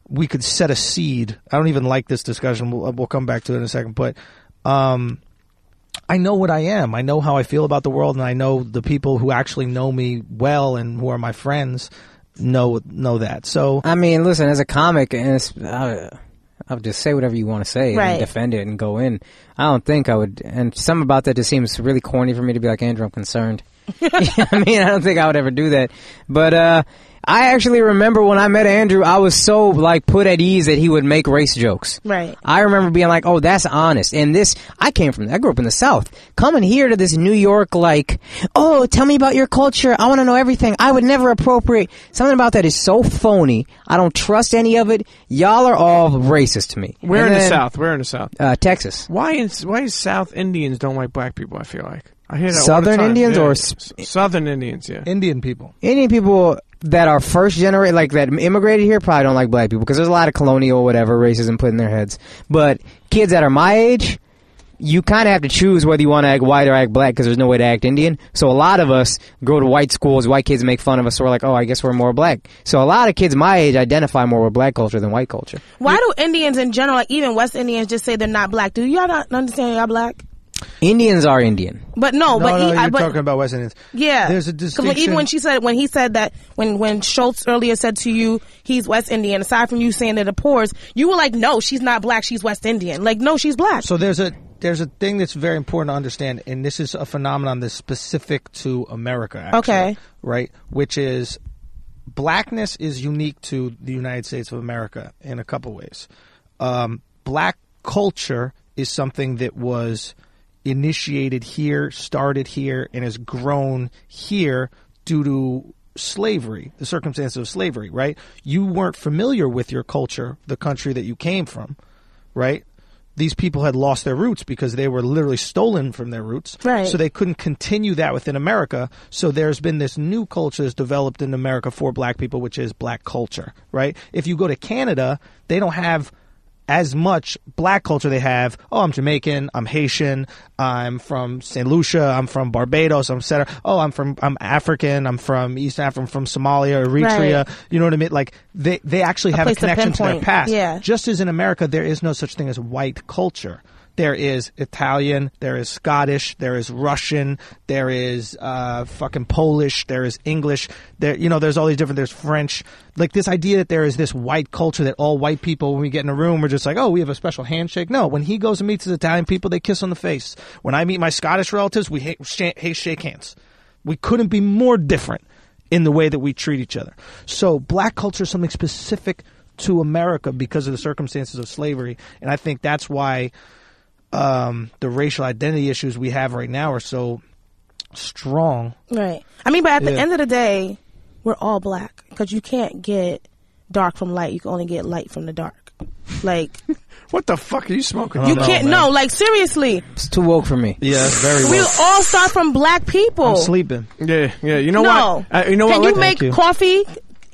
we could set a seed. I don't even like this discussion. We'll come back to it in a second. But I know what I am. I know how I feel about the world, and I know the people who actually know me well and who are my friends know that. So
I mean, listen, as a comic, and I'll just say whatever you want to say and defend it and go in. I don't think I would. And something about that just seems really corny for me to be like, Andrew, I'm concerned. I mean, I don't think I would ever do that. But I actually remember when I met Andrew, I was so like put at ease that he would make race jokes.
Right.
I remember being like, oh, that's honest. And I grew up in the South. Coming here to this New York, like, oh, tell me about your culture. I want to know everything. I would never appropriate. Something about that is so phony. I don't trust any of it. Y'all are all racist to me.
We're in the South.
Texas.
Why South Indians don't like black people, I feel like. I hear that
Southern
all the time.
Indians or
Southern Indians, yeah.
Indian people
that are first generation, like that immigrated here, probably don't like black people because there's a lot of colonial whatever racism put in their heads. But kids that are my age, you kind of have to choose whether you want to act white or act black because there's no way to act Indian. So a lot of us go to white schools, white kids make fun of us, so we're like, oh, I guess we're more black. So a lot of kids my age identify more with black culture than white culture.
Why do Indians in general, like even West Indians, just say they're not black? Do y'all not understand y'all black?
Indians are Indian.
But
you're talking about West Indians.
Yeah.
There's a distinction.
Even when he said that, when Schulz earlier said to you, he's West Indian, aside from you saying that the Poors, you were like, no, she's not black, she's West Indian. Like, no, she's black.
So there's a thing that's very important to understand, and this is a phenomenon that's specific to America, actually.
Okay.
Right? Which is, blackness is unique to the United States of America in a couple ways. Black culture is something that was initiated here, started here, and has grown here due to slavery, the circumstances of slavery, right? You weren't familiar with your culture, the country that you came from, right? These people had lost their roots because they were literally stolen from their roots.
Right.
So they couldn't continue that within America. So there's been this new culture that's developed in America for black people, which is black culture, right? If you go to Canada, they don't have as much black culture. They have, oh, I'm Jamaican, I'm Haitian, I'm from St. Lucia, I'm from Barbados, I'm African, I'm from East Africa, I'm from Somalia, Eritrea,
right.
You know what I mean? Like, they actually have a connection to their past.
Yeah.
Just as in America, there is no such thing as white culture. There is Italian, there is Scottish, there is Russian, there is fucking Polish, there is English, there's all these different, there's French. Like this idea that there is this white culture that all white people, when we get in a room, we're just like, oh, we have a special handshake. No, when he goes and meets his Italian people, they kiss on the face. When I meet my Scottish relatives, we shake hands. We couldn't be more different in the way that we treat each other. So black culture is something specific to America because of the circumstances of slavery. And I think that's why the racial identity issues we have right now are so strong.
Right. I mean, but at the end of the day, we're all black because you can't get dark from light. You can only get light from the dark. Like,
what the fuck are you smoking?
You can't. No, like seriously.
It's too woke for me.
Yeah, it's very woke.
We all start from black people.
I'm sleeping.
Yeah. You know
what?
You know
Can
what?
you make coffee?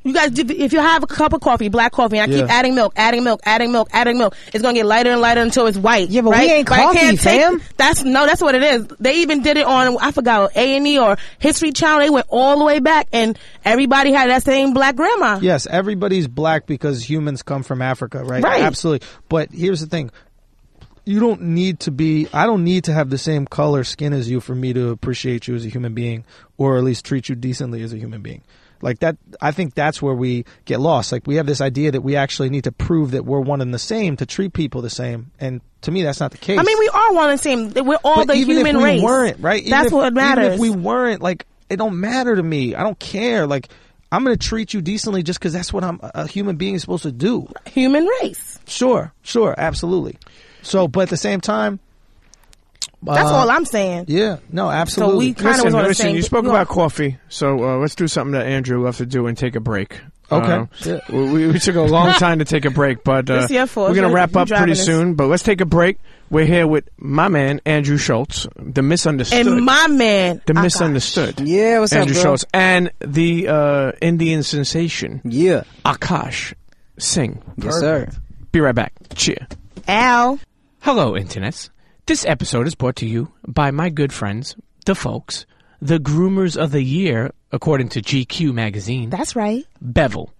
You guys, if you have a cup of coffee, black coffee, and I keep adding milk, it's gonna get lighter and lighter until it's white.
Yeah, but
right?
we ain't coffee, fam.
That's what it is. They even did it on, I forgot, A&E or History Channel. They went all the way back, and everybody had that same black grandma.
Yes, everybody's black because humans come from Africa, right?
Right.
Absolutely. But here's the thing. You don't need to be, I don't need to have the same color skin as you for me to appreciate you as a human being, or at least treat you decently as a human being. Like that, I think that's where we get lost. Like we have this idea that we actually need to prove that we're one and the same to treat people the same. And to me, that's not the case.
I mean, we are one and the same. We're all the human race.
Even if we weren't, right?
That's what matters.
Even if we weren't, like, it don't matter to me. I don't care. Like, I'm going to treat you decently just because that's what a human being is supposed to do.
Human race.
Sure, absolutely. So, but at the same time,
that's all I'm saying.
Yeah, no, absolutely.
So we kind of was on the same.
You spoke about coffee, so let's do something that Andrew loves to do and take a break.
Okay.
We took a long time to take a break, but we're going to wrap up pretty soon. But let's take a break. We're here with my man, Andrew Schulz, the misunderstood.
And my man,
the misunderstood.
Yeah, what's
Andrew
up, bro?
Schulz. And the Indian sensation.
Yeah.
Akaash Singh.
Yes, sir.
Be right back. Cheer.
Al.
Hello, internets. This episode is brought to you by my good friends, the folks, the groomers of the year, according to GQ magazine.
That's right.
Bevel.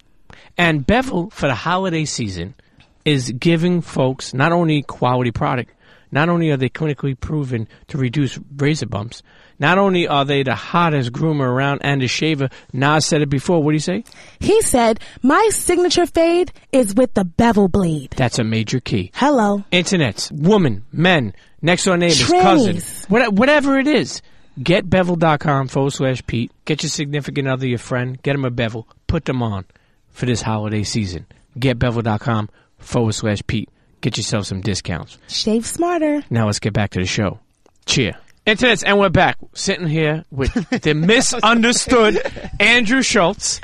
And Bevel, for the holiday season, is giving folks not only quality product, not only are they clinically proven to reduce razor bumps, not only are they the hottest groomer around and a shaver. Nas said it before. What did he say?
He said, my signature fade is with the bevel blade.
That's a major key.
Hello.
Internets, women, men, next door neighbors,
Trays.
cousins, whatever it is. Get bevel.com/Pete. Get your significant other, your friend. Get them a bevel. Put them on for this holiday season. Get bevel.com/Pete. Get yourself some discounts.
Shave smarter.
Now let's get back to the show. Cheer. Internets, and we're back. Sitting here with the misunderstood Andrew Schulz,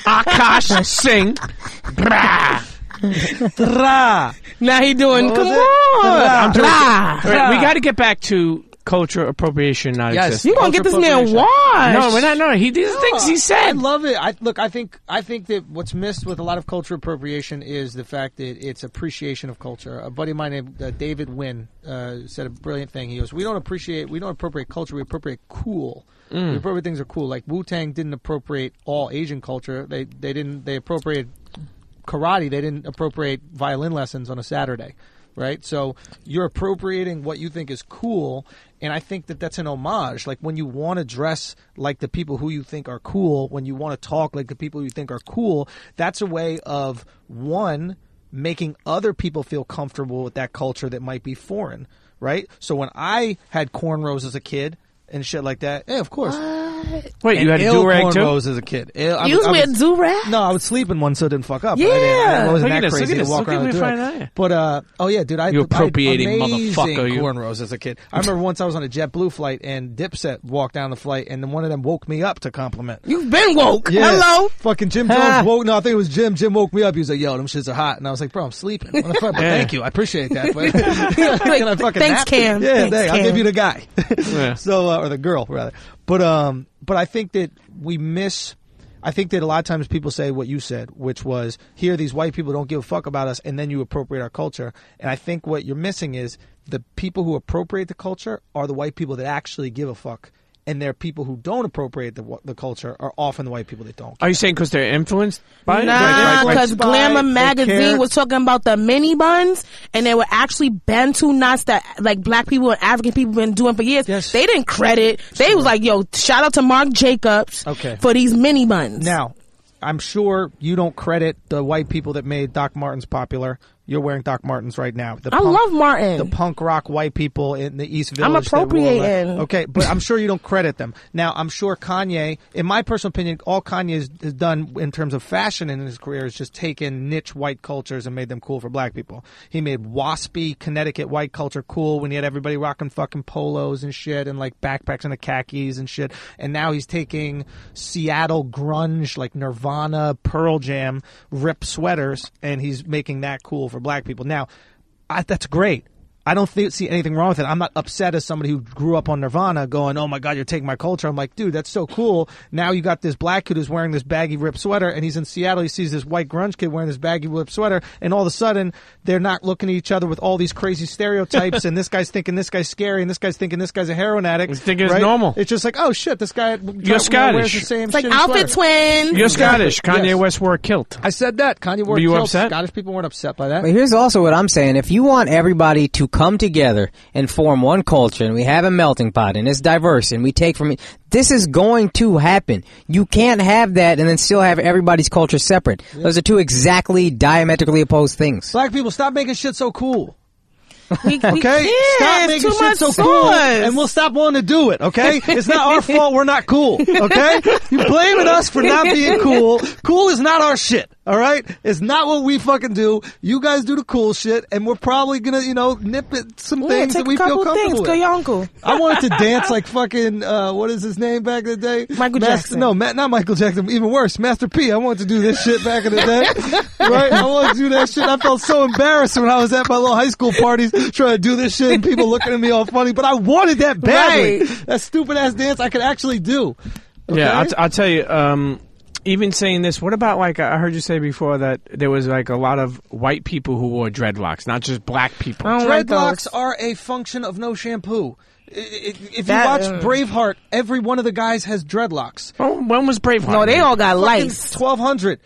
Akaash Singh.
Now he doing, come on.
We got to get back to culture appropriation not existing.
You gonna get this man washed?
No, we're not. No, these are things he said.
I love it. I think that what's missed with a lot of culture appropriation is the fact that it's appreciation of culture. A buddy of mine named David Wynn said a brilliant thing. He goes, "We don't appropriate culture. We appropriate cool. We appropriate things that are cool. Like Wu-Tang didn't appropriate all Asian culture. They appropriated karate. They didn't appropriate violin lessons on a Saturday." Right? So you're appropriating what you think is cool, and I think that that's an homage. Like when you want to dress like the people who you think are cool, when you want to talk like the people you think are cool, that's a way of, one, making other people feel comfortable with that culture that might be foreign, right? So when I had cornrows as a kid and shit like that, yeah, of course.
Wait, you had a do-rag too?
Cornrows as a kid.
You was wearing do-rag?
No, I would sleep in one so it didn't fuck up.
Yeah.
I wasn't that
Look
crazy to walk around with a do-rag. But, oh yeah, dude,
you appropriating
I had amazing
motherfucker.
cornrows as a kid. I remember once I was on a JetBlue flight and Dipset walked down the flight and then one of them woke me up to compliment.
You've been woke.
Yeah.
Hello.
Fucking Jim Jones woke. No, I think it was Jim. Jim woke me up. He was like, "Yo, them shits are hot," and I was like, "Bro, I'm sleeping." Thank you, I appreciate that. But can I fucking
thanks,
nap?
Cam.
Yeah,
thanks,
I'll
Cam.
give you the guy.
Yeah.
So, or the girl rather. But I think that we miss. I think that a lot of times people say what you said, which was, here these white people don't give a fuck about us, and then you appropriate our culture. And I think what you're missing is the people who appropriate the culture are the white people that actually give a fuck. And there are people who don't appropriate the culture are often the white people that don't.
Are you saying because they're influenced by it?
Nah,
Like
because Glamour magazine was talking about the mini buns, and they were actually Bantu knots that like black people and African people been doing for years.
Yes.
They didn't credit. They was like, yo, shout out to Marc Jacobs for these mini buns.
Now, I'm sure you don't credit the white people that made Doc Martens popular, You're wearing Doc Martens right now.
I love Martin.
The punk rock white people in the East Village.
I'm appropriating.
Okay, but I'm sure you don't credit them. Now, I'm sure Kanye, in my personal opinion, all Kanye has done in terms of fashion in his career is just taken niche white cultures and made them cool for black people. He made waspy Connecticut white culture cool when he had everybody rocking fucking polos and shit and like backpacks and the khakis and shit. And now he's taking Seattle grunge, like Nirvana, Pearl Jam, rip sweaters, and he's making that cool for black people. Now, that's great. I don't see anything wrong with it. I'm not upset as somebody who grew up on Nirvana going, oh my God, you're taking my culture. I'm like, dude, that's so cool. Now you got this black kid who's wearing this baggy ripped sweater and he's in Seattle. He sees this white grunge kid wearing this baggy ripped sweater and all of a sudden they're not looking at each other with all these crazy stereotypes and this guy's thinking this guy's scary and this guy's thinking this guy's a heroin addict.
He's thinking it's normal.
It's just like, oh shit, this guy
You're Scottish.
wears the same
It's like
shitty
outfit
sweater.
twins.
You're Scottish. Kanye
Yes.
West wore a kilt.
I said that. Kanye wore
Were you
kilts.
upset?
Scottish people weren't upset by that.
But here's also what I'm saying. If you want everybody to come together and form one culture and we have a melting pot and it's diverse and we take from it, this is going to happen. You can't have that and then still have everybody's culture separate. Yep. Those are two exactly diametrically opposed things.
Black people, stop making shit so cool.
We
Okay?
can't.
Stop making
Too
shit
much
so
sauce.
cool and we'll stop wanting to do it, okay? It's not our fault we're not cool, okay? You blaming us for not being cool. Cool is not our shit, alright? It's not what we fucking do. You guys do the cool shit and we're probably gonna, nip at some things that we feel comfortable with.
Go your uncle.
I wanted to dance like fucking, what is his name back in the day?
Michael Jackson.
No, not Michael Jackson, even worse, Master P. I wanted to do this shit back in the day, right? I wanted to do that shit. I felt so embarrassed when I was at my little high school parties trying to do this shit and people looking at me all funny, but I wanted that badly.
Right.
That stupid ass dance I could actually do. Okay?
Yeah, I'll tell you, even saying this, what about like, I heard you say before that there was like a lot of white people who wore dreadlocks, not just black people.
I don't like
Dreadlocks
those.
are a function of no shampoo. If you watch Braveheart, every one of the guys has dreadlocks.
Oh, when was Braveheart?
No, they all got
Fucking
lice.
1200.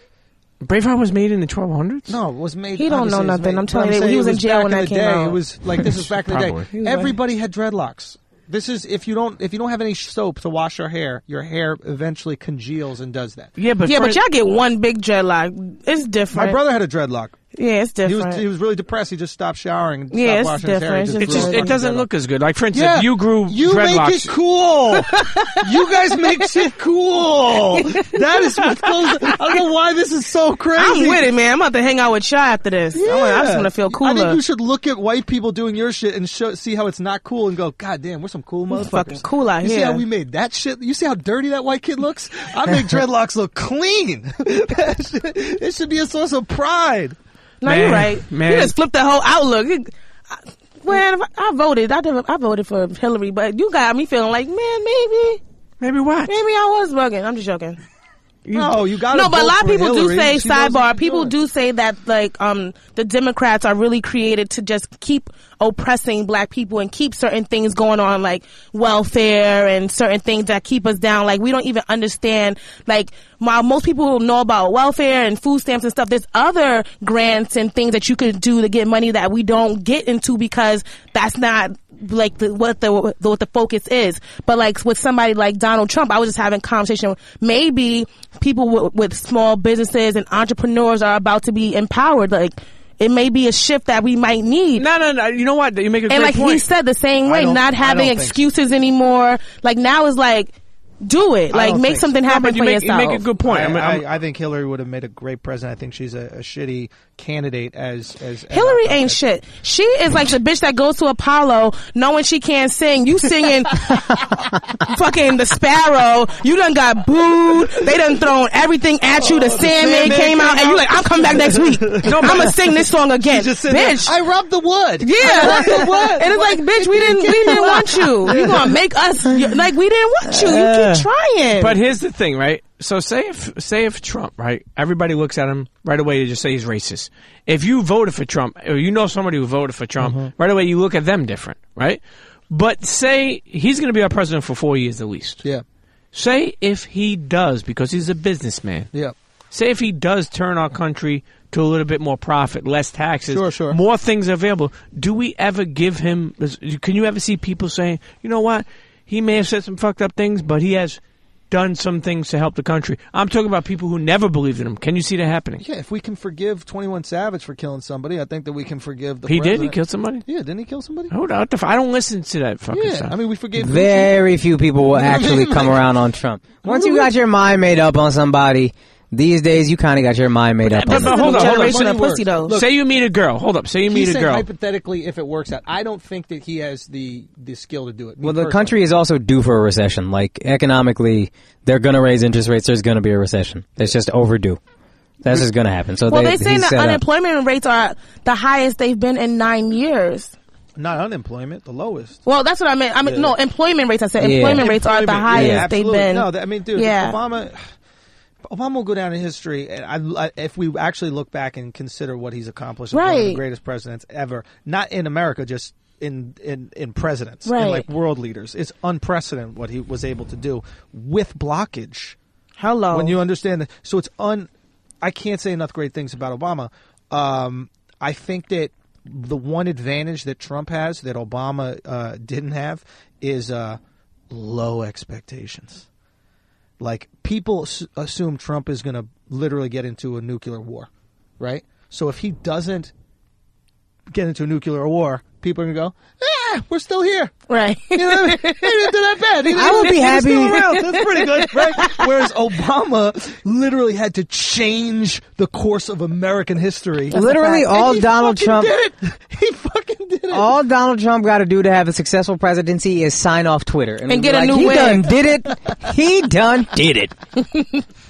Braveheart was made in the 1200s?
No, it was made.
He don't know
obviously it was
nothing.
made-
I'm telling
but
you,
saying
he was
it
in jail
back
when
in
that
the
came
day.
out.
It was like this was back in the
Probably.
day. Everybody had dreadlocks. This is if you don't have any soap to wash your hair eventually congeals and does that.
Yeah, but
But y'all get one big dreadlock. It's different.
My brother had a dreadlock.
Yeah, it's
He
different.
was really depressed. He just stopped showering and
Yeah,
stopped
it's
washing his hair.
different.
He
It's
It
just
just, it doesn't look as good. Like, for instance,
Yeah,
if you grew
you
dreadlocks.
make it cool. You guys make shit cool. That is what goes. I don't know why this is so crazy.
I'm with it, man. I'm about to hang out with y'all after this.
Yeah.
I just want to feel cooler.
I think you should look at white people doing your shit and see how it's not cool and go, God damn, we're some cool motherfuckers.
fucking cool out
you
here.
see how we made that shit? You see how dirty that white kid looks? I make dreadlocks look clean. It should be a source of pride.
No,
Man,
you're right.
man.
You just flipped the whole outlook. Man, I voted. I voted for Hillary, but you got me feeling like, man,
Maybe what?
maybe I was bugging. I'm just joking.
No, you got
No, but a lot of people do say,
She knows what
sidebar,
she's
people
doing.
do say that, like, the Democrats are really created to just keep oppressing black people and keep certain things going on, like welfare and certain things that keep us down. Like, we don't even understand, like, while most people know about welfare and food stamps and stuff, there's other grants and things that you could do to get money that we don't get into because that's not like what the focus is. But like with somebody like Donald Trump, I was just having a conversation. Maybe people with small businesses and entrepreneurs are about to be empowered. Like, it may be a shift that we might need.
No. You know what? You make a great
And like
point.
he said, the same way, not having
don't think so.
excuses anymore. Like now is like, do it. Like
don't
make
think so.
something
No,
happen
but you
for
make,
yourself.
you make a good point.
I think Hillary would have made a great president. I think she's a shitty candidate as
Hillary ain't shit. She is like the bitch that goes to Apollo knowing she can't sing. You singing fucking the Sparrow. You done got booed. They done thrown everything at you. The Sandman came out and you like, I'm coming back next week. I'm gonna sing this song again. Bitch.
I rubbed the wood.
Yeah. And it's like, bitch, we didn't want you. You gonna make us, like, we didn't want you. You keep trying.
But here's the thing, right? So say if Trump, right? Everybody looks at him right away. You just say he's racist. If you voted for Trump, or you know somebody who voted for Trump, right away you look at them different, right? But say he's going to be our president for 4 years at least.
Yeah.
Say if he does, because he's a businessman.
Yeah.
Say if he does turn our country to a little bit more profit, less taxes,
Sure.
more things available. Do we ever give him? Can you ever see people saying, you know what? He may have said some fucked up things, but he has done some things to help the country. I'm talking about people who never believed in him. Can you see that happening?
Yeah, if we can forgive 21 Savage for killing somebody, I think that we can forgive the
He
president.
did? He killed somebody?
Yeah, didn't he kill somebody?
Hold on. I don't listen to that fucking
Yeah,
stuff.
I mean, we forgave
Very few people will actually come around on Trump. Once you got your mind made up on somebody, these days you kind of got your mind made up on
But hold on.
Generation of
Money
pussy,
works.
though.
Look,
Say you meet a girl. Hold up. Say you meet
He's
a
saying
girl.
hypothetically, if it works out, I don't think that he has the skill to do it. Me
Well, the
personally.
country is also due for a recession. Like, economically, they're going to raise interest rates. There's going to be a recession. It's just overdue. That's just going to happen. So
Well, they're saying
he's
that
set up.
unemployment rates are the highest they've been in 9 years.
Not unemployment, the lowest.
Well, that's what I meant. I mean, no, employment rates. I said
Yeah.
employment rates are the
Employment,
highest
yeah,
they've
absolutely.
been.
No, I mean, dude,
Yeah.
Obama will go down in history. And if we actually look back and consider what he's accomplished, as one of the
Right.
greatest presidents ever, not in America, just in presidents,
Right.
in like world leaders, it's unprecedented what he was able to do with blockage.
Hello.
When you understand that, so it's I can't say enough great things about Obama. I think that the one advantage that Trump has that Obama didn't have is low expectations. Like, people assume Trump is going to literally get into a nuclear war, right? So if he doesn't get into a nuclear war, people are going to go, we're still here.
Right.
You know what I mean? He didn't do that bad.
I would be
He was
happy.
still around. That's pretty good, right? Whereas Obama literally had to change the course of American history.
Literally, all
And he
Donald
fucking
Trump,
did it. He fucking did it.
all Donald Trump got to do to have a successful presidency is sign off Twitter
And
be
get a
like,
new
he
wig."
done did it. He done did it.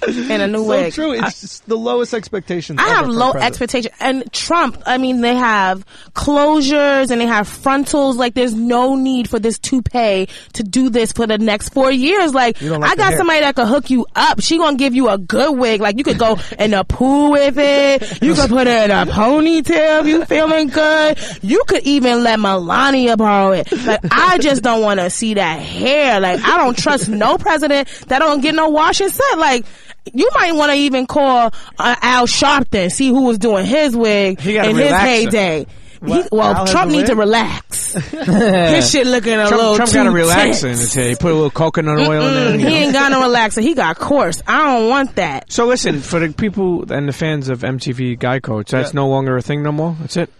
And a new
so
wig.
true. It's just the lowest expectations.
I
ever
have
for a
low
president.
expectations. And Trump, I mean, they have closures and they have frontals. Like, there's no need for this toupee to do this for the next 4 years. Like,
You don't like
I
the
got
hair.
somebody that could hook you up. She gonna give you a good wig. Like, you could go in the pool with it. You could put it in a ponytail if you feeling good. You could even let Melania borrow it. Like, I just don't want to see that hair. Like, I don't trust no president that don't get no wash and set. Like, you might want to even call Al Sharpton, see who was doing his wig
He gotta
in his
relax it.
heyday.
What? Al has
Trump
a
needs to
wig?
relax. His shit looking a little
Trump
too
got to relax
tense.
in his hair. He put a little coconut oil in there.
He ain't got no relaxer. He got coarse. I don't want that.
So listen, for the people and the fans of MTV Guy Codes, that's no longer a thing no more? That's it?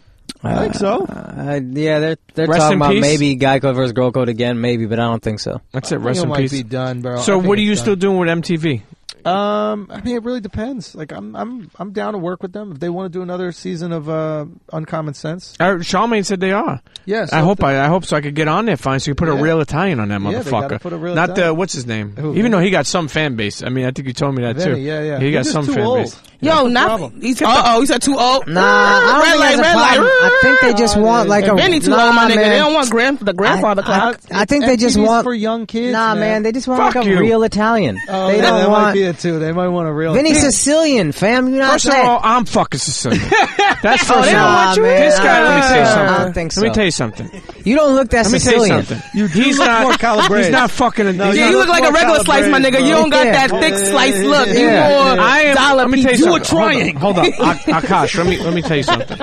I think so.
Yeah, they're
Rest
talking
in
about
peace?
maybe Guy Code versus Girl Code again, maybe, but I don't think so.
That's it.
I think
Rest
it
in
might
peace.
be done, bro.
So
I think
what are
it's
you
done.
still doing with MTV?
I mean, it really depends. Like, I'm down to work with them if they want to do another season of Uncommon Sense.
Charlamagne said they are.
Yes,
I hope so. I could get on there fine. So you put a
Yeah.
real Italian on that
Yeah, they gotta
motherfucker.
put a real
Not
Italian.
what's his name?
Who,
Even though
Vinny?
he got some fan base. I mean, I think you told me that too.
Vinny, yeah.
He got
He's
some
just too
fan
old.
base.
Yo,
the
not.
problem.
He said, he said too old.
Nah, I don't
red
think
light,
that's a
red light.
problem. I think they just want like a.
Benny too
nah,
old, my nigga.
man.
They don't want the grandfather clock.
I think they just
MTV's
want
for young kids.
Nah, man, they just want
Fuck
like a
you.
real Italian.
Oh,
they
yeah,
don't
that might
want.
be it too. They might want a real.
Vinny's Sicilian, fam. You not
First of all, I'm fucking Sicilian. That's first
they
of
don't
all.
want you
This
either.
guy, let me tell you something.
I don't think so.
Let me tell you something.
You don't look that
Let me tell you
Sicilian.
something.
He's not more calabrese.
He's not fucking.
No,
he's
Yeah,
not-
you look like a regular slice, my nigga. You don't got
Yeah.
that thick slice look. You
Yeah.
more
I am.
dollar
Let me tell you
piece.
something.
You a triangle.
Hold on, Akaash. Let me tell you something.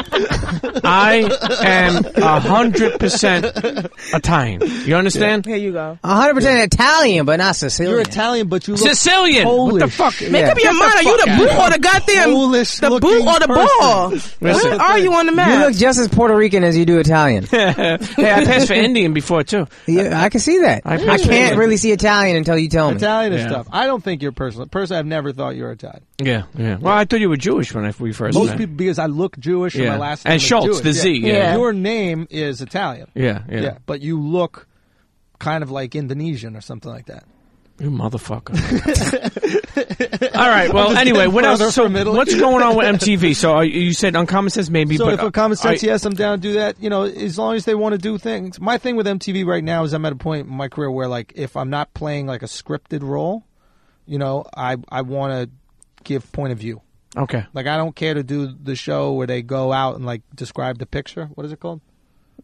I am 100% Italian. You understand?
Here you go.
100% Italian, but not Sicilian.
You're Italian, but you look
Sicilian. What the
Polish.
fuck?
Make up your mind. Are you the boot or the goddamn
Polish
the boot
looking
or the ball?
Listen.
Where are you on the
You
map?
look just as Puerto Rican as you do Italian.
Hey, I passed for Indian before too.
Yeah, I can see that.
I
I
appreciate
can't
it.
really see Italian until you tell me.
Italian and
Yeah.
stuff. I don't think you're personally. Personally, I've never thought you were Italian.
Yeah. Well, I thought you were Jewish when we first
Most
met.
people, because I look Jewish and
Yeah.
my last name
And
is
Schultz,
Jewish.
the Z,
yeah.
Your name is Italian.
Yeah.
But you look kind of like Indonesian or something like that.
You motherfucker. All right. Well, anyway, what
further
else? So,
from Italy.
what's going on with MTV? So, you said Uncommon Sense maybe,
So
but
if a common sense,
I-
yes, I'm down to do that. You know, as long as they want to do things. My thing with MTV right now is I'm at a point in my career where, like, if I'm not playing like a scripted role, you know, I want to give point of view.
Okay.
Like, I don't care to do the show where they go out and like describe the picture. What is it called?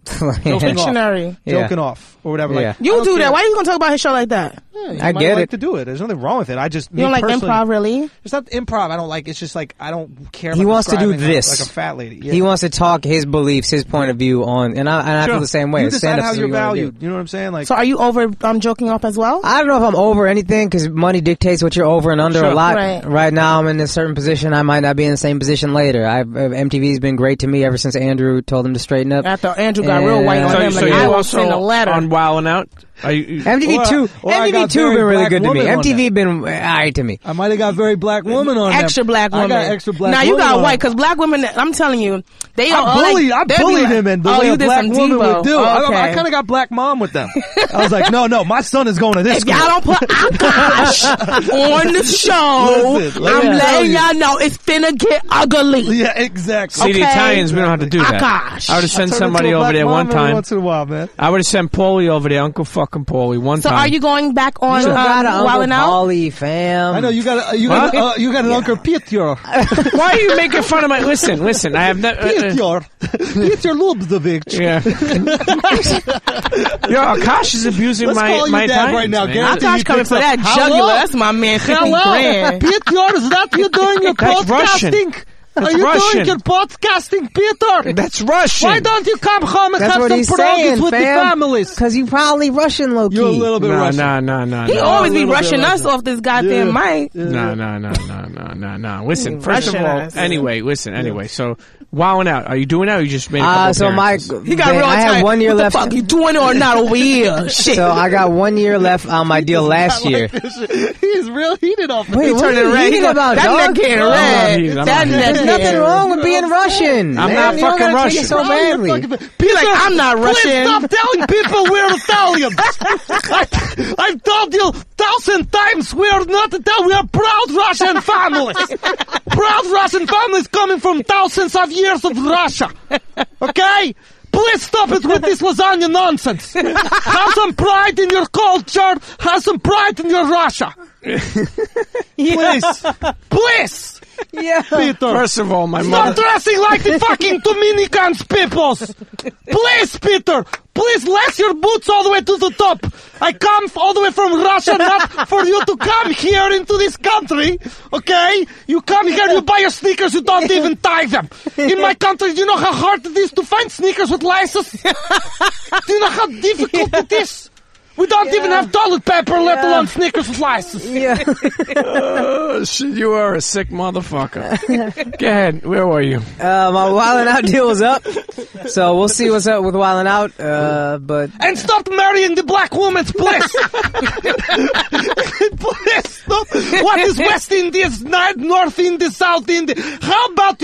Dictionary.
joking off or whatever.
Yeah.
Like,
You do that. Why are you gonna talk about his show like that?
I get
like
it.
to do it. There's nothing wrong with it. I just
You don't like improv, really?
It's not improv. I don't like. It's just like I don't care.
He
about
wants to do
describing
this.
like a fat lady. Yeah.
He wants to talk his beliefs, his point of view on, and I feel the same way.
You decide
Stand-ups
how
is
you're
what you wanna do.
valued. You know what I'm saying? Like,
So are you over joking off as well?
I don't know if I'm over anything because money dictates what you're over and under
Sure.
a lot.
Right.
Now I'm in a certain position. I might not be in the same position later. MTV's been great to me ever since Andrew told him to straighten up.
After Andrew got real white on him,
So
like
you
I will
also
send a letter.
on Wildin' Out? Are you,
MTV2
I got
been
very
really
black
good to me.
woman on
MTV been alright to me.
I might have got very black woman on
Extra
that.
black woman.
I got extra black
Now
woman
you got
on
white
it.
because black women. I'm telling you, they
I
all
bullied,
like,
I
they be
bullied
like,
him in the
oh,
way
you
a
did
black
some
woman
Devo.
would do.
Okay.
I kind of got black mom with them. I was like, no, my son is going to this
If
school.
y'all don't put Akaash on the show,
Listen, let
I'm
me tell
letting
you.
y'all know it's finna get ugly.
Yeah, exactly.
see, the
Okay.
Italians, we don't have to do that.
Akaash.
I would have sent
Turn
somebody
into a
over
black
there
mom
one
every
time.
Once in a while, man.
I would have sent Paulie over there, Uncle fucking Paulie, one
So
time.
are you going back on
You got an Uncle
Wildin' Out?
Polly, fam.
I know you got an Uncle Peter.
Why are you making fun of my... Listen, I have no...
Peter Lubzovic.
yeah. Yo, Akaash is abusing
Let's
my
call you
my
dad
Italians,
right now,
man.
Garrett.
Akaash coming for that
Hello?
jugular. That's my man, 50 grand.
Peter, is that you doing your
That's Russian.
podcasting?
That's
Are you
Russian.
doing your podcasting, Peter?
That's Russian.
Why don't you come home and
That's
have
what
some
he's
pierogies
saying,
with the
fam.
families?
Because you probably Russian, low-key.
You're a little bit
No,
Russian.
no.
He always be
little bit
rushing us
Russian.
off this goddamn mic.
No. Listen, first of
Russian
all,
ass.
anyway, so Wildin' Out. Are you doing that or you just made a couple
So
appearances?
He got real
I have
tight.
1 year
What
left.
the fuck you doing or not over here? Shit.
So I got 1 year left on my deal last year.
He's real heated off the
Wait, what
turning
are you
red.
heating about,
that
dog?
neck getting
I'm not
red.
heated. I'm
That
not
neck
heated.
There's nothing
getting
wrong with being Russian.
I'm
man.
not
You don't
fucking
gotta take it
Russian.
so badly.
Be like, I'm not
Please
Russian.
stop telling people we're Italians. I've told you 1,000 times we are not Italian. We are proud Russian families. Proud Russian families coming from thousands of years of Russia. Okay? Please stop it with this lasagna nonsense. Have some pride in your culture. Have some pride in your Russia. Please.
Yeah.
Peter.
First of all, my
Stop
mother...
dressing like the fucking Dominicans peoples! Please, Peter! Please lace your boots all the way to the top! I come all the way from Russia not for you to come here into this country, okay? You come here, you buy your sneakers, you don't even tie them! In my country, do you know how hard it is to find sneakers with laces? Do you know how difficult it is? We don't even have toilet paper, let alone sneakers with laces.
Yeah.
Oh, shit, you are a sick motherfucker. Go ahead, where were you?
My Wildin' Out deal was up. So we'll see what's up with Wildin' Out. But
And stop marrying the black women, please! Please stop! What is West Indies, North Indies, South Indies? How about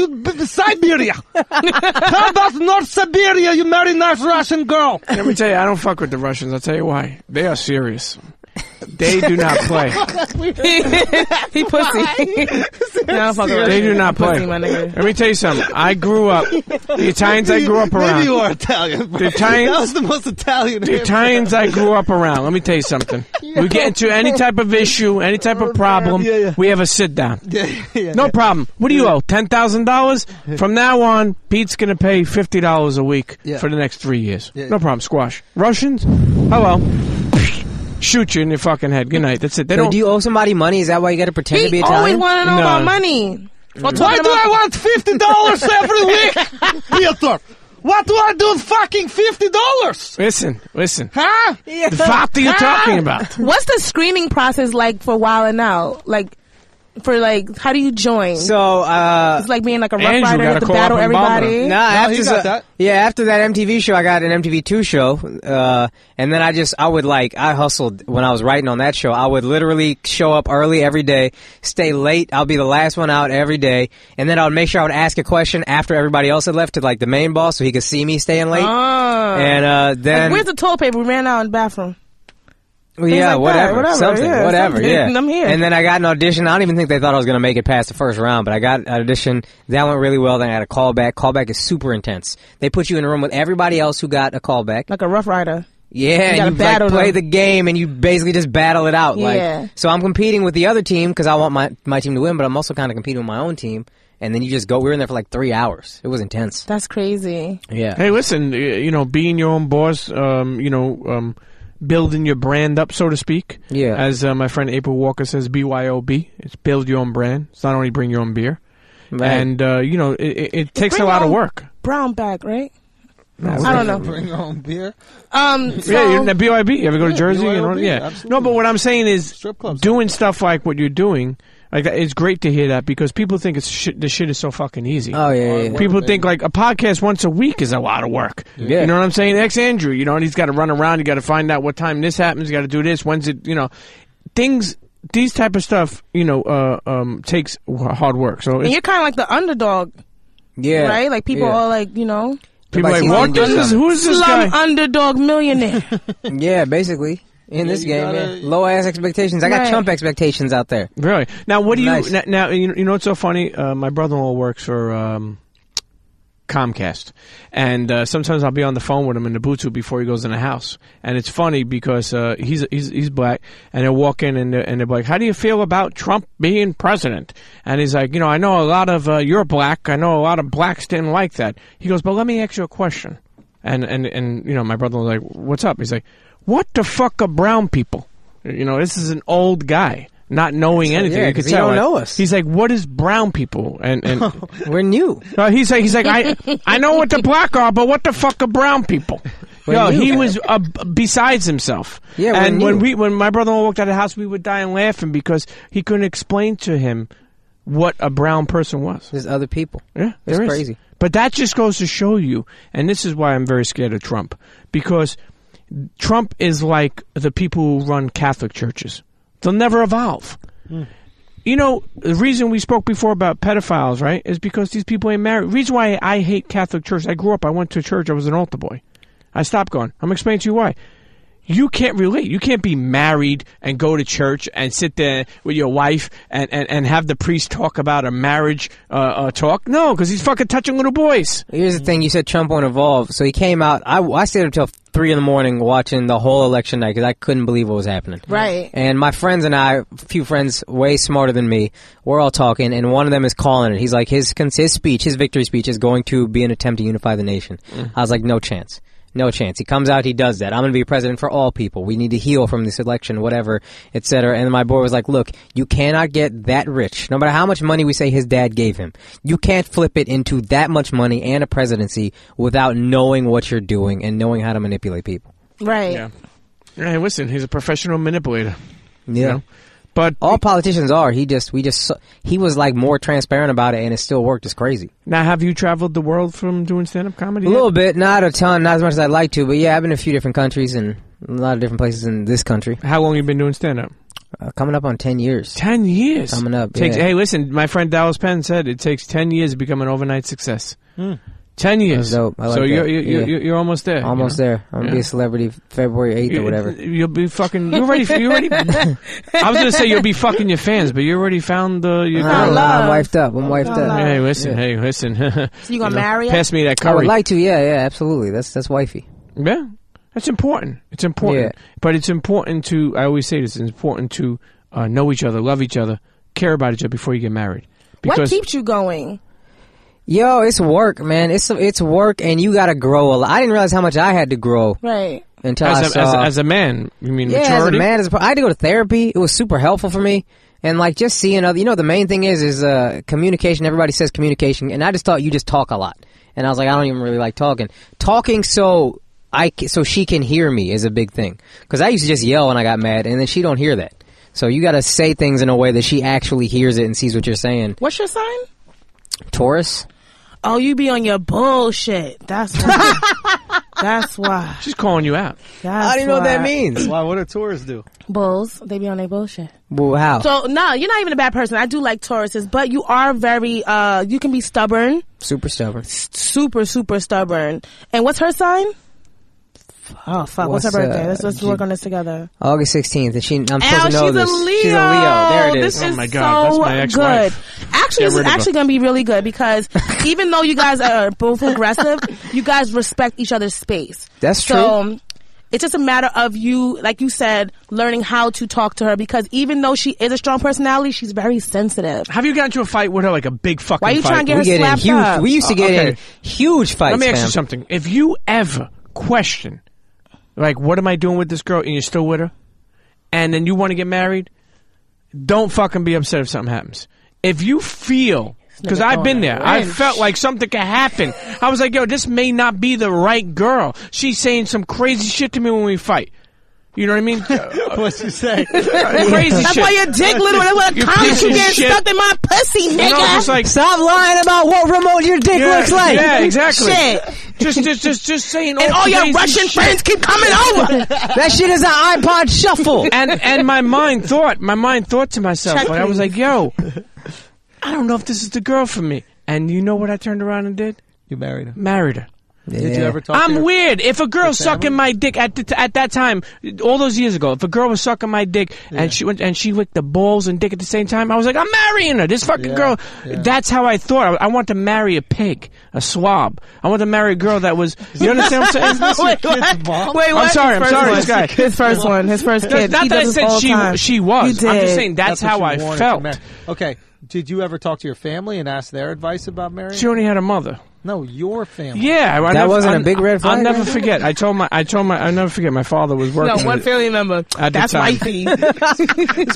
Siberia? How about North Siberia, you marry nice Russian girl?
Let me tell you, I don't fuck with the Russians. I'll tell you why. They are serious. They do not play.
He pussy. No, fuck around.
They do not
Pussy,
play.
my nigga.
Let me tell you something. I grew up... The Italians I grew up around...
Maybe you are Italian. Bro.
The Italians-
That was the most Italian.
The Italians I grew up around, let me tell you something. We get into any type of issue, any type of problem,
Yeah.
we have a sit down.
Yeah.
No problem. What do you owe? $10,000? From now on, Pete's going to pay $50 a week
Yeah.
for the next 3 years.
Yeah.
No problem. Squash. Russians? Hello. Shoot you in your fucking head. Good night. That's it. They
so
don't.
do you owe somebody money? Is that why you got to pretend to be
He always
Italian?
want to know
No.
about money.
Why do I want $50 every week, Peter? What do I do with fucking $50?
Listen.
Huh?
The fuck are you talking about?
What's the screening process like for Wildin' Out? Like, for like, how do you join?
So,
It's like being like a rough
Andrew
rider,
gotta
have to
call
battle
up and bother
everybody.
after
he got that.
Yeah, after that MTV show, I got an MTV2 show, and then I hustled when I was writing on that show. I would literally show up early every day, stay late. I'll be the last one out every day, and then I would make sure I would ask a question after everybody else had left to like the main boss, so he could see me staying late.
Ah.
And then,
Like, where's the toilet paper? We ran out in the bathroom.
well, yeah,
like that,
whatever, something. Yeah.
I'm here.
And then I got an audition. I don't even think they thought I was going to make it past the first round, but I got an audition. That went really well. Then I got a callback. Callback is super intense. They put you in a room with everybody else who got a callback.
Like a rough rider.
Yeah,
gotta
and you
battle
like, play
them.
the game, and you basically just battle it out.
Yeah.
Like, so I'm competing with the other team because I want my team to win, but I'm also kind of competing with my own team. And then you just go. We were in there for like 3 hours. It was intense.
That's crazy.
Yeah.
Hey, listen, being your own boss, building your brand up, so to speak.
Yeah.
As my friend April Walker says, BYOB. It's build your own brand. It's not only bring your own beer.
Right.
And, it takes a
bring
lot
your
of
own
work.
Brown bag, right?
No,
I don't know.
Bring your own beer.
Yeah, you're in the BYB. You ever go to Jersey?
BYOB,
Yeah.
absolutely.
No, but what I'm saying is
Strip clubs.
doing stuff like what you're doing, like it's great to hear that because people think the shit is so fucking easy.
Oh, yeah.
People think like a podcast once a week is a lot of work.
Yeah.
You know what I'm saying? Andrew, and he's got to run around. You got to find out what time this happens. You got to do this. When's it? Things. These type of stuff, takes hard work. So
And you're kind of like the underdog,
Yeah.
right? Like people
Yeah.
are like,
people
Everybody
like,
sees
what?
them.
Who is this
slum
guy?
underdog millionaire.
Yeah, basically. In this
you
game,
gotta-
man. Low ass expectations. I got
Right.
chump expectations out there.
Really? Now, what do you?
Nice.
Now, you know what's so funny? My brother-in-law works for Comcast, and sometimes I'll be on the phone with him in the Bluetooth before he goes in the house, and it's funny because he's black, and they'll walk in and they're like, "How do you feel about Trump being president?" And he's like, "I know a lot of you're black. I know a lot of blacks didn't like that." He goes, "But let me ask you a question," and my brother was like, "What's up?" He's like, "What the fuck are brown people?" This is an old guy. Not knowing anything,
yeah,
you could
'cause he
tell.
don't know us.
He's like, "What is brown people?" And
We're new.
he's like, I know what the black are, but what the fuck are brown people?
We're new.
He was besides himself.
Yeah, we're
and
new.
when my brother-in-law walked out of the house, we would die and laughing because he couldn't explain to him what a brown person was.
There's other people.
Yeah,
It's
there is.
crazy.
But that just goes to show you, and this is why I'm very scared of Trump, because Trump is like the people who run Catholic churches. They'll never evolve. The reason we spoke before about pedophiles, right, is because these people ain't married. The reason why I hate Catholic church, I grew up, I went to church, I was an altar boy. I stopped going. I'm explaining to you why. You can't relate. You can't be married and go to church and sit there with your wife and have the priest talk about a marriage talk. No, because he's fucking touching little boys.
Here's the thing. You said Trump won't evolve. So he came out. I stayed up till 3 a.m. watching the whole election night because I couldn't believe what was happening.
Right.
And my friends and I, a few friends way smarter than me, we're all talking, and one of them is calling it. He's like, his speech, his victory speech is going to be an attempt to unify the nation. I was like, no chance. No chance. He comes out, he does that. I'm going to be president for all people. We need to heal from this election, whatever, etc. And my boy was like, look, you cannot get that rich. No matter how much money we say his dad gave him, you can't flip it into that much money and a presidency without knowing what you're doing and knowing how to manipulate people.
Right.
Yeah. Hey, listen, he's a professional manipulator.
Yeah.
But
All politicians are. He was like more transparent about it, and it still worked. It's crazy.
now, have you traveled the world from doing stand-up comedy?
A little bit, not a ton, not as much as I'd like to, but yeah, I've been to a few different countries and a lot of different places in this country.
How long you been doing stand-up?
Coming up on 10 years.
10 years.
Coming up,
Takes,
yeah.
Hey, listen, my friend Dallas Penn said it takes 10 years to become an overnight success. 10 years.
That's dope. I like
so
that.
you're almost there.
Almost there. I'm gonna be a celebrity February 8th or whatever.
You'll be fucking. You already. I was gonna say you'll be fucking your fans, but you already found your girl.
love.
I'm wifed up. I'm wifed up.
Hey, listen. Hey, listen.
So you gonna marry her?
Pass me that
I would
curry.
like to, yeah, absolutely. That's wifey.
Yeah, that's important. It's important.
Yeah.
But it's important to. I always say this. It's important to know each other, love each other, care about each other before you get married.
What keeps you going?
Yo, it's work, man. It's work, and you gotta grow a lot. I didn't realize how much I had to grow
Right.
until I saw.
as a man, you mean
Yeah,
maturity?
as a man, I had to go to therapy. It was super helpful for me. And like just seeing other, the main thing is communication. Everybody says communication, and I just thought you just talk a lot. And I was like, I don't even really like talking. Talking so she can hear me is a big thing. Because I used to just yell when I got mad, and then she don't hear that. So you got to say things in a way that she actually hears it and sees what you're saying.
What's your sign?
Taurus.
Oh, you be on your bullshit. That's why. That's why.
She's calling you out.
That's
How do you know what that
why.
means?
Why? What do tourists do?
Bulls, they be on their bullshit.
Well, how?
So no, you're not even a bad person. I do like Tauruses, but you are very. You can be stubborn,
Super stubborn.
super stubborn. And what's her sign? Oh fuck! What's her birthday? Let's work on this together.
August 16th, and I'm supposed
Ow,
to know
she's
this.
a Leo.
She's a Leo. There it is.
This is
Oh my God, that's
so
my ex-wife.
good. Actually, this is actually going to be really good because even though you guys are both aggressive, you guys respect each other's space.
That's true.
So it's just a matter of you, like you said, learning how to talk to her, because even though she is a strong personality, she's very sensitive.
Have you gotten into a fight with her, like a big fucking fight?
Why are you trying to get her slapped up?
We used to get in huge fights.
Let me ask
fam.
you something. If you ever question, like, what am I doing with this girl, and you're still with her, and then you want to get married, don't fucking be upset if something happens. If you feel, because I've been there, I felt like something could happen. I was like, yo, this may not be the right girl. She's saying some crazy shit to me when we fight. You know what I mean?
What's she say?
Crazy
That's
shit.
why your dick little. That's why the comments you get stuck in my pussy, nigga.
You know, it's like,
Stop lying about what remote your dick looks like.
Yeah, exactly.
Shit.
Just saying.
And all your
crazy
Russian
shit.
friends keep coming over.
That shit is an iPod shuffle.
And my mind thought to myself,
Check,
like, I was
please.
like, yo, I don't know if this is the girl for me. And you know what I turned around and did?
You married her.
Married her.
Did you ever talk to
I'm
her?
weird. If a girl sucking my dick at that time, all those years ago, if a girl was sucking my dick and she went and she licked the balls and dick at the same time, I was like, I'm marrying her. This fucking girl.
Yeah.
That's how I thought. I want to marry a pig, a swab. I want to marry a girl that was. You understand what I'm saying?
Wait, what? Wait, what?
I'm sorry. This guy.
His first one. His first kid.
Not
He
that I
does this all the
said
time.
she was.
You
I'm just
did.
saying that's
what
how
you
I
wanted to
felt.
marry. Okay. Did you ever talk to your family and ask their advice about marriage?
She only had a mother.
No, your family.
Yeah,
That wasn't a big red flag?
I'll never forget. I'll never forget. My father was working.
No, one
with-
family member.
At the
That's
time.
wifey.
This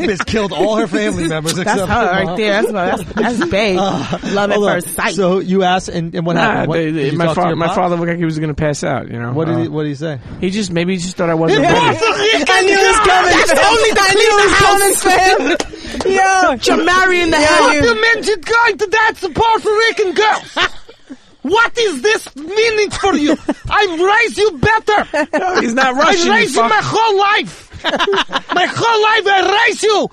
bitch killed all her family members
That's
except
her
for
right
mom.
there. That's babe. Love at
Hold on.
first sight.
So you asked, and what happened? What, did you
my
talk to your
my
pops?
father looked like he was going to pass out. You know.
What did he say?
He just thought I wasn't ready.
I knew it was coming.
That's the only thing I
knew it was coming, fam. Yo,
You're marrying the hell.
You mentioned going to dance to Puerto Rican girls. What is this meaning for you? I raised you better.
No, he's not Russian.
I raised you my whole life. My whole life I raised you.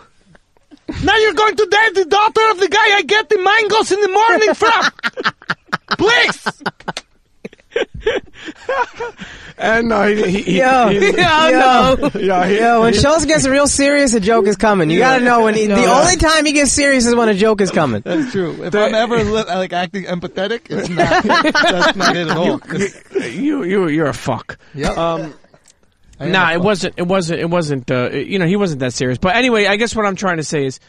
Now you're going to date the daughter of the guy I get the mangoes in the morning from. Please.
And no,
when Schulz gets real serious, a joke is coming. You gotta know when the only time he gets serious is when a joke is coming.
That's true. If I'm ever like acting empathetic, it's not. That's not it at all.
you're a fuck.
Yeah.
Nah, it wasn't. He wasn't that serious. But anyway, I guess what I'm trying to say is,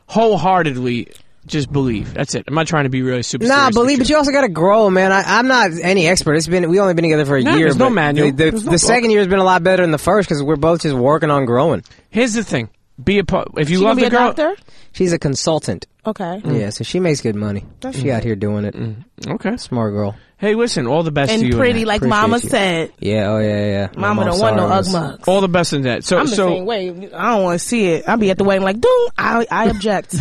wholeheartedly, just believe. That's it. I'm not trying to be really super.
Nah,
serious
believe,
with
but you also gotta grow, man. I'm not any expert. We only been together for a year.
There's no
but
manual.
The second year has been a lot better than the first because we're both just working on growing.
Here's the thing: if you
She
love
gonna be
the
a
girl,
doctor?
She's a consultant.
Okay.
Yeah, so she makes good money. She out here doing it.
okay.
Smart girl.
Hey, listen, all the best to
And
you.
pretty,
in that.
like
Appreciate
Mama
you.
said.
Yeah, oh yeah.
Mama don't want no Ugg mugs.
All the best in that. So,
I'm the same way. I don't want to see it. I'll be at the wedding like, dude, I object.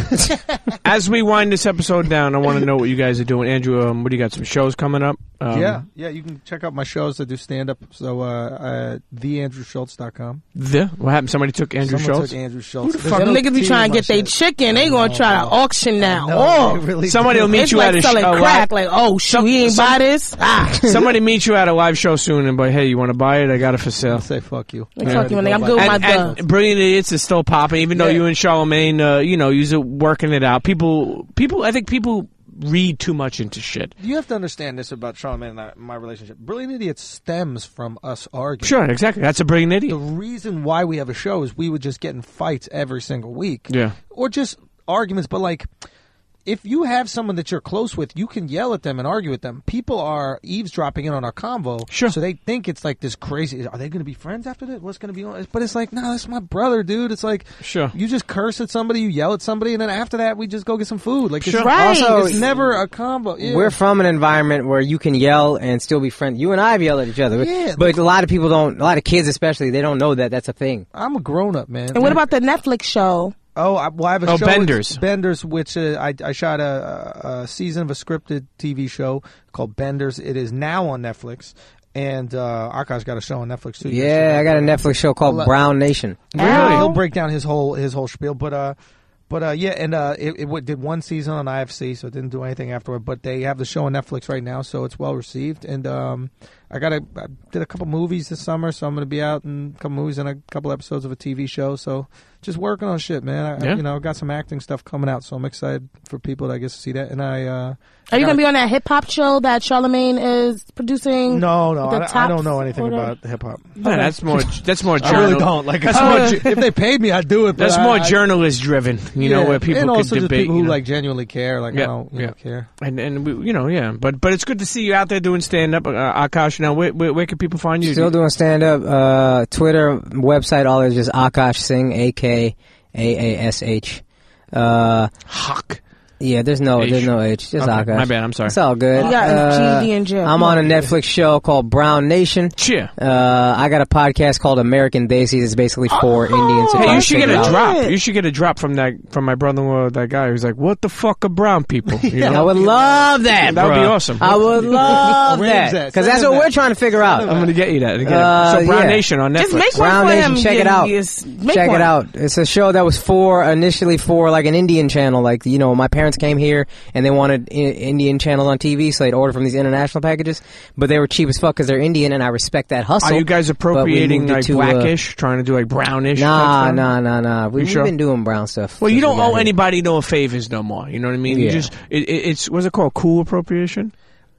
as we wind this episode down, I want to know what you guys are doing. Andrew, what do you got? Some shows coming up?
Yeah. You can check out my shows. I do stand up. So theandrewschulz.com.
What happened? Somebody took Andrew
Someone
Schulz?
took Andrew Schulz.
Them niggas be trying to get their chicken. They gonna try to auction now.
Somebody will meet
It's
you
like
at
selling
a
crack. Like, oh, shoot, he ain't buy this.
Somebody meet you at a live show soon and be, hey, you want to buy it? I got it for sale.
I'll say fuck you.
Fuck you, nigga. I'm good with my
And
guns.
Brilliant Idiots is still popping, even though you and Charlemagne, you're working it out. I think people read too much into shit.
You have to understand this about Charlamagne and my relationship. Brilliant Idiots stems from us arguing.
Sure, exactly. That's a Brilliant Idiot.
The reason why we have a show is we would just get in fights every single week.
Yeah.
Or just arguments, but like, if you have someone that you're close with, you can yell at them and argue with them. People are eavesdropping in on our convo.
Sure.
So they think it's like this crazy, are they going to be friends after that? What's going to be on? But it's like, no, that's my brother, dude. It's like,
Sure.
you just curse at somebody, you yell at somebody, and then after that, we just go get some food. Like,
Sure.
it's,
Right.
Also,
it's never a combo. Yeah.
We're from an environment where you can yell and still be friends. You and I have yelled at each other.
Yeah.
But a lot of people don't, a lot of kids especially, they don't know that that's a thing.
I'm a grown-up, man.
And what about the Netflix show?
I have a show.
Benders.
Benders, which I shot a season of a scripted TV show called Benders. It is now on Netflix, and Akaash got a show on Netflix too.
Yeah, I got a Netflix show called Brown Nation.
Really? He'll break down his whole spiel, but yeah, and it did one season on IFC, so it didn't do anything afterward. But they have the show on Netflix right now, so it's well received, and I did a couple movies this summer, so I'm going to be out in a couple movies and a couple episodes of a TV show. So just working on shit, man. I got some acting stuff coming out, so I'm excited for people to, I guess, see that. And
are you going to be on that hip hop show that Charlemagne is producing?
No, I don't know anything about hip hop.
No, that's more journal.
I really don't. Like, if they paid me, I'd do it. But
that's more journalist driven, where people
and
could
also
debate.
Just people who like genuinely care. Like, I don't care.
And we, but it's good to see you out there doing stand up, Akaash. Now, where can people find you?
Still doing stand up. Twitter, website, all is just Akaash Singh, AKAASH.
Huck.
Yeah, there's no H. Just Akaash.
My bad. I'm sorry.
It's all good.
You got GD and Jeff.
I'm on a Netflix show called Brown Nation.
Cheer.
I got a podcast called American Daisies. It's basically for Indians.
Hey, you should get a drop. You should get a drop from my brother-in-law, that guy who's like, "What the fuck are brown people?"
I would love that.
That would be awesome.
I would love that because that's what we're trying to figure out.
I'm gonna get you that. So Brown Nation on Netflix.
Just make
Brown
one for
Nation.
him.
Check it out.
Check
it out. It's a show that was initially for like an Indian channel. Like, my parents came here and they wanted Indian channels on TV, so they'd order from these international packages. But they were cheap as fuck because they're Indian, and I respect that hustle.
Are you guys appropriating like blackish, trying to do like brownish?
Nah. We've been doing brown stuff.
Well, you don't owe anybody no favors no more. You know what I mean?
Yeah.
You just it's what's it called? Cool appropriation.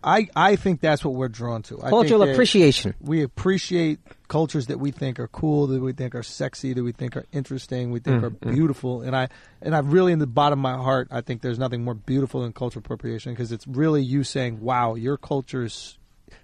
I think that's what we're drawn to.
Cultural appreciation.
We appreciate cultures that we think are cool, that we think are sexy, that we think are interesting, we think are beautiful. And I really, in the bottom of my heart, I think there's nothing more beautiful than cultural appropriation, because it's really you saying, wow, your culture is...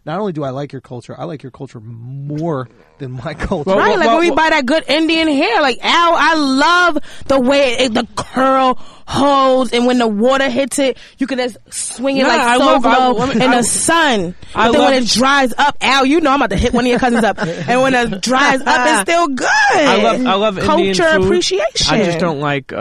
Not only do I like your culture, I like your culture more than my culture.
Right, like when we buy that good Indian hair, like, I love the way the curl holds, and when the water hits it, you can just swing it in the sun. But then when it dries up, I'm about to hit one of your cousins up. And when it dries up, it's still good.
I love
culture
Indian food.
Appreciation.
I just don't like.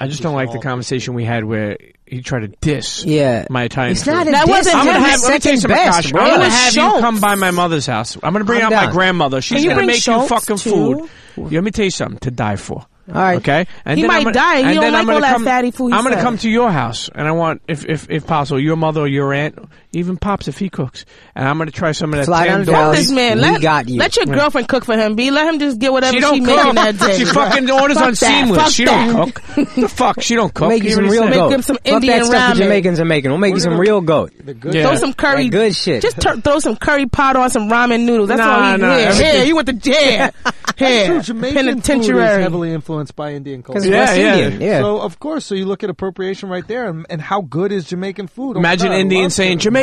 I just don't like the conversation we had where he tried to diss my Italian food.
That wasn't
I'm going to tell you something, Akaash. I'm going to have you
Schulz.
come by my mother's house. I'm going to bring out my grandmother. She's going to make you fucking food. Let me tell you something to die for.
All right.
Okay? And
he might die. He don't like all that fatty food.
I'm going to come to your house, and I want, if possible, your mother or your aunt, even Pops if he cooks, and I'm going to try some of that.
Fly down
Fuck this man.
got you.
Let your girlfriend cook for him, B. Let him just get whatever
she
making that day.
She fucking orders on Seamless. She don't cook. The fuck? She don't cook.
Make you some real goat.
Make him some
Fuck
Indian
that stuff
ramen.
the Jamaicans are making. We'll make you some real goat.
Throw some curry.
That good shit.
Just throw some curry powder on some ramen noodles. That's all he
everything.
you went to jail.
True, Jamaican food is heavily influenced by Indian culture.
Yeah.
So, of course, you look at appropriation right there, and how good is Jamaican food?
Imagine Indians saying Jamaicans.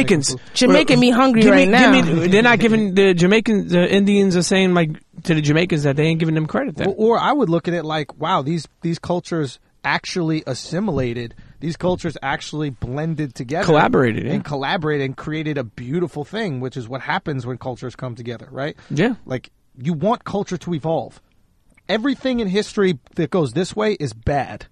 Making me hungry now.
They're not giving the Jamaicans. The Indians are saying like to the Jamaicans that they ain't giving them credit. Then,
or I would look at it like, wow, these cultures actually assimilated. These cultures actually blended together,
collaborated
and created a beautiful thing, which is what happens when cultures come together, right?
Yeah,
like you want culture to evolve. Everything in history that goes this way is bad.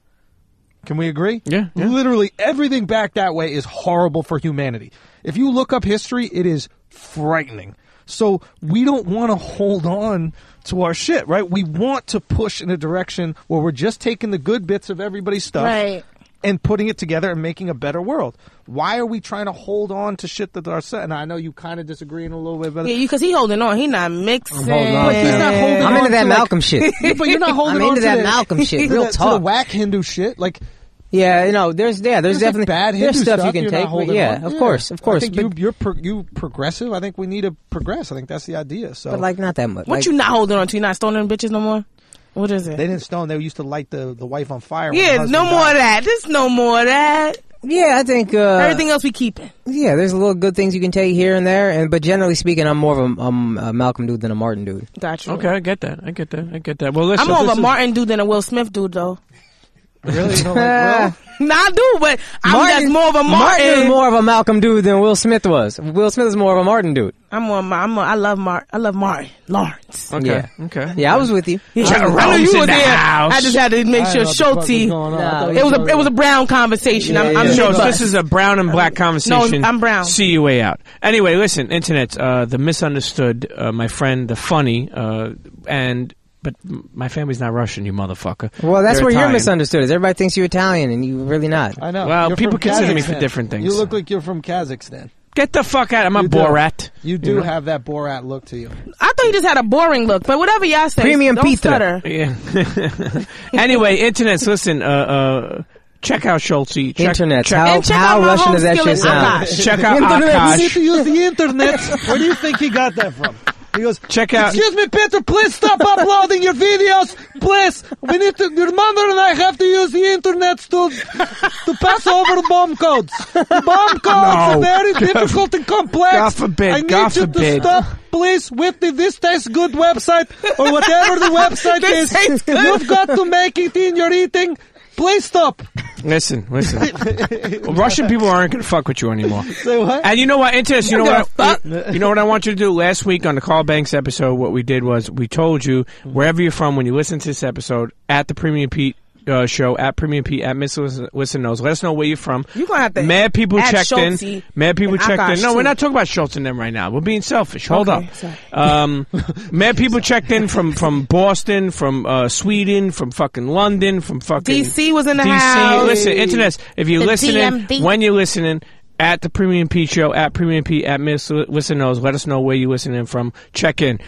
Can we agree?
Yeah.
Literally everything back that way is horrible for humanity. If you look up history, it is frightening. So we don't want to hold on to our shit, right? We want to push in a direction where we're just taking the good bits of everybody's stuff and putting it together and making a better world. Why are we trying to hold on to shit that are set? And I know you kind of disagree in a little bit, but
because he holding on. He not mixing.
He's not holding on.
I'm into that Malcolm shit.
But you're not holding on
I'm into
to
that Malcolm shit. Real talk.
To the whack Hindu shit, like.
Yeah, there's definitely
bad Hindu
there's stuff you can
you're
take.
But
of course.
I think you're progressive. I think we need to progress. I think that's the idea. So,
but like not that much.
What you not holding on to? You not stoning bitches no more? What is it?
They didn't stone. They used to light the wife on fire.
Yeah, no more of that. There's no more of that.
Yeah, I think
everything else we keeping.
Yeah, there's a little good things you can take here and there, but generally speaking, I'm more of a Malcolm dude than a Martin dude.
Gotcha.
Okay, I get that. Well, listen,
I'm more of a Martin dude than a Will Smith dude, though.
Really? You don't like Will?
Nah, I do, but I'm just more of a Martin.
Martin is more of a Malcolm dude than Will Smith was. Will Smith is more of a Martin dude.
I love Martin Lawrence.
Okay.
Yeah, I was with you.
I knew you were there. I just had to make sure Schultz. It was a brown conversation. I'm
sure this is a brown and black conversation.
No, I'm brown.
See your way out. Anyway, listen, internet, the misunderstood, my friend, the funny, but my family's not Russian, you motherfucker.
Well, that's
They're
where
Italian.
you're misunderstood. Is everybody thinks you're Italian and you're really not.
I know.
Well,
You're
people
from
consider me
Kazakhstan.
for different things.
You look like you're from Kazakhstan.
Get the fuck out. I'm a
You do.
Borat.
You do have that Borat look to you.
I thought he just had a boring look, but whatever y'all say,
Premium
don't
pizza.
stutter.
Yeah. Anyway, internets, listen, check out Schulz.
Internet.
And check out
How
my
Russian
home
does that
skill
shit
in
sound?
Akaash.
Check out
We need
Akaash.
to use the internet. Where do you think he got that from? He goes,
Check out.
excuse me, Peter, please stop uploading your videos. Please, we need to, your mother and I have to use the internet to pass over bomb codes. Bomb codes are very difficult and complex.
God forbid,
I need
God
you
forbid.
to stop, please, with the This Tastes Good website or whatever the website
This
is.
tastes good.
You've got to make it in your eating. Please stop.
Listen. Russian people aren't going to fuck with you anymore.
Say what?
And you know what, internet, you know
gonna
what, you know what I want you to do? Last week on the Carl Banks episode, what we did was we told you wherever you're from when you listen to this episode at the Premium Pete show, at Premium Pete, at Miss Lissa Knows. Let us know where you're from.
You're going to have to
Mad people
add
checked
Schultz
in. Mad people
and
checked in.
Akaash,
No,
too.
we're not talking about Schultz and them right now. We're being selfish. Hold
Okay,
up.
sorry.
Mad people checked in from Boston, from Sweden, from fucking London, from fucking
DC was in the
DC.
house.
Listen, internet. If you're
The
listening,
DMV.
when you're listening, at the Premium Pete show, at Premium Pete, at Miss Lissa Knows. Let us know where you're listening from. Check in.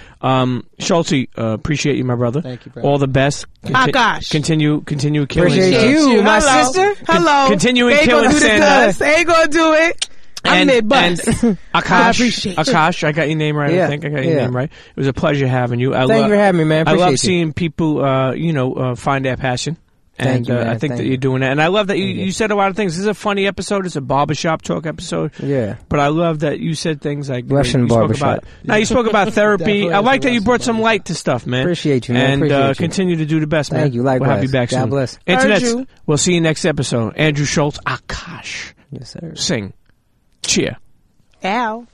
Schultz, appreciate you, my brother.
Thank you, brother.
All the best.
Akaash.
Continue killing.
Appreciate
it.
you, my
Hello.
sister.
Hello.
Continuing
They ain't
killing
gonna do this to
Santa.
us. They ain't gonna do it. I'm mid-bus.
and
I
Akaash,
appreciate you.
Akaash, I got your name right.
Yeah.
I think I got your
Yeah.
name right. It was a pleasure having you.
Thank you for having me, man.
I
Appreciate
love
you.
seeing people, find their passion.
Thank
And
you, man.
I think
Thank
that
you.
you're doing that. And I love that
Thank
you
you.
said a lot of things. This is a funny episode. It's a barbershop talk episode.
Yeah.
But I love that you said things like
Russian
you spoke
barbershop.
about. Now you spoke about therapy.
Definitely
I like that you
Russian
brought some
barbershop.
light to stuff, man.
Appreciate you, man.
And
Appreciate you.
continue to do the best, man.
Thank you. Likewise.
We'll have you back
God
soon.
bless.
Internet.
Heard you.
We'll see you next episode. Andrew Schulz, Akaash
Yes, sir.
Singh. Cheer.
Ow.